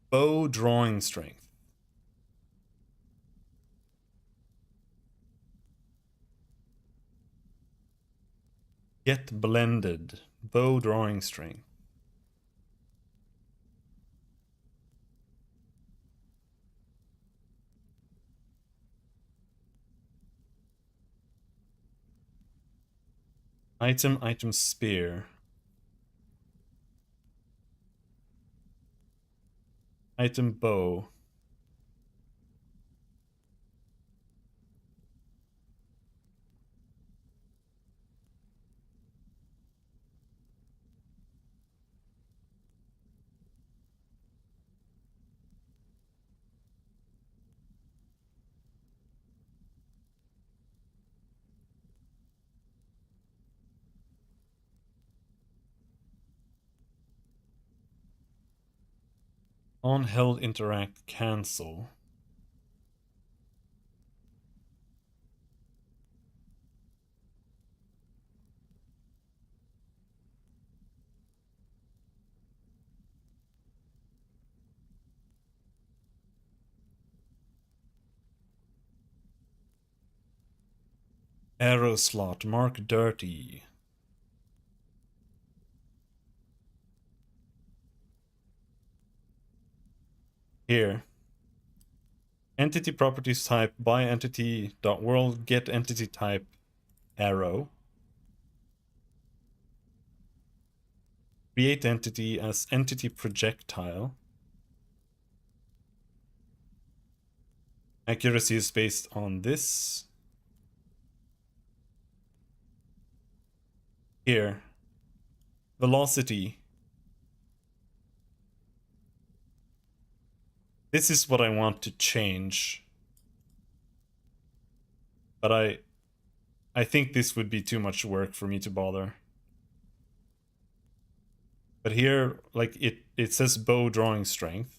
Bow drawing strength. Get blended. Bow drawing strength. Item spear. Item bow. On held interact cancel. Arrow slot, mark dirty. Here. Entity properties type by entity.world get entity type arrow. Create entity as entity projectile. Accuracy is based on this. Here. Velocity. This is what I want to change. But I think this would be too much work for me to bother. But here, like, it says bow drawing strength.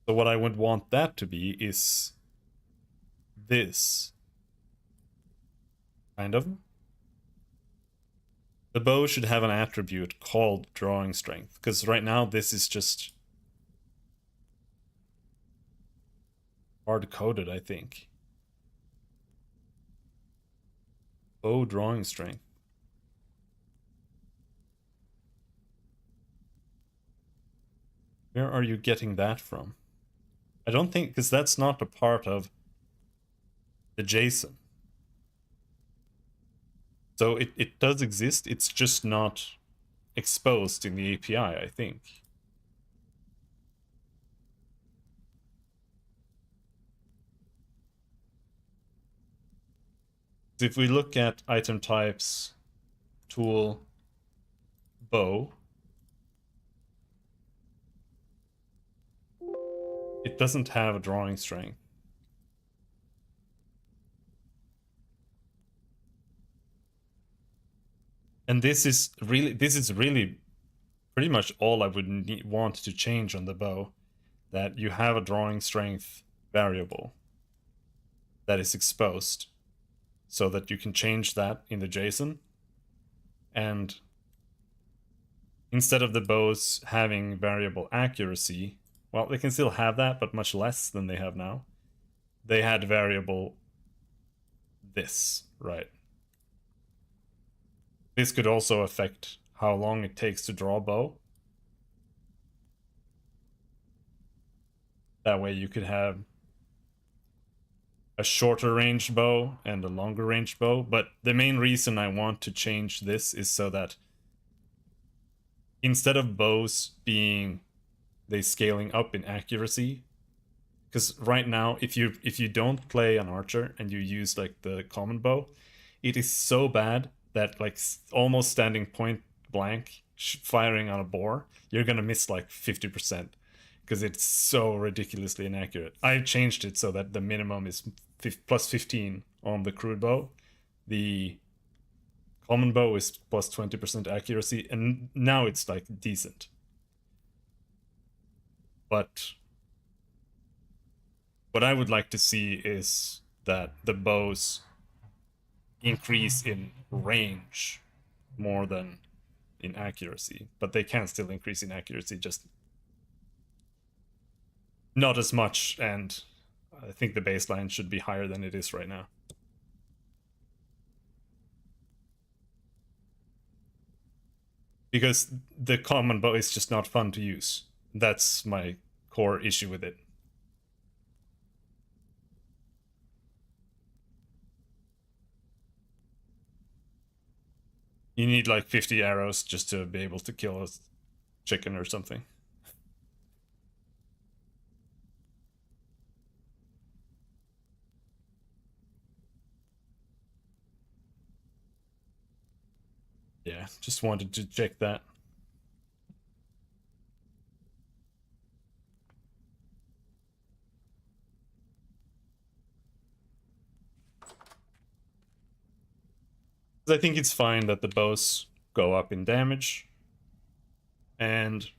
So what I would want that to be is this. Kind of. The bow should have an attribute called drawing strength, because right now this is just hard-coded, I think. Bow drawing strength. Where are you getting that from? I don't think, because that's not a part of the JSON. So it does exist, it's just not exposed in the API, I think. If we look at item types, tool, bow, it doesn't have a drawing strength. And this is really pretty much all I would want to change on the bow, that you have a drawing strength variable that is exposed so that you can change that in the JSON. And instead of the bows having variable accuracy, well, they can still have that, but much less than they have now. They had variable this, right? This could also affect how long it takes to draw a bow. That way you could have a shorter range bow and a longer range bow. But the main reason I want to change this is so that instead of bows being they scaling up in accuracy, because right now if you don't play an archer and you use like the common bow, it is so bad that like almost standing point blank firing on a boar, you're gonna miss like 50% because it's so ridiculously inaccurate. I changed it so that the minimum is plus 15 on the crude bow. The common bow is plus 20% accuracy, and now it's like decent. But what I would like to see is that the bows increase in range more than in accuracy, but they can still increase in accuracy, just not as much, and I think the baseline should be higher than it is right now. Because the common bow is just not fun to use. That's my core issue with it. You need like 50 arrows just to be able to kill a chicken or something. Yeah, just wanted to check that. I think it's fine that the bows go up in damage. And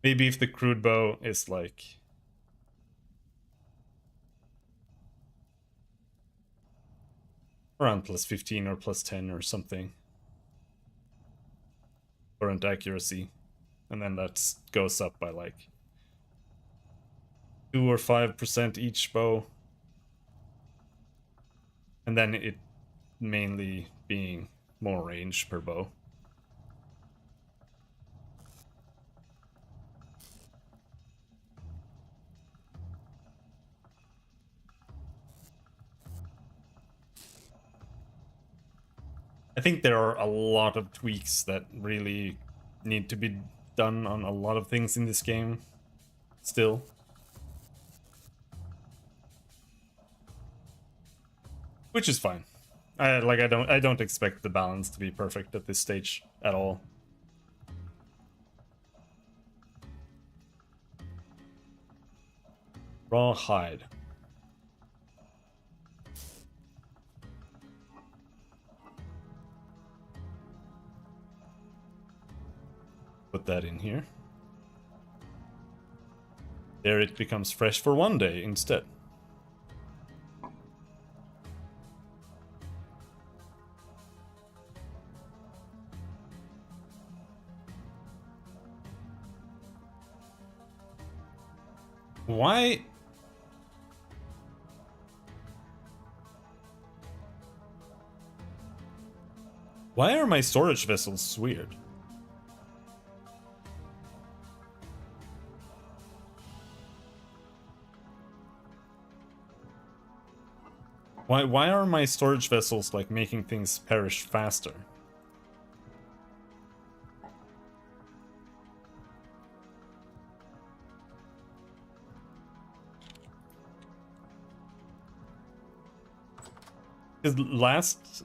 maybe if the crude bow is like around plus 15 or plus 10 or something. Current accuracy. And then that goes up by like 2 or 5% each bow. And then it mainly being more range per bow. I think there are a lot of tweaks that really need to be done on a lot of things in this game still. Which is fine. I don't expect the balance to be perfect at this stage at all. Raw hide. Put that in here. There it becomes fresh for 1 day instead. Why? Why are my storage vessels weird? Why are my storage vessels like making things perish faster? Because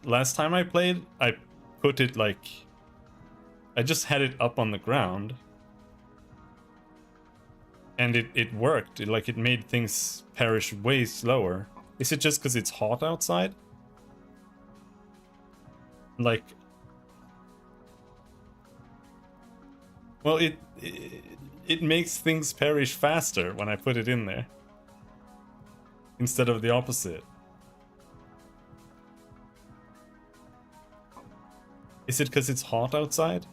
last time I played, I put it like I just had it up on the ground. And it worked. It made things perish way slower. Is it just because it's hot outside? Like, well, it makes things perish faster when I put it in there instead of the opposite. Is it because it's hot outside?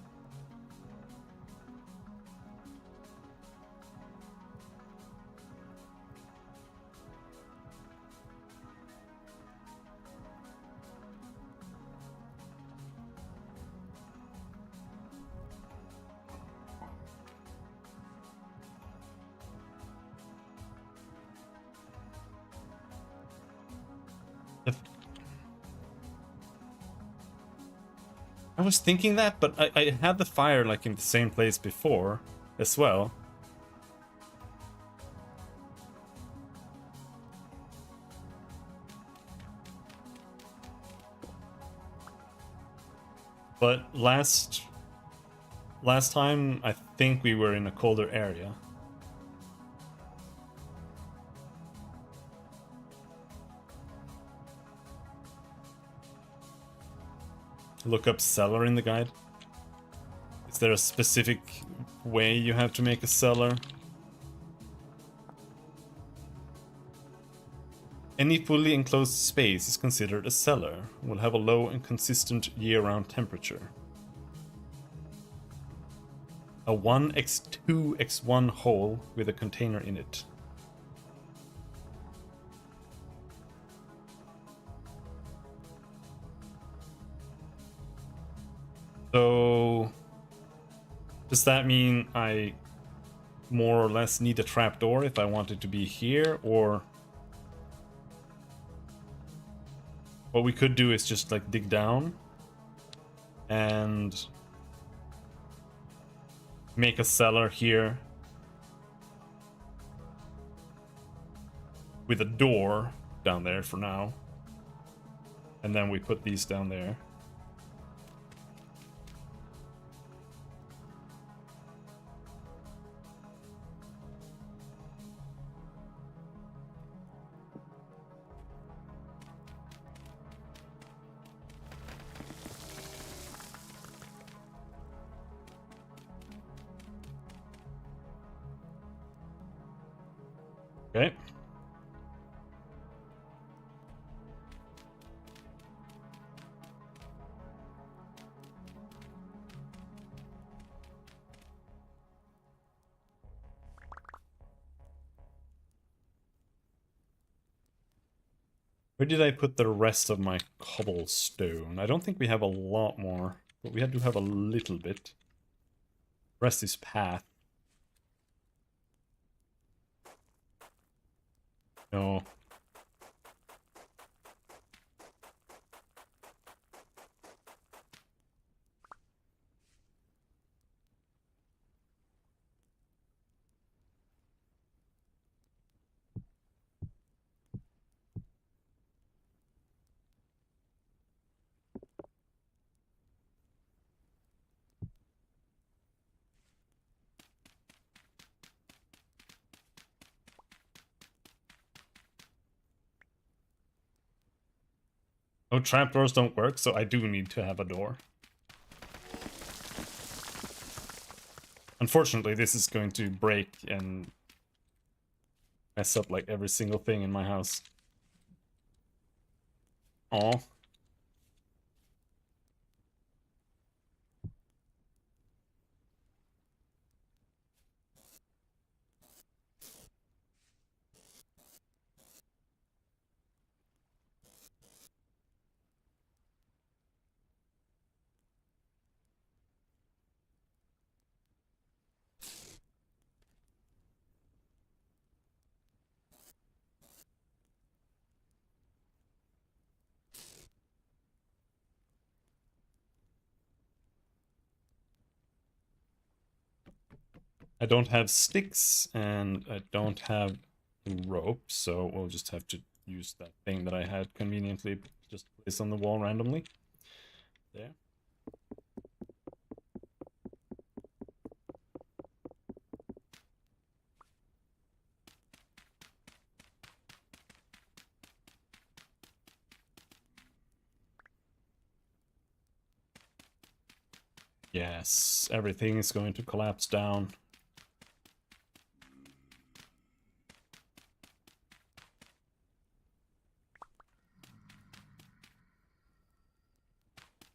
I was thinking that, but I had the fire like in the same place before as well. But last time I think we were in a colder area. Look up cellar in the guide. Is there a specific way you have to make a cellar? Any fully enclosed space is considered a cellar. Will have a low and consistent year-round temperature. A 1x2x1 hole with a container in it. So, does that mean I more or less need a trapdoor if I want it to be here, or what we could do is just like dig down and make a cellar here with a door down there for now, and then we put these down there. Okay. Where did I put the rest of my cobblestone? I don't think we have a lot more, but we do have a little bit. Rest is path. No. Oh, trapdoors don't work, so I do need to have a door. Unfortunately, this is going to break and mess up like every single thing in my house. Aw. I don't have sticks and I don't have rope, so we'll just have to use that thing that I had conveniently just placed on the wall randomly. There. Yes, everything is going to collapse down.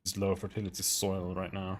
It's low fertility soil right now.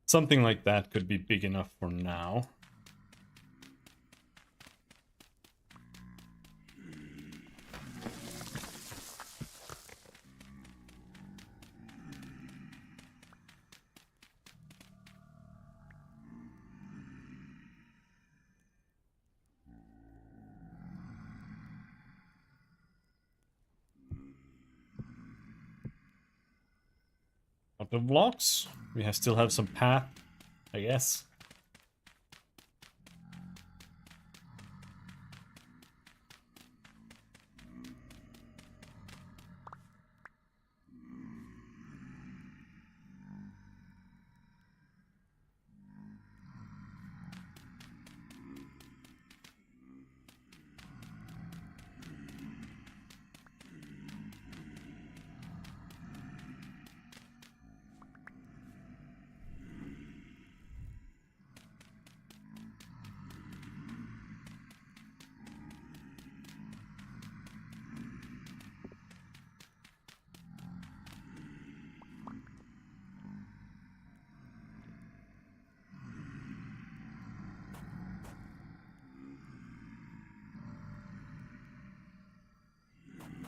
Something like that could be big enough for now. Out of blocks. We still have some path, I guess.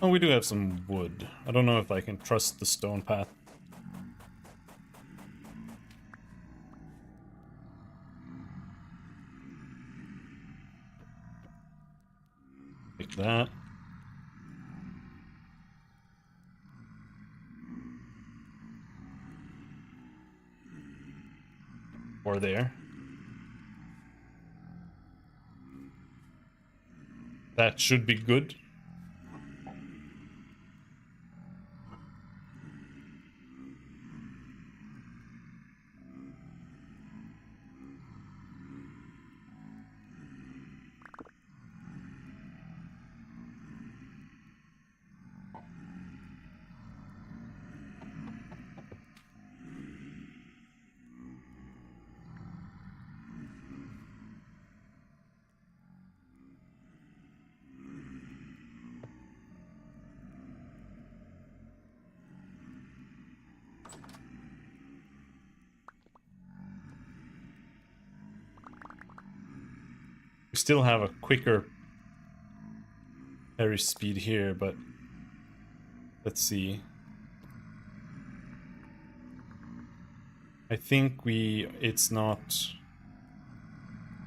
Oh, we do have some wood. I don't know if I can trust the stone path. Like that. Or there. That should be good. We still have a quicker parry speed here, but let's see. I think it's not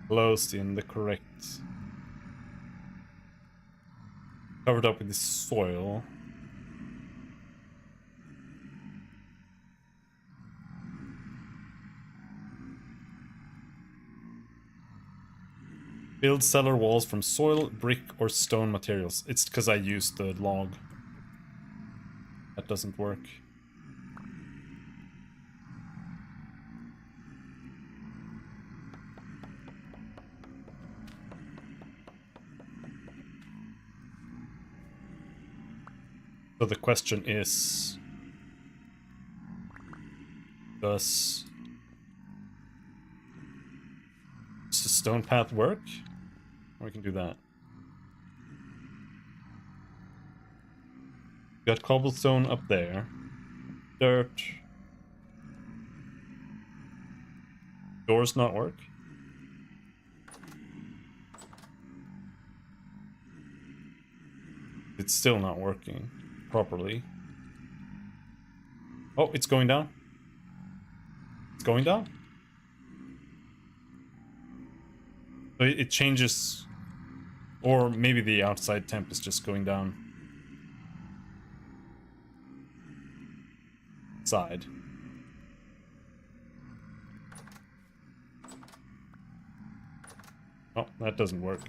closed in the correct, covered up with the soil. Build cellar walls from soil, brick, or stone materials. It's because I used the log. That doesn't work. So the question is, does the stone path work? Or we can do that. Got cobblestone up there. Dirt. Doors not work? It's still not working properly. Oh, it's going down. It's going down. So it changes, or maybe the outside temp is just going down. Side. Oh, that doesn't work.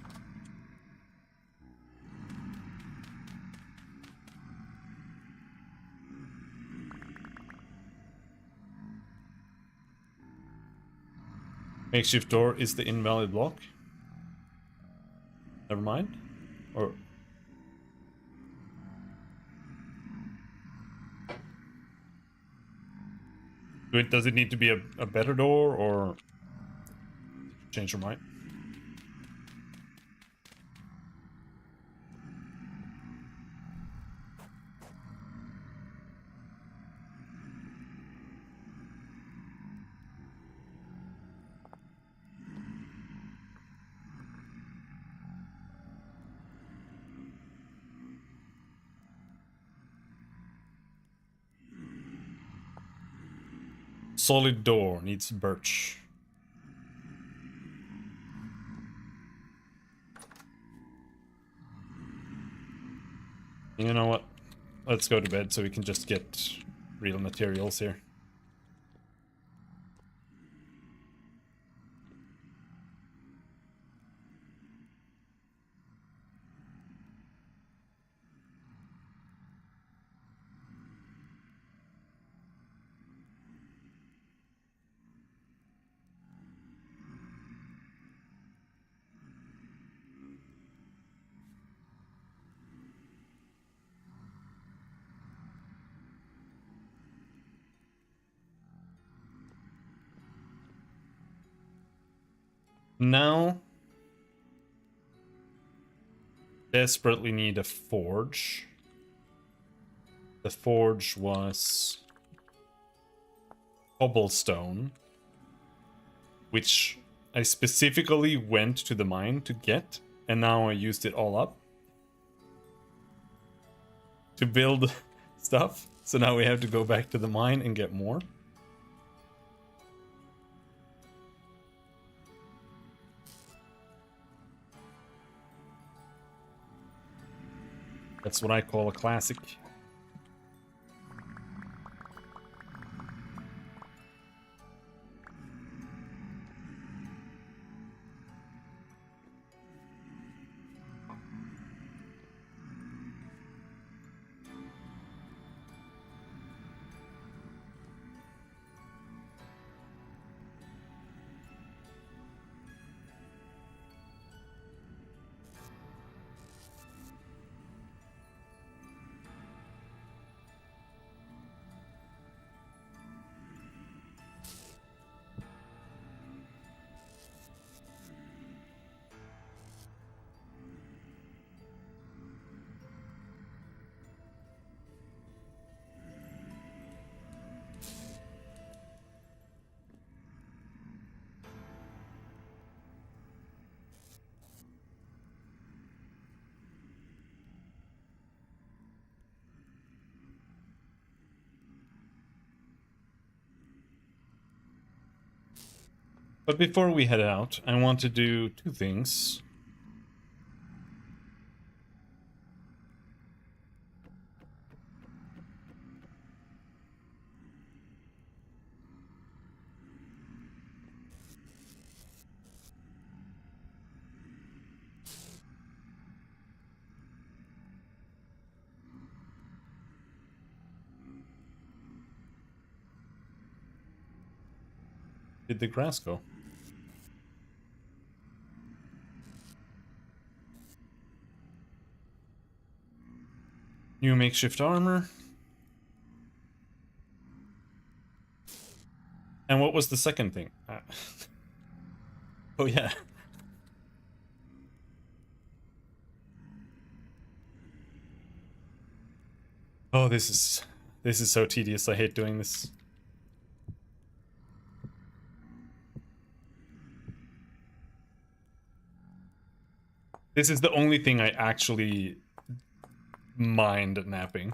Makeshift door is the invalid block. Never mind. Or does it need to be a better door, or change your mind? Solid door needs birch. You know what? Let's go to bed so we can just get real materials here. Now, desperately need a forge. The forge was cobblestone, which I specifically went to the mine to get, and now I used it all up. to build stuff. So now we have to go back to the mine and get more. That's what I call a classic. But before we head out, I want to do two things. Did the grass go? New makeshift armor. And what was the second thing? Oh yeah. Oh, this is so tedious. I hate doing this. This is the only thing I actually mind napping.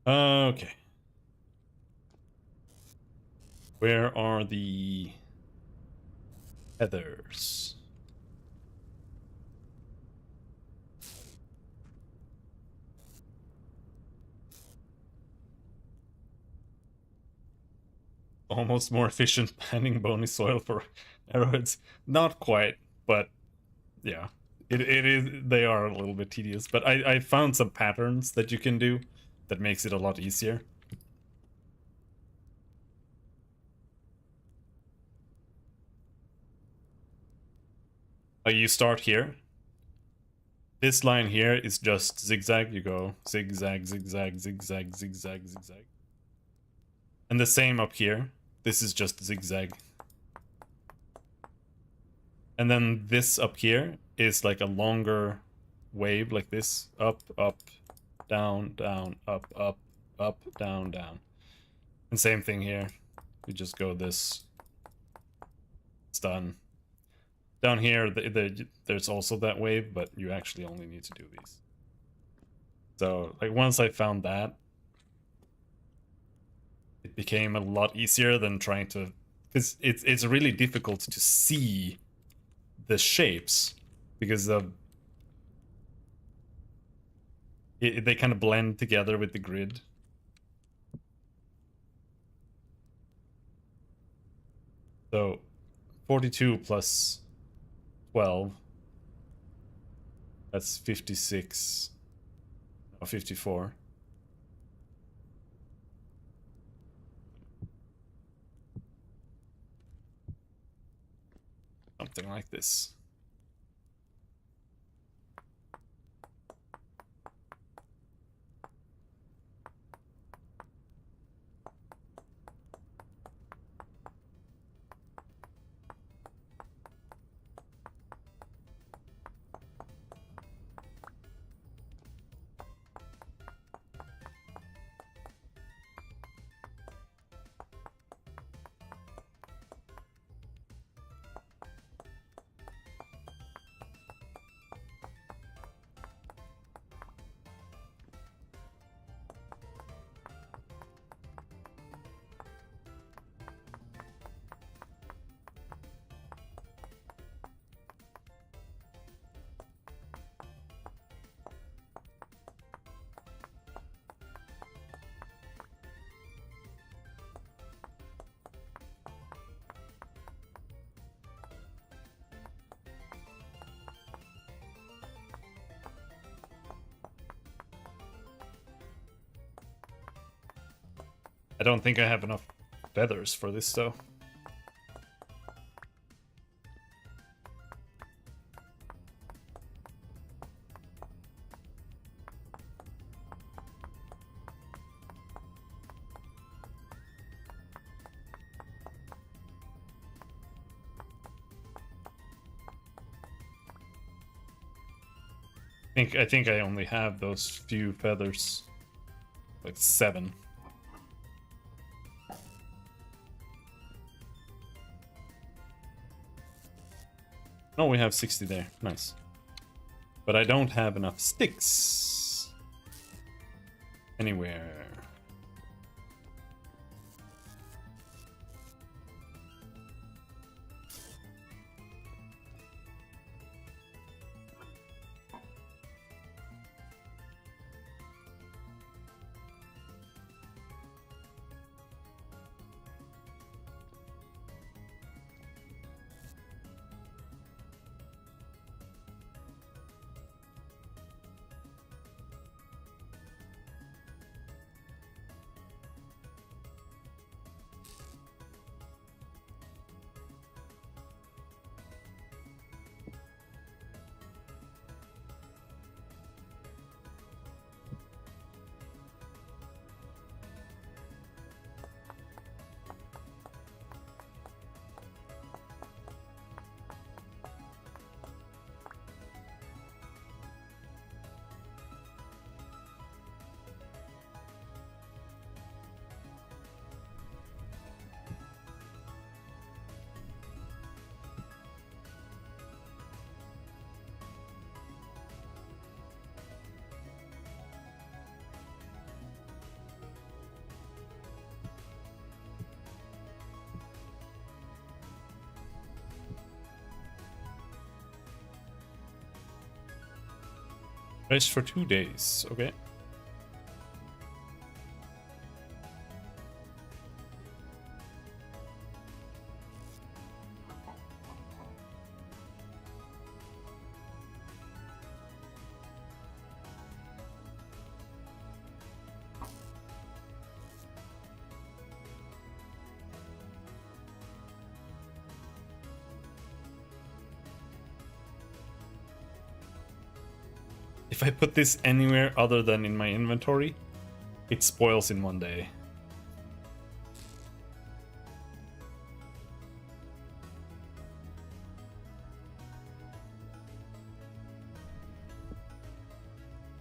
Okay. Where are the feathers? Almost more efficient panning bony soil for arrowheads. Not quite, but yeah. It is, they are a little bit tedious, but I found some patterns that you can do that makes it a lot easier. You start here. This line here is just zigzag. You go zigzag, zigzag, zigzag, zigzag, zigzag. And the same up here. This is just zigzag. And then this up here is like a longer wave like this. Up, up, down, down, up, up, up, down, down. And same thing here. You just go this. It's done. Down here, there's also that wave, but you actually only need to do these. So, like, once I found that, it became a lot easier than trying to... Because it's really difficult to see the shapes, because they kind of blend together with the grid. So 42 plus 12, that's 56, or 54. Something like this. I don't think I have enough feathers for this, though. I think I only have those few feathers. Like 7. Oh, we have 60 there. Nice. But I don't have enough sticks. Anywhere. Rest for 2 days, okay. If I put this anywhere other than in my inventory, it spoils in one day.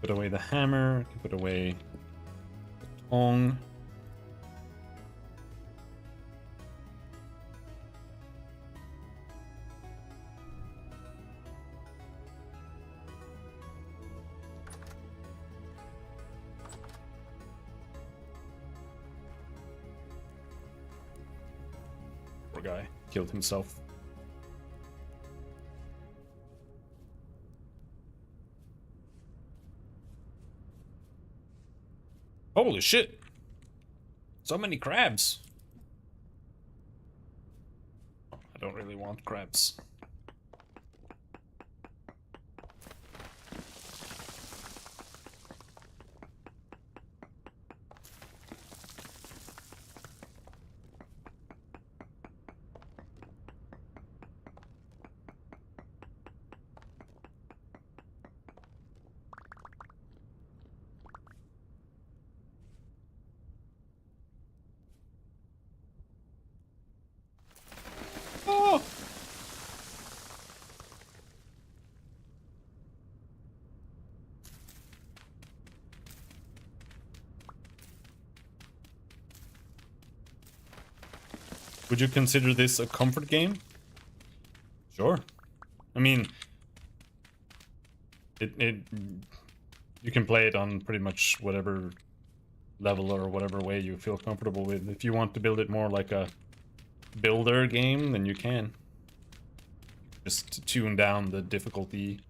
Put away the hammer, put away the tong. Poor guy, killed himself. Holy shit! So many crabs! I don't really want crabs. Oh! Would you consider this a comfort game? Sure. I mean, you can play it on pretty much whatever level or whatever way you feel comfortable with. If you want to build it more like a builder game, then you can. Just tune down the difficulty,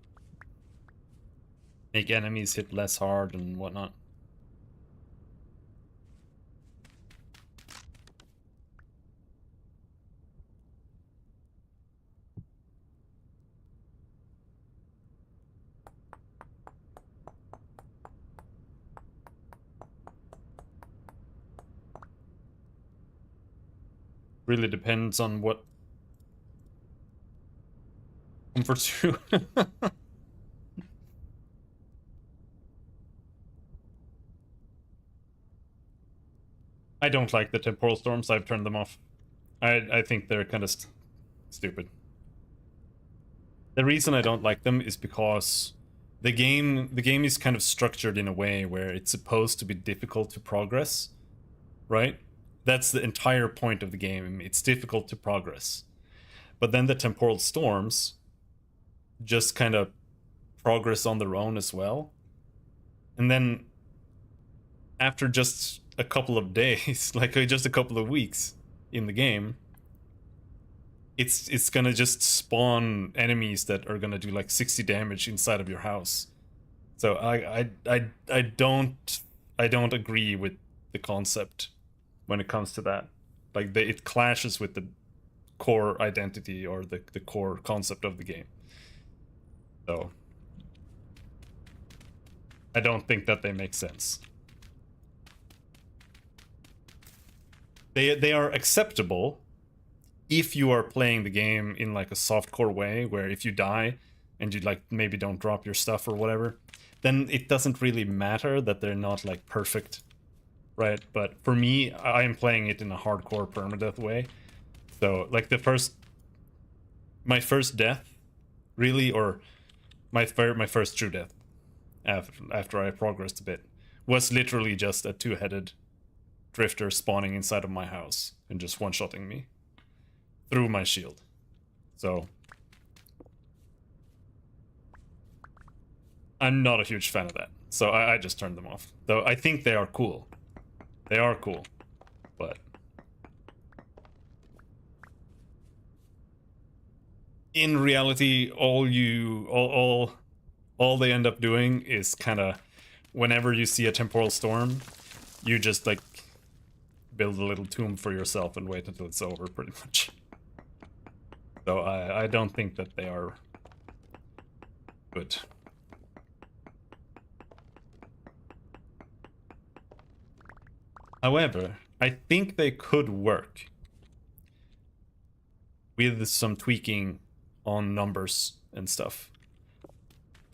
make enemies hit less hard and whatnot. Really depends on what comforts you. I don't like the temporal storms. I've turned them off. I think they're kind of stupid. The reason I don't like them is because the game is kind of structured in a way where it's supposed to be difficult to progress, right? That's the entire point of the game. It's difficult to progress. But then the temporal storms just kind of progress on their own as well. And then after just a couple of days, like just a couple of weeks in the game, it's gonna just spawn enemies that are gonna do like 60 damage inside of your house. So I don't agree with the concept when it comes to that. Like it clashes with the core identity or the core concept of the game. So I don't think that they make sense. They are acceptable if you are playing the game in like a softcore way, where if you die and you like maybe don't drop your stuff or whatever, then it doesn't really matter that they're not like perfect, right? But for me, I am playing it in a hardcore permadeath way. So like my first death, really, or my first true death after I progressed a bit, was literally just a two-headed drifter spawning inside of my house and just one-shotting me through my shield. So I'm not a huge fan of that. So I just turned them off. Though I think they are cool. They are cool. But in reality, all they end up doing is kind of, whenever you see a temporal storm, you just like build a little tomb for yourself and wait until it's over, pretty much. So I don't think that they are good. However, I think they could work with some tweaking on numbers and stuff.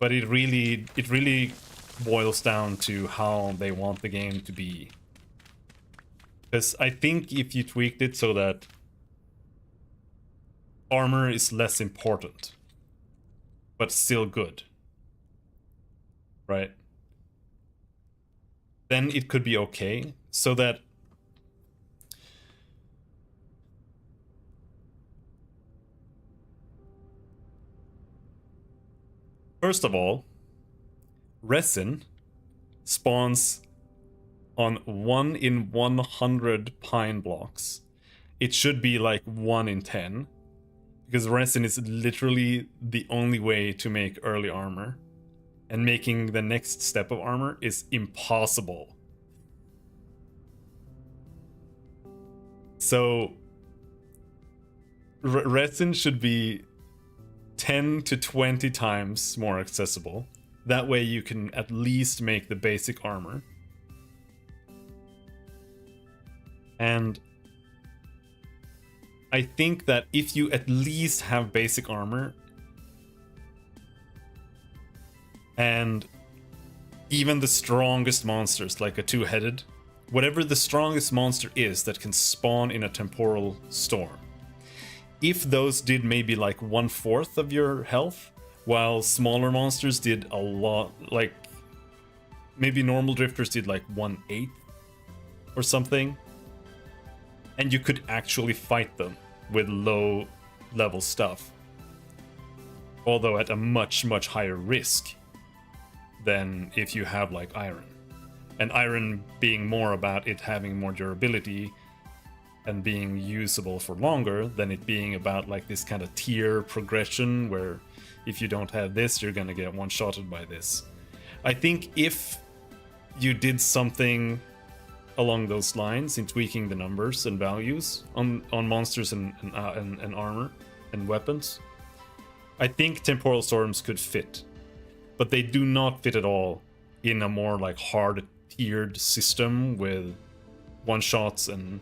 But it really boils down to how they want the game to be. Because I think if you tweaked it so that armor is less important, but still good, right? Then it could be okay. So that first of all, resin spawns on 1 in 100 pine blocks. It should be like 1 in 10, because resin is literally the only way to make early armor, and making the next step of armor is impossible. So resin should be 10 to 20 times more accessible. That way you can at least make the basic armor. And I think that if you at least have basic armor, and even the strongest monsters, like a two-headed, whatever the strongest monster is that can spawn in a temporal storm, if those did maybe like 1/4 of your health, while smaller monsters did a lot, like maybe normal drifters did like 1/8 or something, and you could actually fight them with low level stuff, although at a much higher risk than if you have like iron, and iron being more about it having more durability and being usable for longer than it being about like this kind of tier progression where if you don't have this, you're gonna get one-shotted by this. I think if you did something along those lines in tweaking the numbers and values on monsters and armor and weapons, I think temporal storms could fit, but they do not fit at all in a more like hard tiered system with one-shots and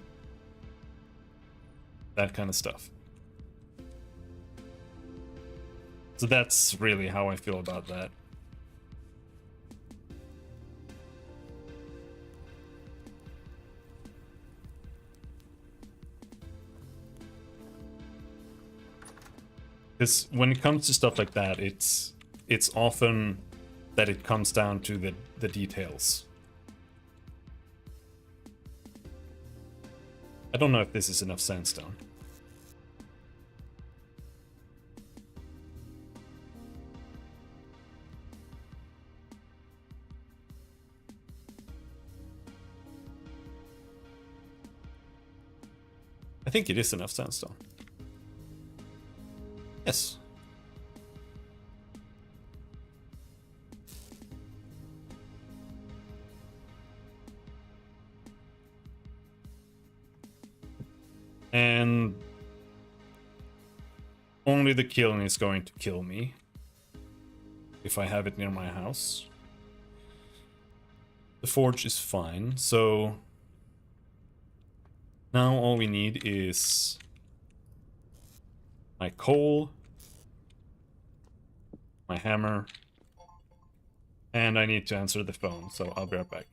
that kind of stuff. So that's really how I feel about that. Because when it comes to stuff like that, it's often that it comes down to the details. I don't know if this is enough sandstone. I think it is enough sandstone. Yes. And only the kiln is going to kill me if I have it near my house. The forge is fine, so now all we need is my coal, my hammer, and I need to answer the phone, so I'll be right back.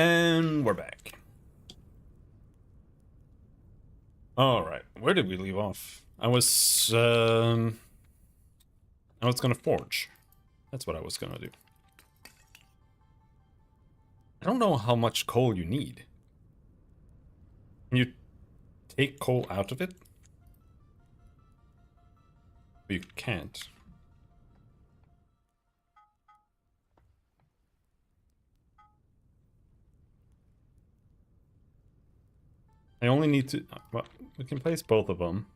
And we're back. Alright, where did we leave off? I was gonna forge. That's what I was gonna do. I don't know how much coal you need. Can you take coal out of it? But you can't. I only need to... well, we can place both of them.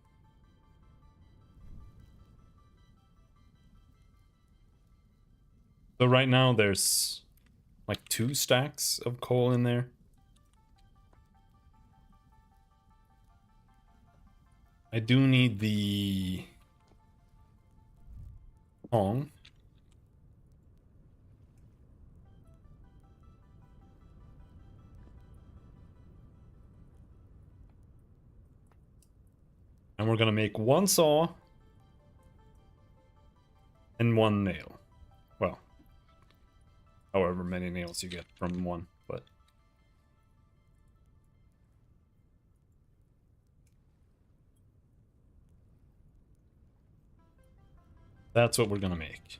So right now there's like 2 stacks of coal in there. I do need the Hong. And we're gonna make 1 saw and 1 nail. Well, however many nails you get from 1, but... that's what we're gonna make.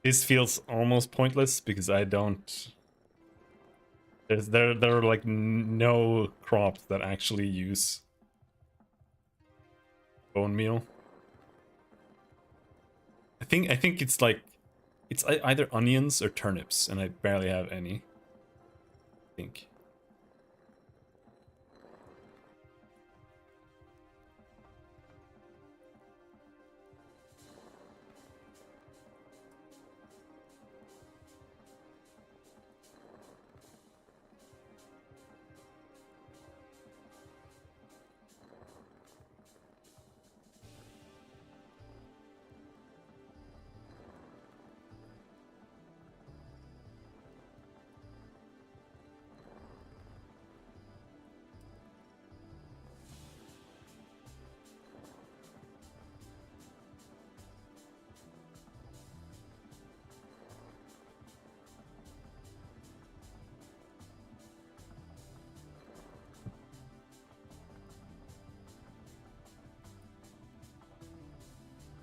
This feels almost pointless because I don't... there are like no crops that actually use bone meal. I think it's like it's either onions or turnips, and I barely have any. I think.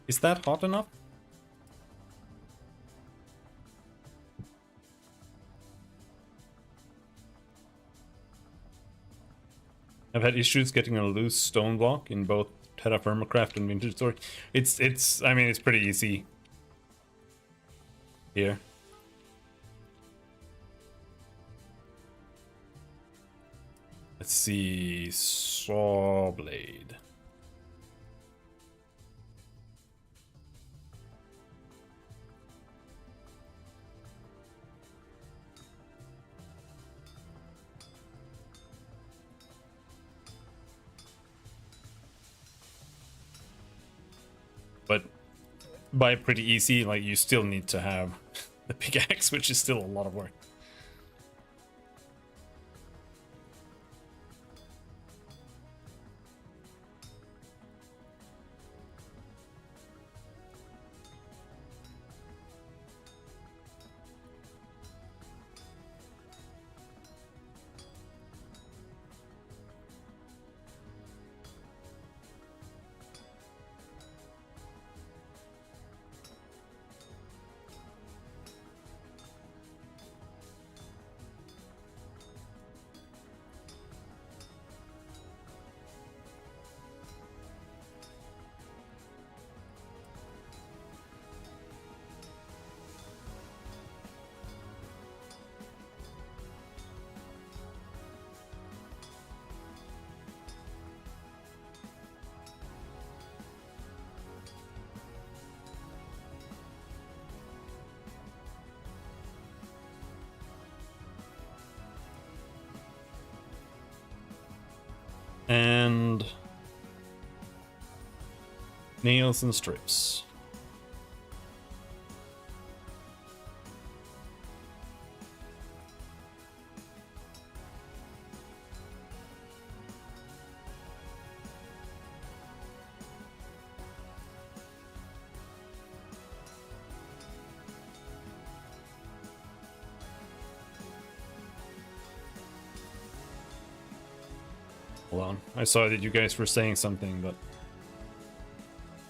Is that hot enough? I've had issues getting a loose stone block in both Terra Firmacraft and Vintage Story. I mean, it's pretty easy here. Let's see, saw blade. But by pretty easy, like you still need to have the pickaxe, which is still a lot of work. And nails and strips. Hold on. I saw that you guys were saying something, but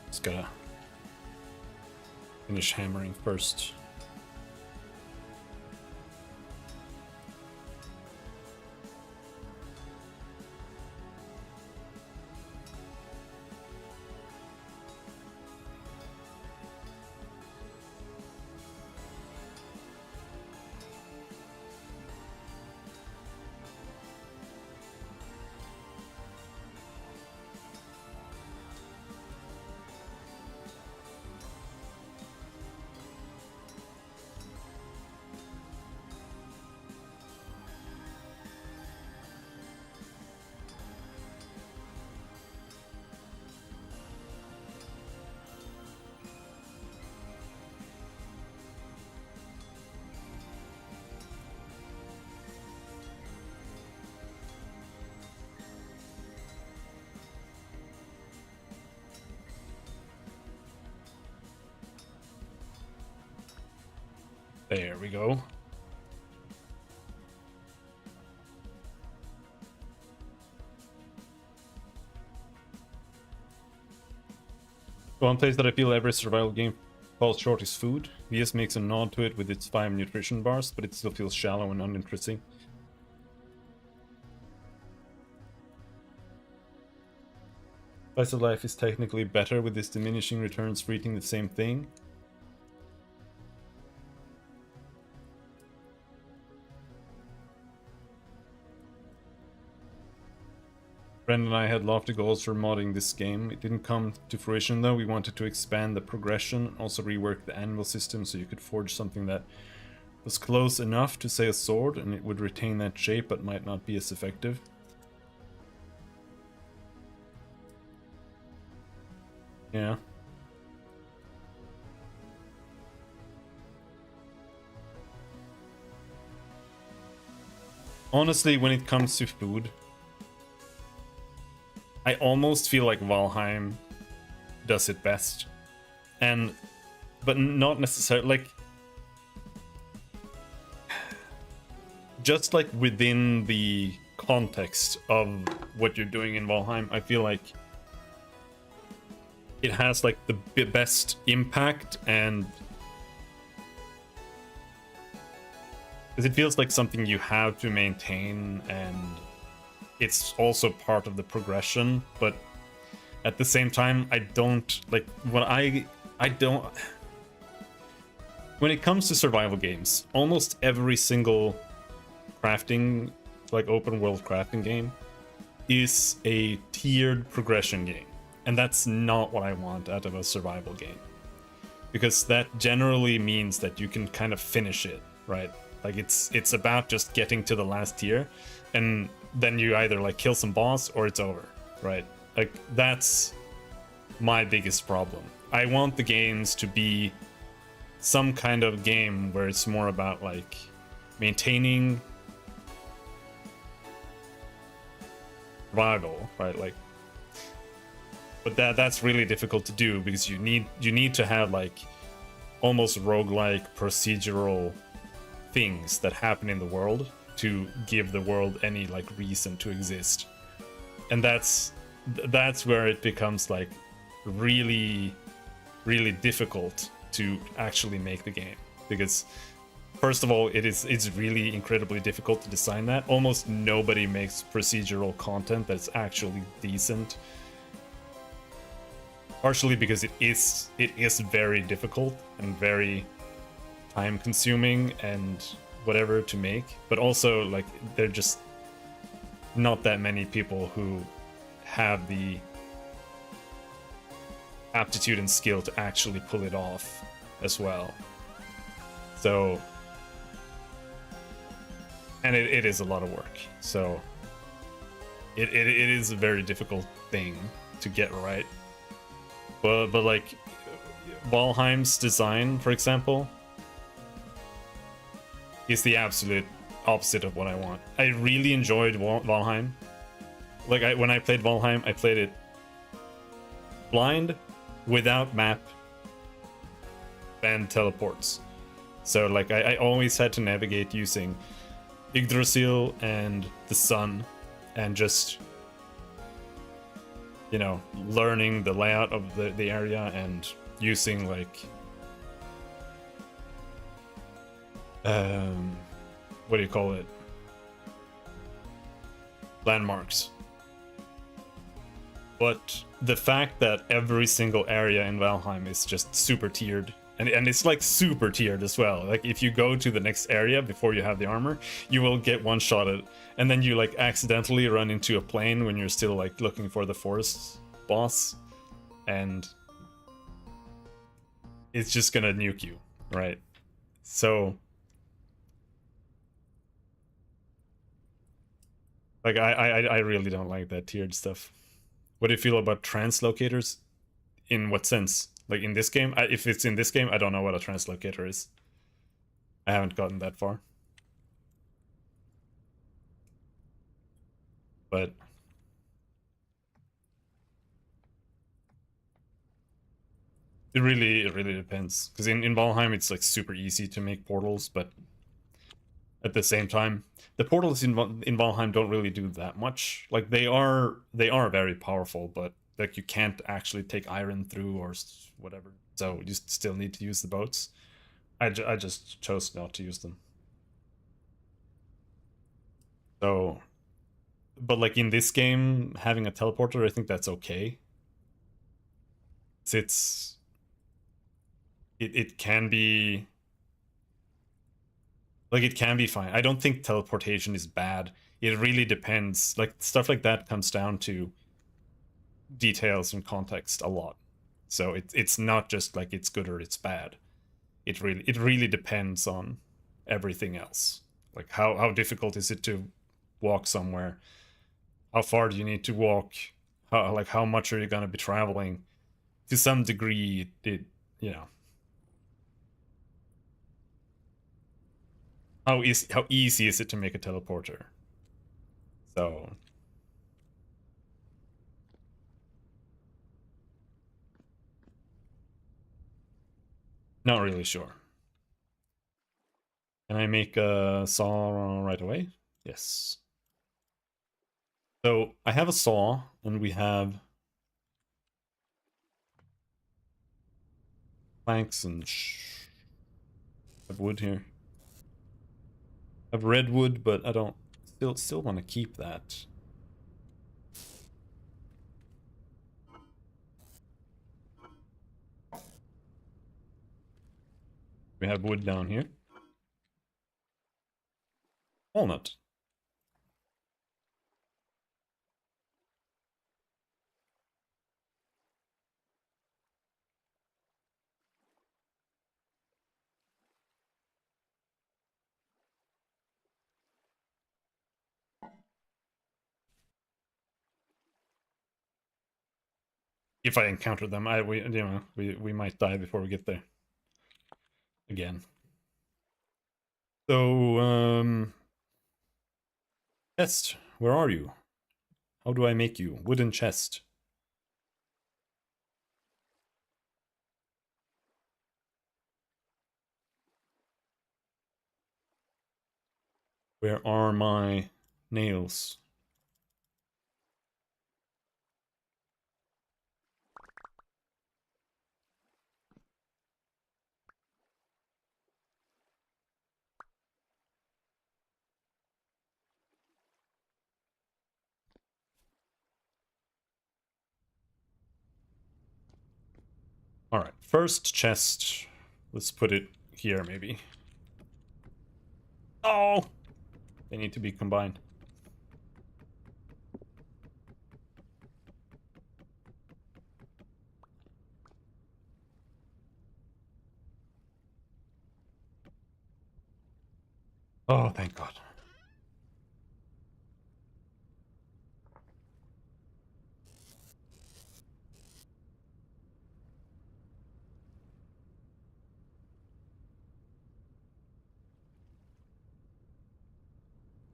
just gotta finish hammering first. There we go. One place that I feel every survival game falls short is food. VS makes a nod to it with its 5 nutrition bars, but it still feels shallow and uninteresting. Slice of Life is technically better with its diminishing returns for eating the same thing. Brendan and I had lofty goals for modding this game. It didn't come to fruition though. We wanted to expand the progression and also rework the anvil system so you could forge something that was close enough to say a sword and it would retain that shape but might not be as effective. Yeah. Honestly, when it comes to food, I almost feel like Valheim does it best. But not necessarily, like, just like within the context of what you're doing in Valheim, I feel like it has like the best impact, and because it feels like something you have to maintain, and it's also part of the progression, but at the same time, I don't like when when it comes to survival games, almost every single crafting, like open world crafting game, is a tiered progression game. And that's not what I want out of a survival game. Because that generally means that you can kind of finish it, right? Like it's about just getting to the last tier, and then you either like kill some boss or it's over, right? Like that's my biggest problem. I want the games to be some kind of game where it's more about like maintaining survival, right? Like, but that's really difficult to do because you need to have like almost roguelike procedural things that happen in the world to give the world any like reason to exist. And that's where it becomes like really difficult to actually make the game, because first of all, it's really incredibly difficult to design that. Almost nobody makes procedural content that's actually decent, partially because it is very difficult and very time consuming and whatever to make, but also like there are just not that many people who have the aptitude and skill to actually pull it off as well. So, and it is a lot of work, so it is a very difficult thing to get right. But like Valheim's design, for example, is the absolute opposite of what I want. I really enjoyed Valheim. Like when I played Valheim, I played it blind, without map, and teleports. So like I always had to navigate using Yggdrasil and the sun, and just you know, learning the layout of the area and using like what do you call it, landmarks. But the fact that every single area in Valheim is just super tiered, and it's like super tiered as well. Like if you go to the next area before you have the armor, you will get one shot at it, and then you like accidentally run into a plane when you're still like looking for the forest boss, and it's just gonna nuke you, right? So like I really don't like that tiered stuff. What do you feel about translocators? In what sense? Like in this game? If it's in this game, I don't know what a translocator is. I haven't gotten that far. But it really depends. Because in Valheim, it's like super easy to make portals, but at the same time, the portals in Valheim don't really do that much. Like they are very powerful, but like you can't actually take iron through or whatever. So you still need to use the boats. I just chose not to use them. So, but like in this game, having a teleporter, I think that's okay. It's it can be like it can be fine. I don't think teleportation is bad. It really depends. Like stuff like that comes down to details and context a lot. So it's not just like it's good or it's bad. It really depends on everything else. Like how difficult is it to walk somewhere? How far do you need to walk? How much are you gonna be traveling? To some degree, it you know, how easy is it to make a teleporter? So not really sure. Can I make a saw right away? Yes. So I have a saw, and we have planks and have wood here. I have redwood, but I don't still want to keep that. We have wood down here. Walnut. If I encounter them, we might die before we get there. Again. So chest, where are you? How do I make you? Wooden chest. Where are my nails? Alright, first chest. Let's put it here, maybe. Oh! They need to be combined. Oh, thank God.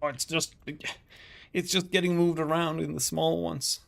Oh, it's just getting moved around in the small ones.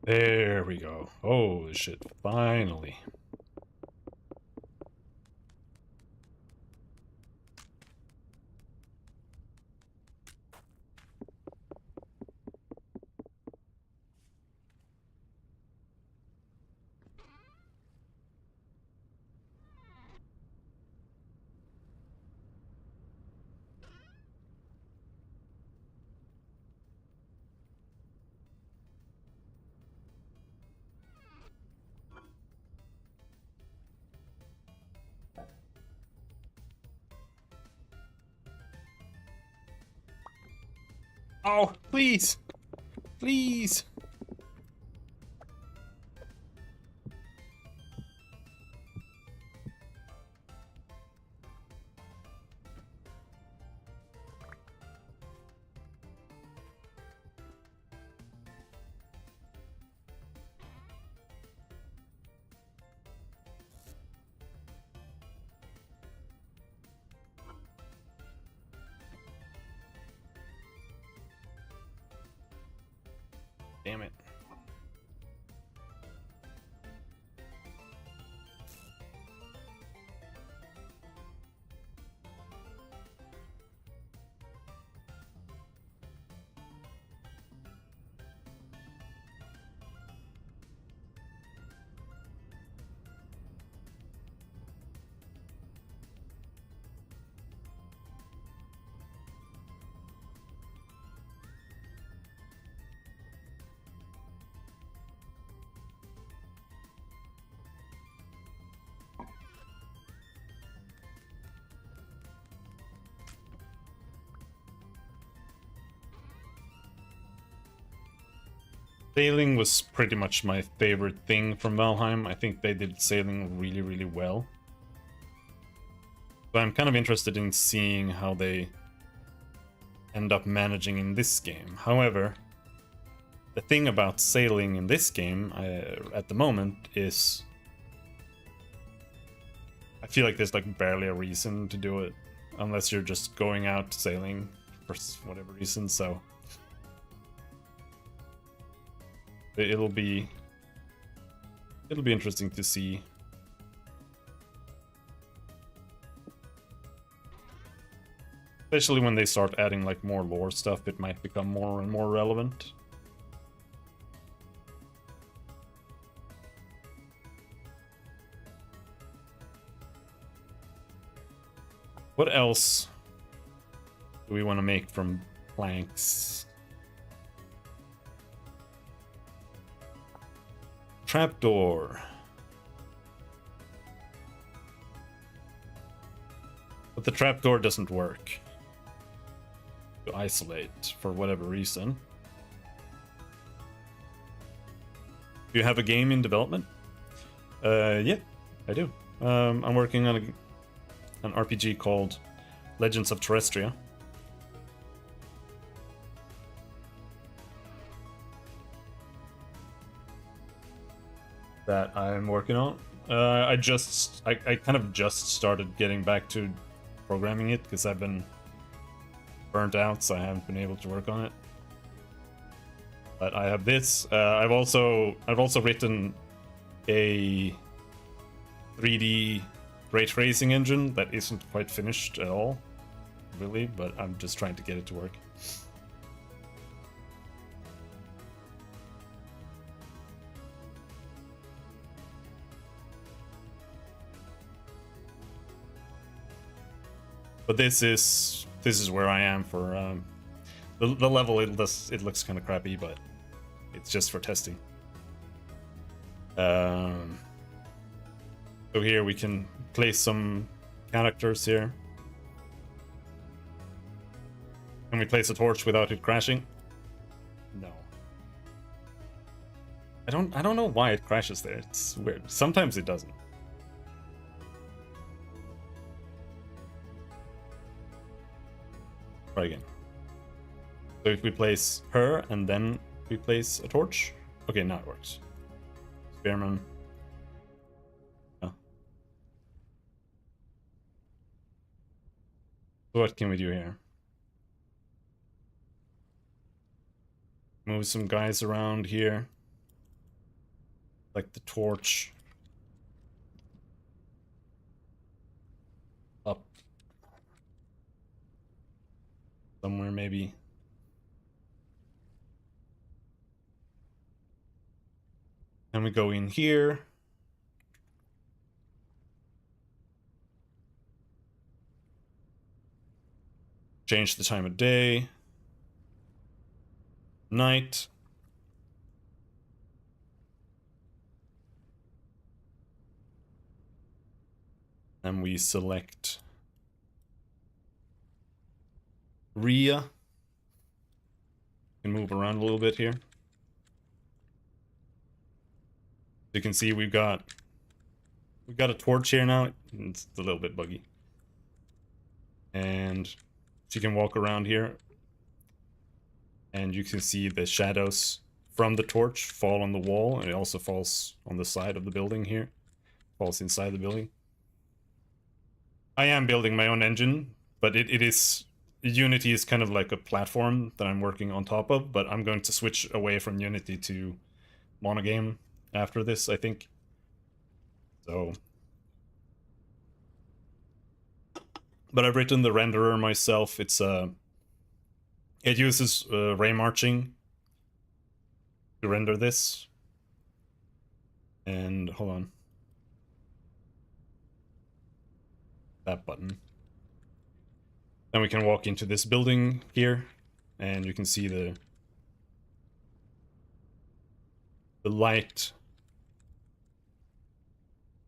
There we go. Holy shit, finally. Oh, please! Please! Damn it. Sailing was pretty much my favorite thing from Valheim. I think they did sailing really, really well. So I'm kind of interested in seeing how they end up managing in this game. However, the thing about sailing in this game at the moment is I feel like there's like barely a reason to do it unless you're just going out sailing for whatever reason. So it'll be interesting to see. Especially when they start adding like more lore stuff, it might become more and more relevant. What else do we want to make from planks? Trapdoor. But the trapdoor doesn't work to isolate for whatever reason. Do you have a game in development? Yeah, I do. I'm working on an RPG called Legends of Terrestria. That I'm working on. I kind of just started getting back to programming it because I've been burnt out, so I haven't been able to work on it. But I have this. I've also written a 3D ray tracing engine that isn't quite finished at all, really, but I'm just trying to get it to work. But this is where I am for the level. It looks kind of crappy, but it's just for testing. So here we can place some characters here. Can we place a torch without it crashing? No. I don't know why it crashes there. It's weird. Sometimes it doesn't. Try again. So if we place her and then we place a torch. Okay, now it works. Spearman. Oh. So what can we do here? Move some guys around here. like the torch up somewhere maybe. And we go in here. Change the time of day. Night. And we select Rhea. Can move around a little bit here. You can see we've got a torch here now. It's a little bit buggy. And she can walk around here. And you can see the shadows from the torch fall on the wall, and it also falls on the side of the building here. Falls inside the building. I am building my own engine, but it is... Unity is kind of like a platform that I'm working on top of, but I'm going to switch away from Unity to Monogame after this, I think. So... But I've written the renderer myself. It's it uses ray marching to render this. And hold on. That button. Then we can walk into this building here, and you can see the light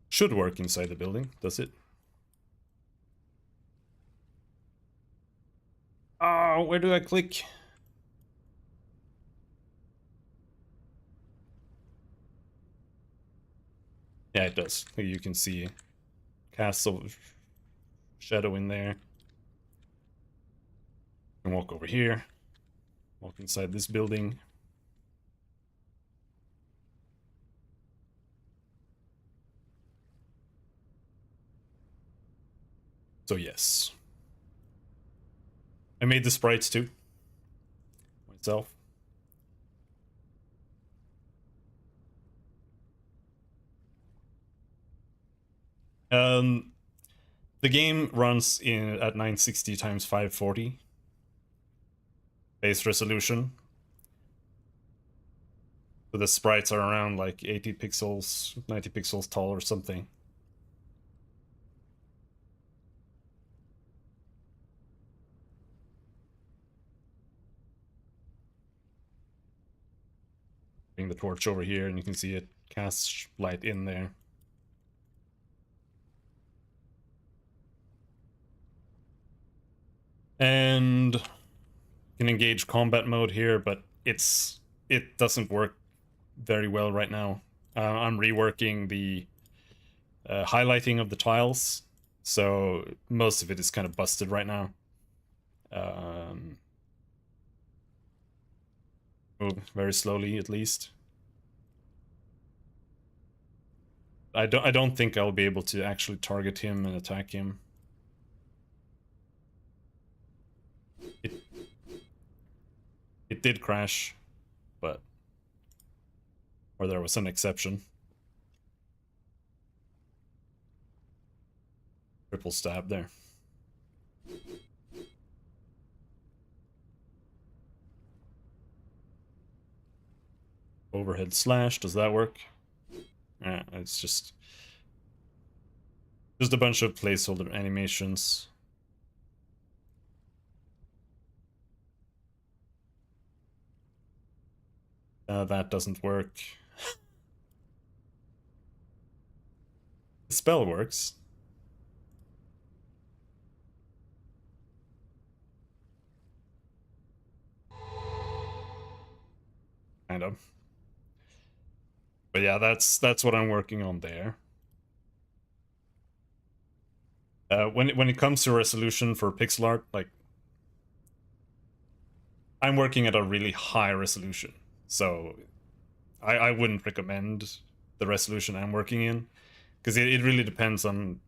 should work inside the building, does it? Oh, where do I click? Yeah, it does. You can see castle shadow in there. You can walk over here. Walk inside this building. So yes. I made the sprites too. Myself. The game runs at 960 times 540 base resolution. So the sprites are around like 80 pixels, 90 pixels tall or something. Bring the torch over here and you can see it casts light in there. And you can engage combat mode here, but it doesn't work very well right now. I'm reworking the highlighting of the tiles, so most of it is kind of busted right now. Move very slowly, at least. I don't think I'll be able to actually target him and attack him. It did crash, but... Or there was an exception. Triple stab there. Overhead slash, does that work? Yeah, it's just a bunch of placeholder animations. That doesn't work. The spell works. Kind of. But yeah, that's what I'm working on there. When it comes to resolution for pixel art, like, I'm working at a really high resolution, so I wouldn't recommend the resolution I'm working in, because it really depends on...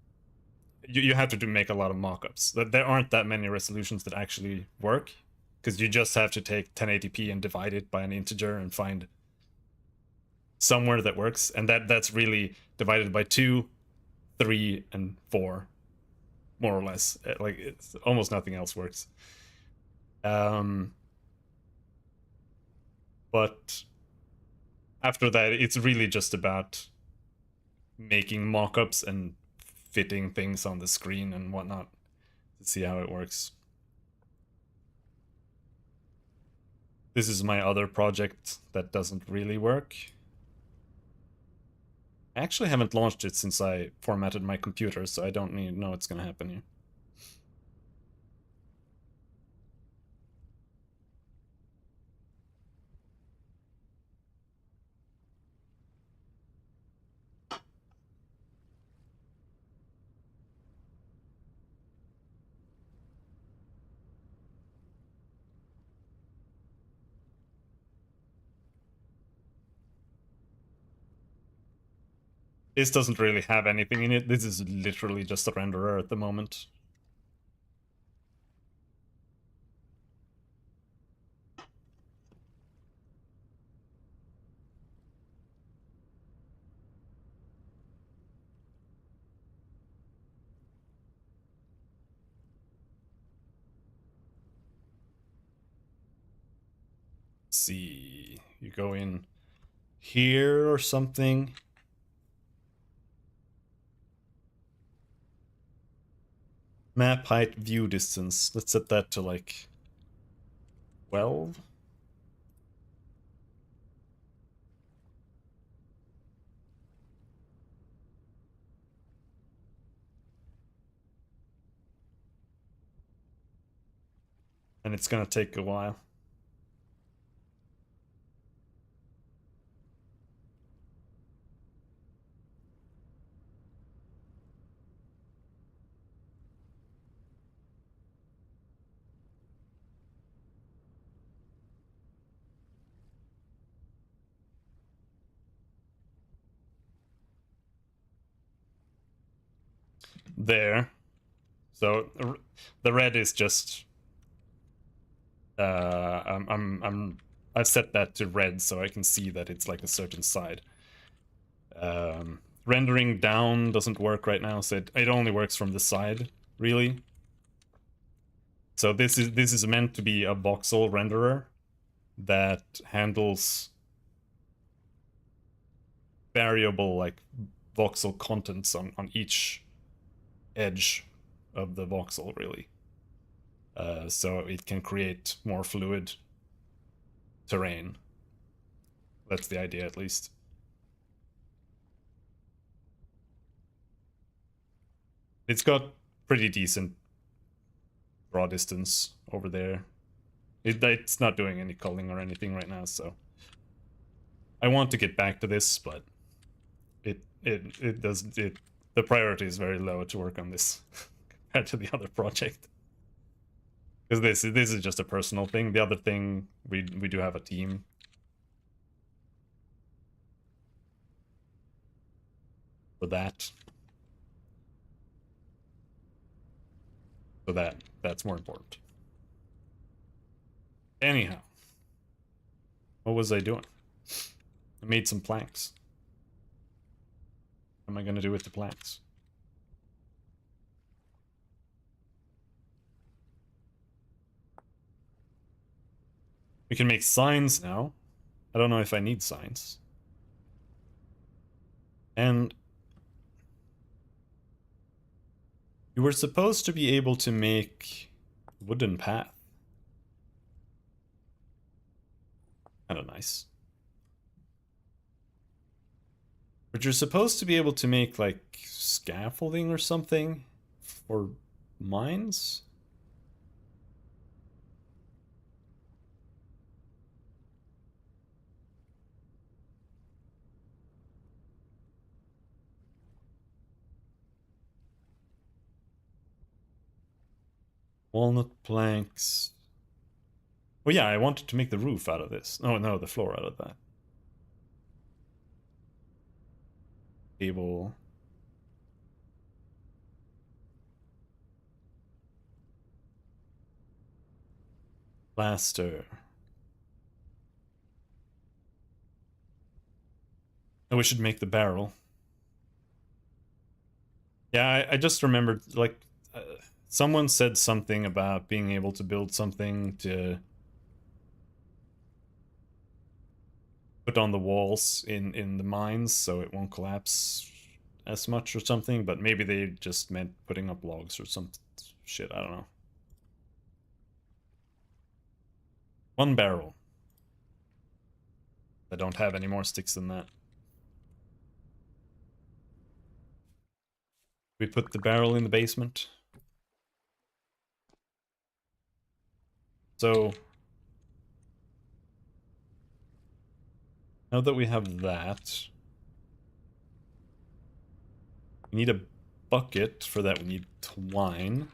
You have to make a lot of mock-ups. There aren't that many resolutions that actually work, because you just have to take 1080p and divide it by an integer and find somewhere that works, and that's really divided by 2, 3, and 4, more or less. Like it's almost nothing else works. But after that, it's really just about making mock-ups and fitting things on the screen and whatnot to see how it works. This is my other project that doesn't really work. I actually haven't launched it since I formatted my computer, so I don't know what's gonna happen here. This doesn't really have anything in it. This is literally just a renderer at the moment. Let's see, you go in here or something. Map height, view distance. Let's set that to like 12. And it's gonna take a while. There. So the red is just I've set that to red so I can see that it's like a certain side. Rendering down doesn't work right now, so it only works from the side, really. So this is meant to be a voxel renderer that handles variable like voxel contents on each edge of the voxel, really. So it can create more fluid terrain. That's the idea, at least. It's got pretty decent draw distance over there. It's not doing any culling or anything right now, so I want to get back to this, but it doesn't. The priority is very low to work on this compared to the other project. Because this is just a personal thing. The other thing, we do have a team. For that. So that's more important. Anyhow. What was I doing? I made some planks. What am I gonna do with the planks? We can make signs now. I don't know if I need signs. And you were supposed to be able to make wooden path. Kind of nice. But you're supposed to be able to make like scaffolding or something for mines? Walnut planks. Well, yeah, I wanted to make the roof out of this. Oh, no, the floor out of that. Table. Plaster. Oh, we should make the barrel. Yeah, I just remembered, like, someone said something about being able to build something to put on the walls in the mines so it won't collapse as much or something, but maybe they just meant putting up logs or some shit, I don't know. One barrel. I don't have any more sticks than that. We put the barrel in the basement. So now that we have that, we need a bucket. For that we need twine.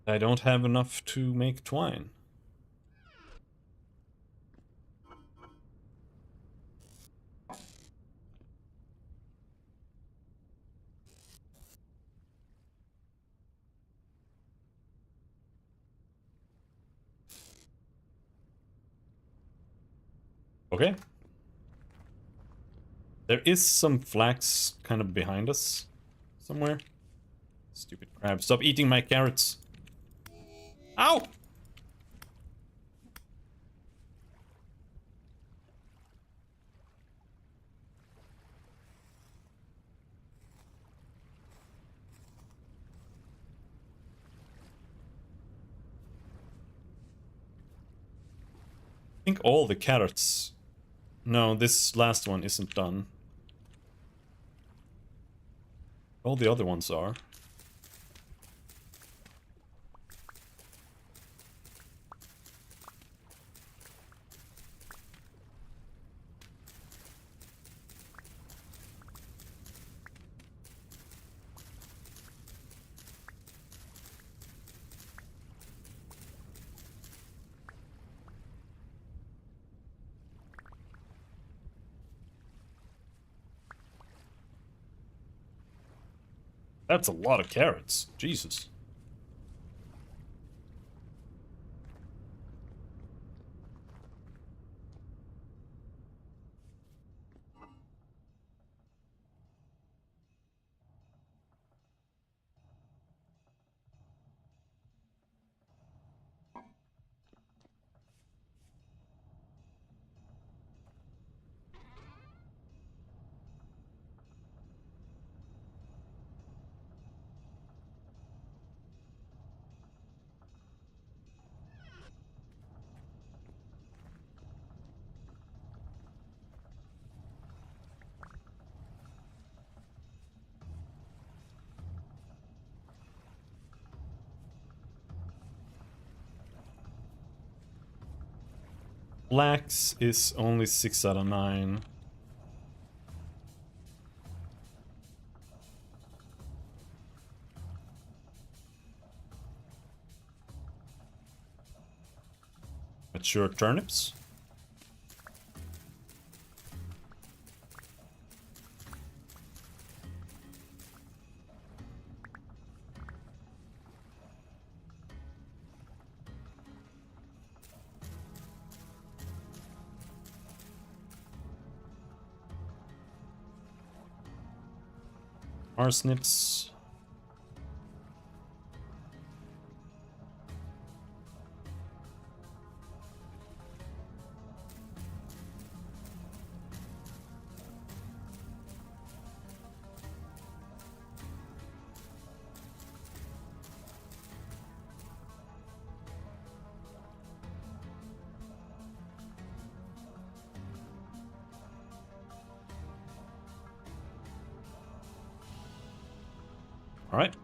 I don't have enough to make twine. Okay. There is some flax kind of behind us somewhere. Stupid crab. Stop eating my carrots. Ow! I think all the carrots... No, this last one isn't done. All the other ones are. That's a lot of carrots. Jesus. Flax is only 6 out of 9. Mature turnips. Parsnips. Alright.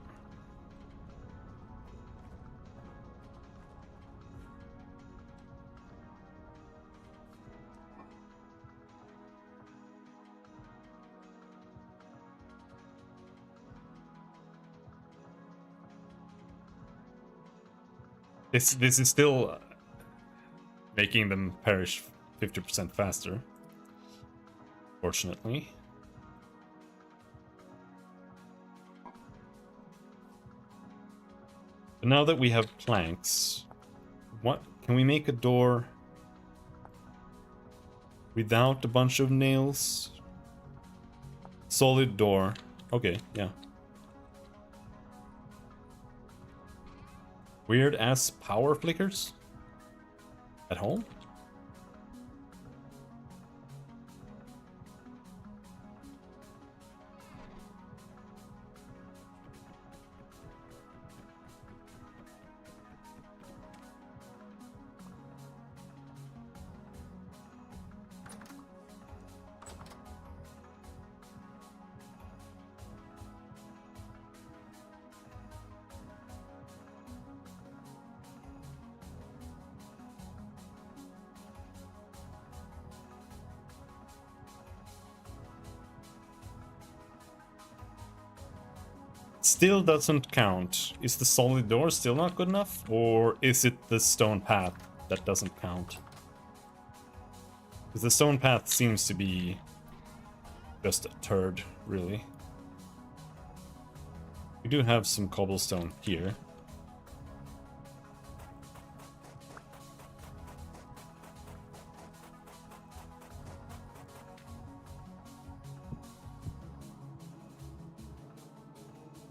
This is still... making them perish 50% faster. Fortunately. But now that we have planks, what can we make a door without a bunch of nails? Solid door. Okay, yeah. Weird ass power flickers? At home? Still doesn't count. Is the solid door still not good enough? Or is it the stone path that doesn't count? Because the stone path seems to be just a turd, really. We do have some cobblestone here.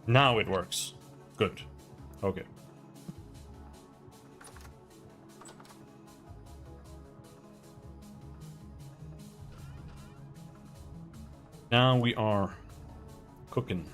Now it works. Good. Okay. Now we are cooking.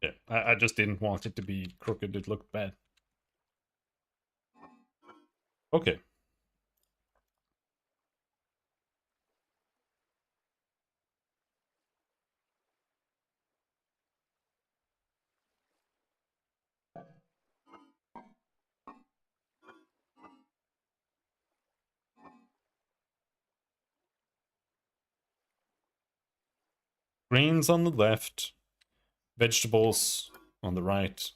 Yeah, I just didn't want it to be crooked. It looked bad. Okay. Grains on the left, vegetables on the right,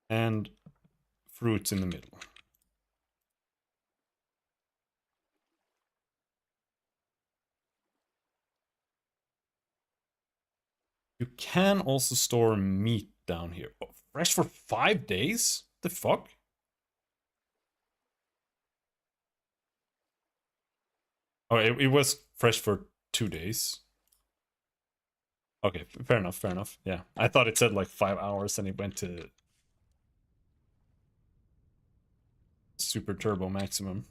and fruits in the middle. You can also store meat down here. Oh, fresh for 5 days? The fuck? Oh, it was fresh for 2 days. Okay, fair enough, fair enough. Yeah, I thought it said like 5 hours and it went to super turbo maximum.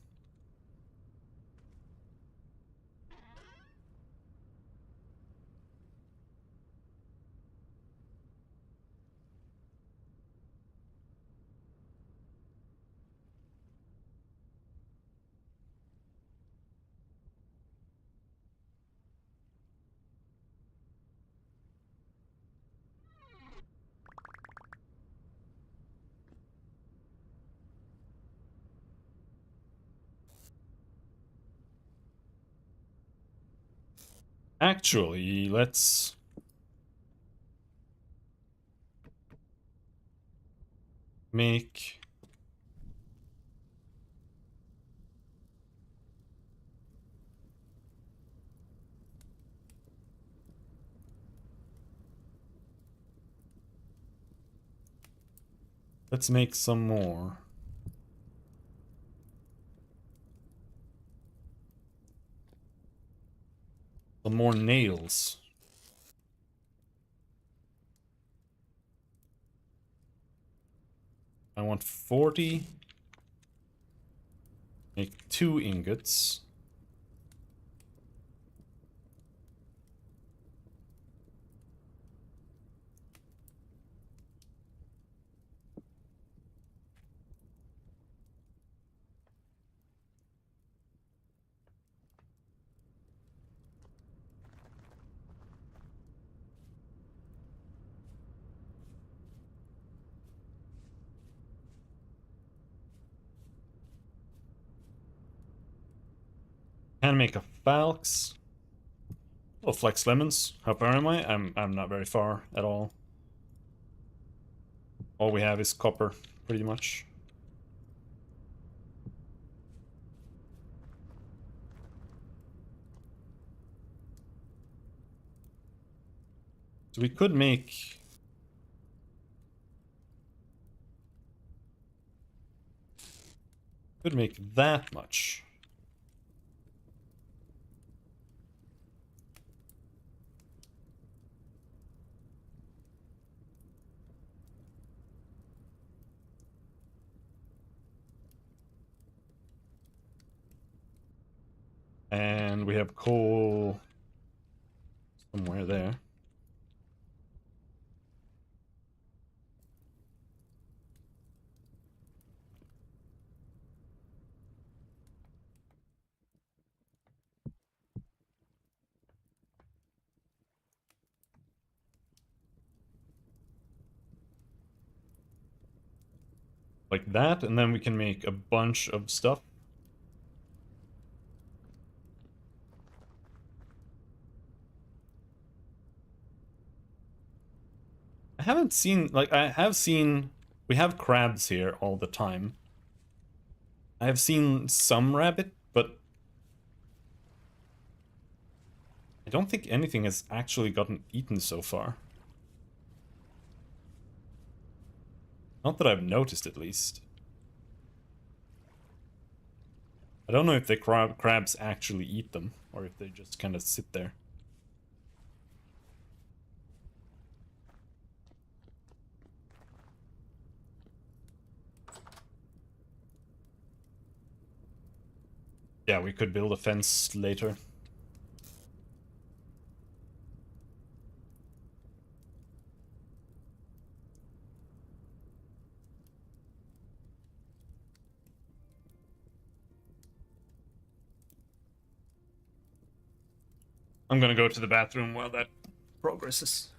Actually, let's make let's make some more. Some more nails. I want 40. Make 2 ingots. Can make a falx. Oh, flex lemons. How far am I? I'm not very far at all. All we have is copper, pretty much. So we could make that much. And we have coal somewhere there. Like that, and then we can make a bunch of stuff. I haven't seen, like, I have seen, we have crabs here all the time. I have seen some rabbit, but I don't think anything has actually gotten eaten so far. Not that I've noticed, at least. I don't know if the crabs actually eat them, or if they just kind of sit there. Yeah, we could build a fence later. I'm gonna go to the bathroom while that progresses.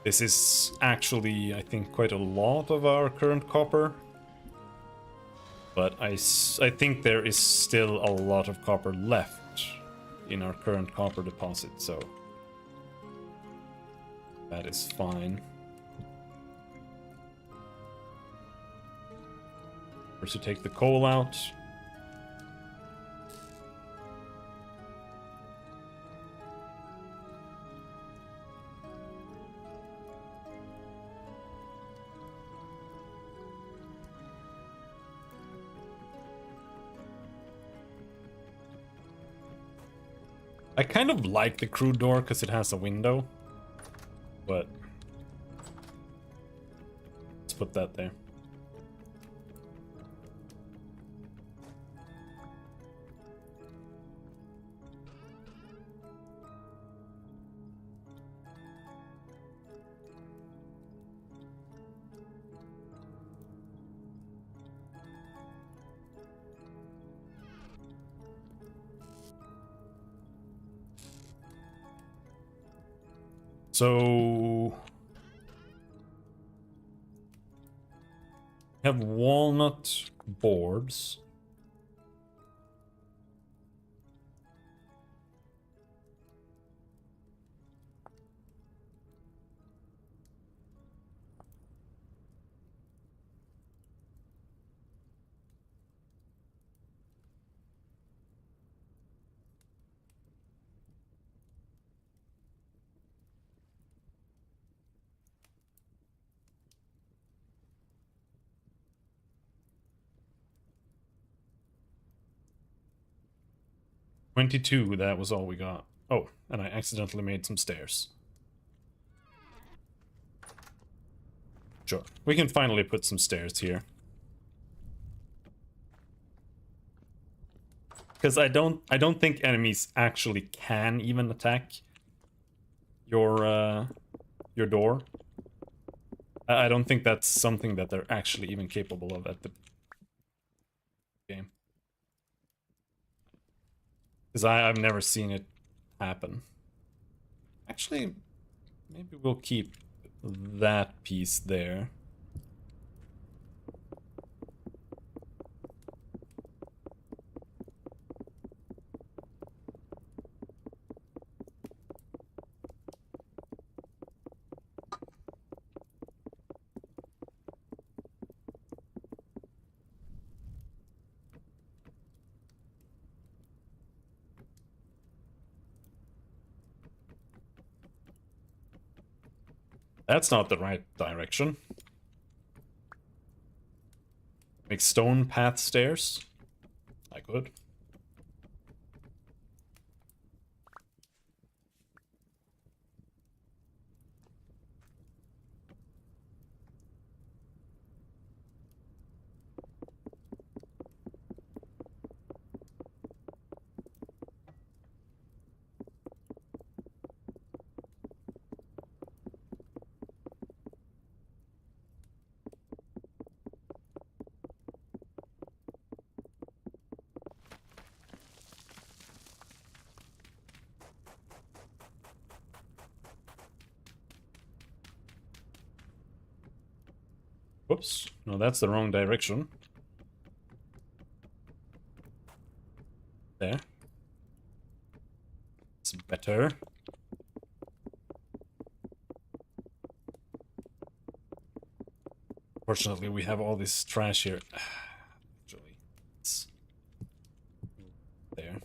This is actually, I think, quite a lot of our current copper. But I think there is still a lot of copper left in our current copper deposit, so that is fine. First to take the coal out. I kind of like the crew door because it has a window, but let's put that there. So we have walnut boards. $22, that was all we got. Oh, and I accidentally made some stairs. Sure, we can finally put some stairs here. Because I don't think enemies actually can even attack your door. I don't think that's something that they're actually even capable of at the game. Because I've never seen it happen. Actually, maybe we'll keep that piece there. That's not the right direction. Make stone path stairs. I could. Whoops. No, that's the wrong direction. There. It's better. Fortunately, we have all this trash here. Actually, it's there.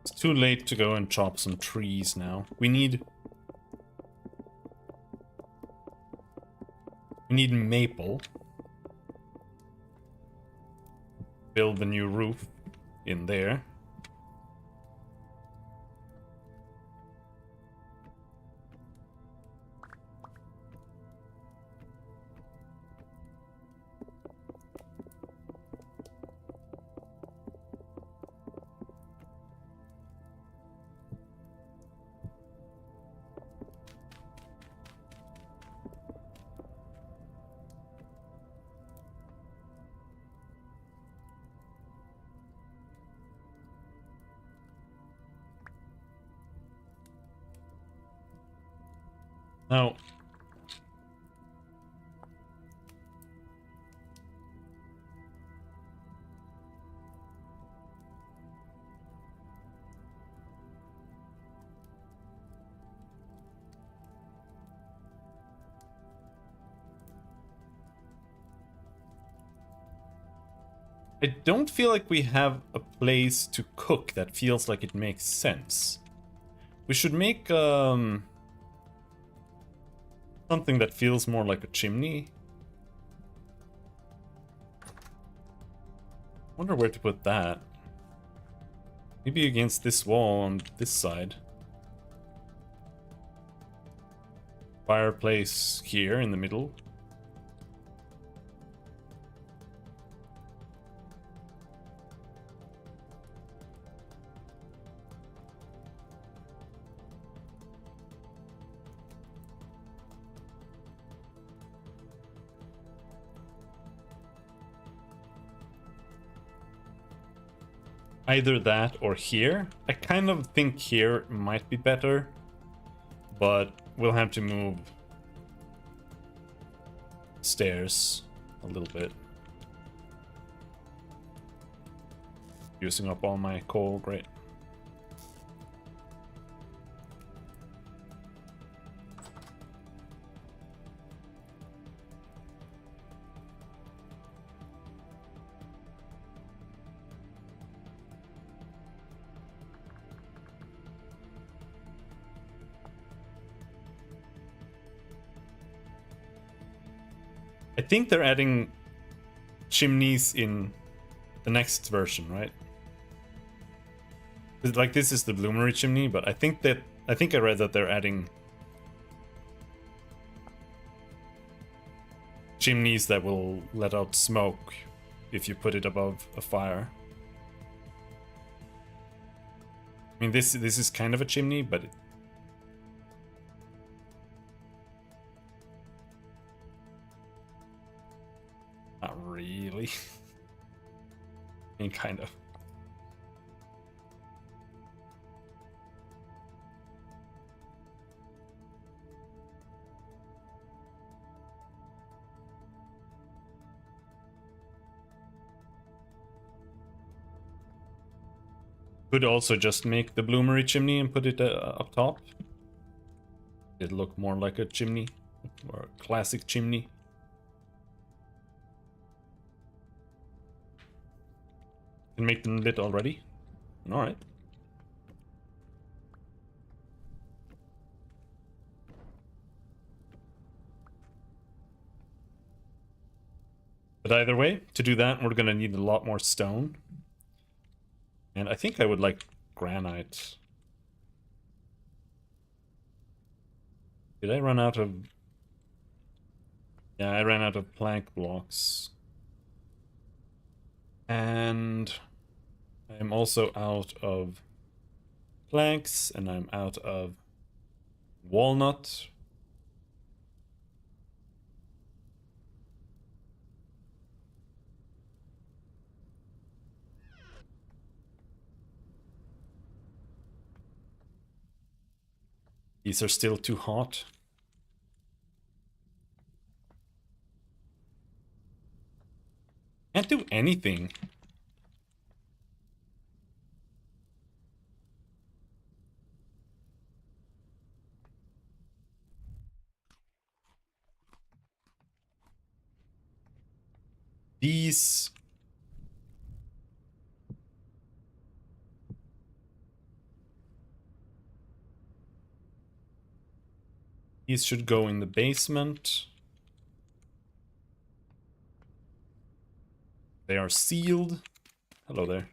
It's too late to go and chop some trees now. We need maple. Build the new roof in there. Now, I don't feel like we have a place to cook that feels like it makes sense. We should make something that feels more like a chimney. Wonder where to put that. Maybe against this wall on this side. Fireplace here in the middle. Either that or here. I kind of think here might be better, but we'll have to move stairs a little bit. Using up all my coal, great. I think they're adding chimneys in the next version, right? Like, this is the Bloomery chimney, but I think I read that they're adding chimneys that will let out smoke if you put it above a fire. I mean, this is kind of a chimney, but not really. I mean, kind of. Could also just make the Bloomery chimney and put it up top. It'd look more like a chimney, or a classic chimney. Can make them lit already. Alright. But either way, to do that, we're gonna need a lot more stone. And I think I would like granite. Did I run out of... Yeah, I ran out of plank blocks. And I'm also out of planks, and I'm out of walnut. These are still too hot. Can't do anything. These... These should go in the basement. They are sealed. Hello there.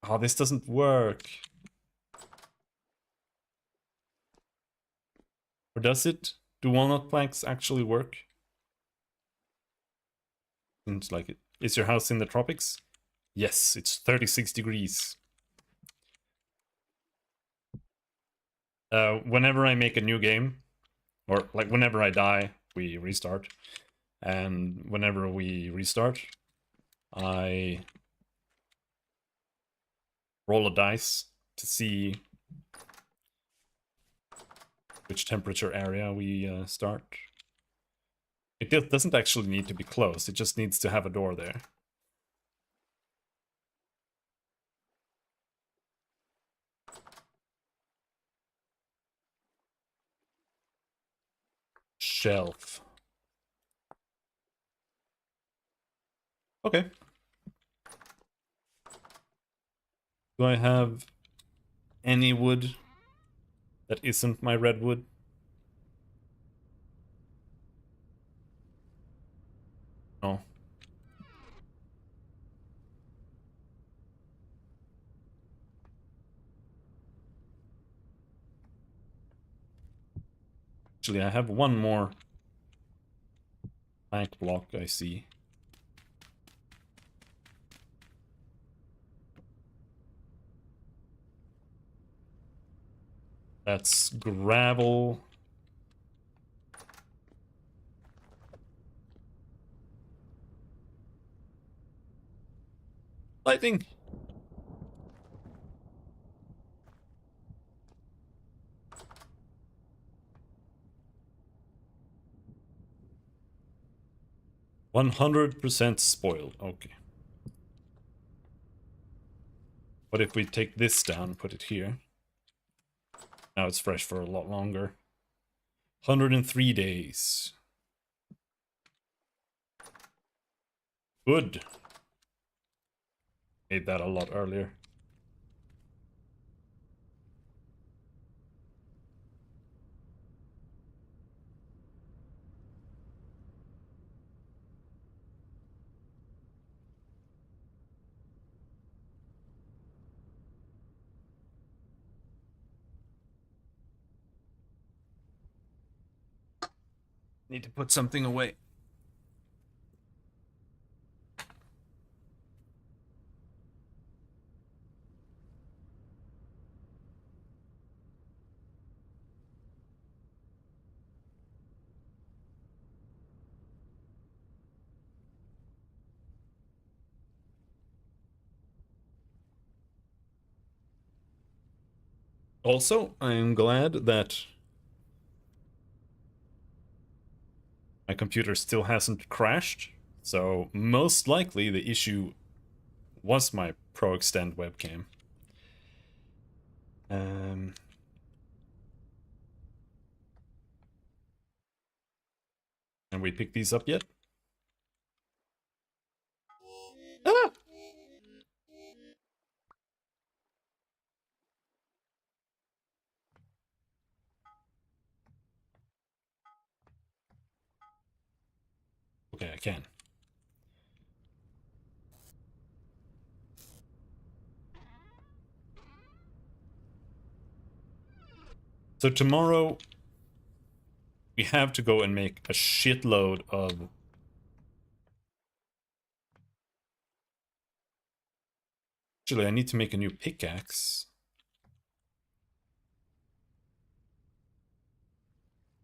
Oh, this doesn't work. Or does it? Do walnut planks actually work? Seems like it. Is your house in the tropics? Yes, it's 36 degrees. Whenever I make a new game, or like whenever I die, we restart. And whenever we restart, I roll a dice to see which temperature area we start. It doesn't actually need to be closed, it just needs to have a door there. Shelf. Okay. Do I have any wood that isn't my redwood? No. Actually, I have one more plank block, I see. That's gravel. Lighting. %100% spoiled. Okay. What if we take this down, put it here? Now it's fresh for a lot longer. 103 days. Good. Made that a lot earlier. Need to put something away. Also, I'm glad that my computer still hasn't crashed, so most likely the issue was my Pro Extend webcam. Can we pick these up yet? Ah! Okay, I can. So tomorrow, we have to go and make a shitload of... Actually, I need to make a new pickaxe.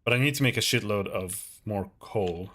But I need to make a shitload of more coal.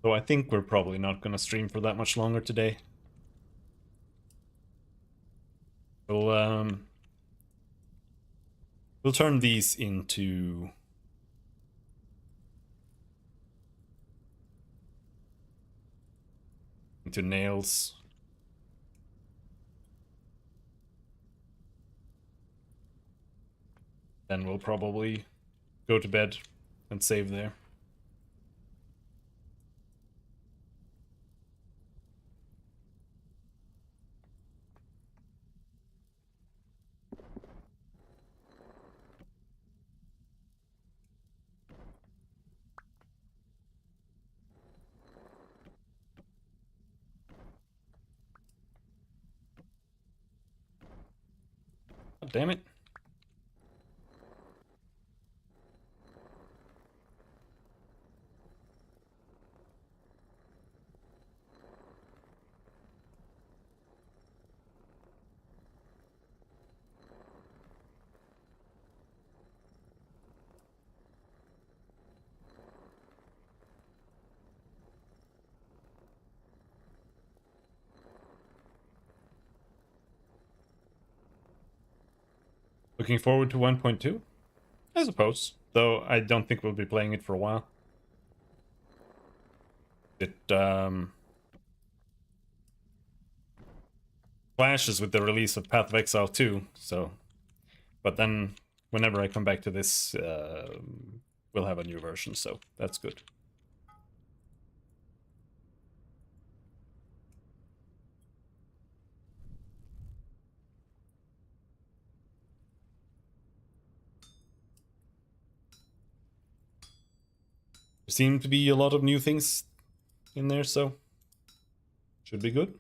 So I think we're probably not going to stream for that much longer today. So, We'll turn these into nails. Then we'll probably go to bed and save there. God damn it. Looking forward to 1.2? I suppose. Though I don't think we'll be playing it for a while. It clashes with the release of Path of Exile 2, so... But then, whenever I come back to this, we'll have a new version, so that's good. There seem to be a lot of new things in there, so should be good.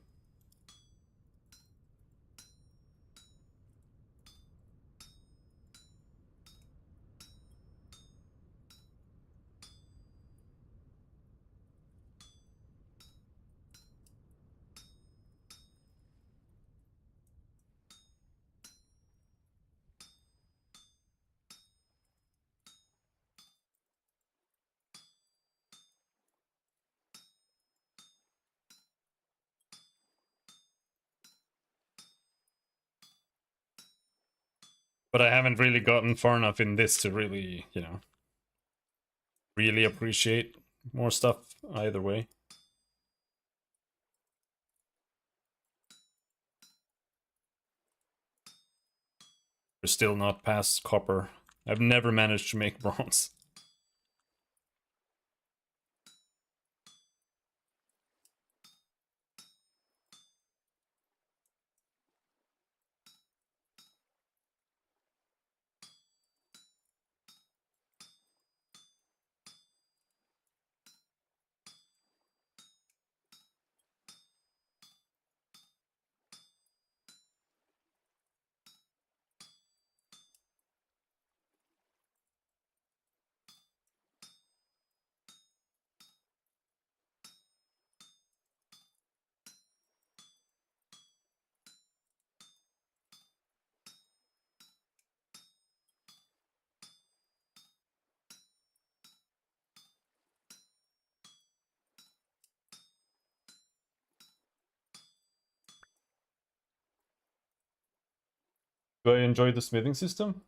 But I haven't really gotten far enough in this to really, you know, really appreciate more stuff either way. We're still not past copper. I've never managed to make bronze. Do I enjoy the smithing system?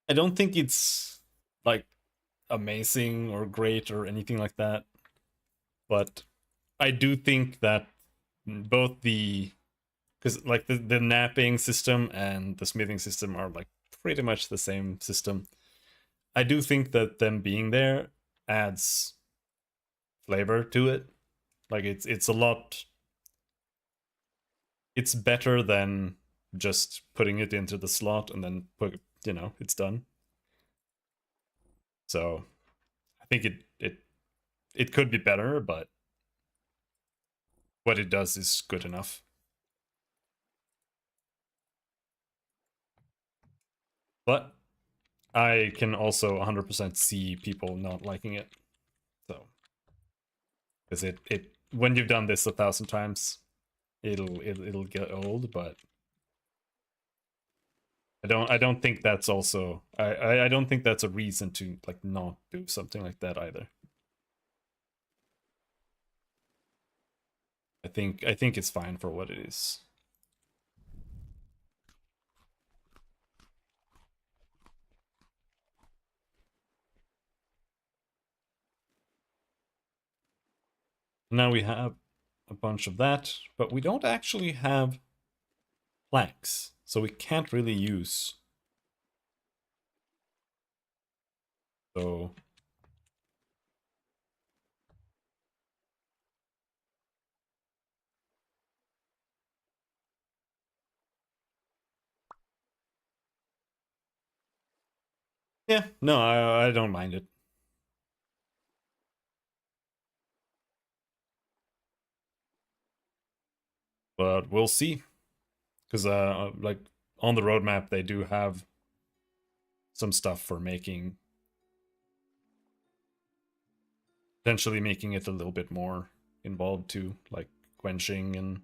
I don't think it's like amazing or great or anything like that. But I do think that both the because like the napping system and the smithing system are like pretty much the same system. I do think that them being there adds flavor to it. Like it's a lot. It's better than just putting it into the slot and then put, you know, it's done. So I think it could be better, but what it does is good enough. But I can also 100% see people not liking it. So because it when you've done this 1,000 times, it'll get old, but I don't think that's also I don't think that's a reason to like not do something like that either. think it's fine for what it is. Now we have a bunch of that, but we don't actually have planks, so we can't really use. So yeah, no, I don't mind it. But we'll see, because like on the roadmap they do have some stuff for making, potentially making it a little bit more involved too, like quenching and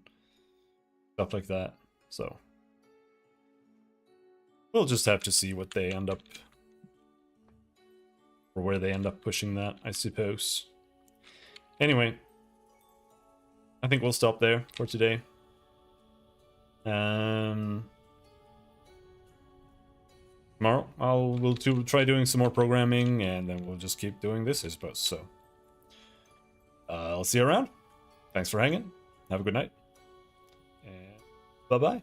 stuff like that. So we'll just have to see what they end up, or where they end up pushing that, I suppose. Anyway, I think we'll stop there for today. Tomorrow we'll try doing some more programming, and then we'll just keep doing this, I suppose. So I'll see you around. Thanks for hanging. Have a good night. And bye-bye.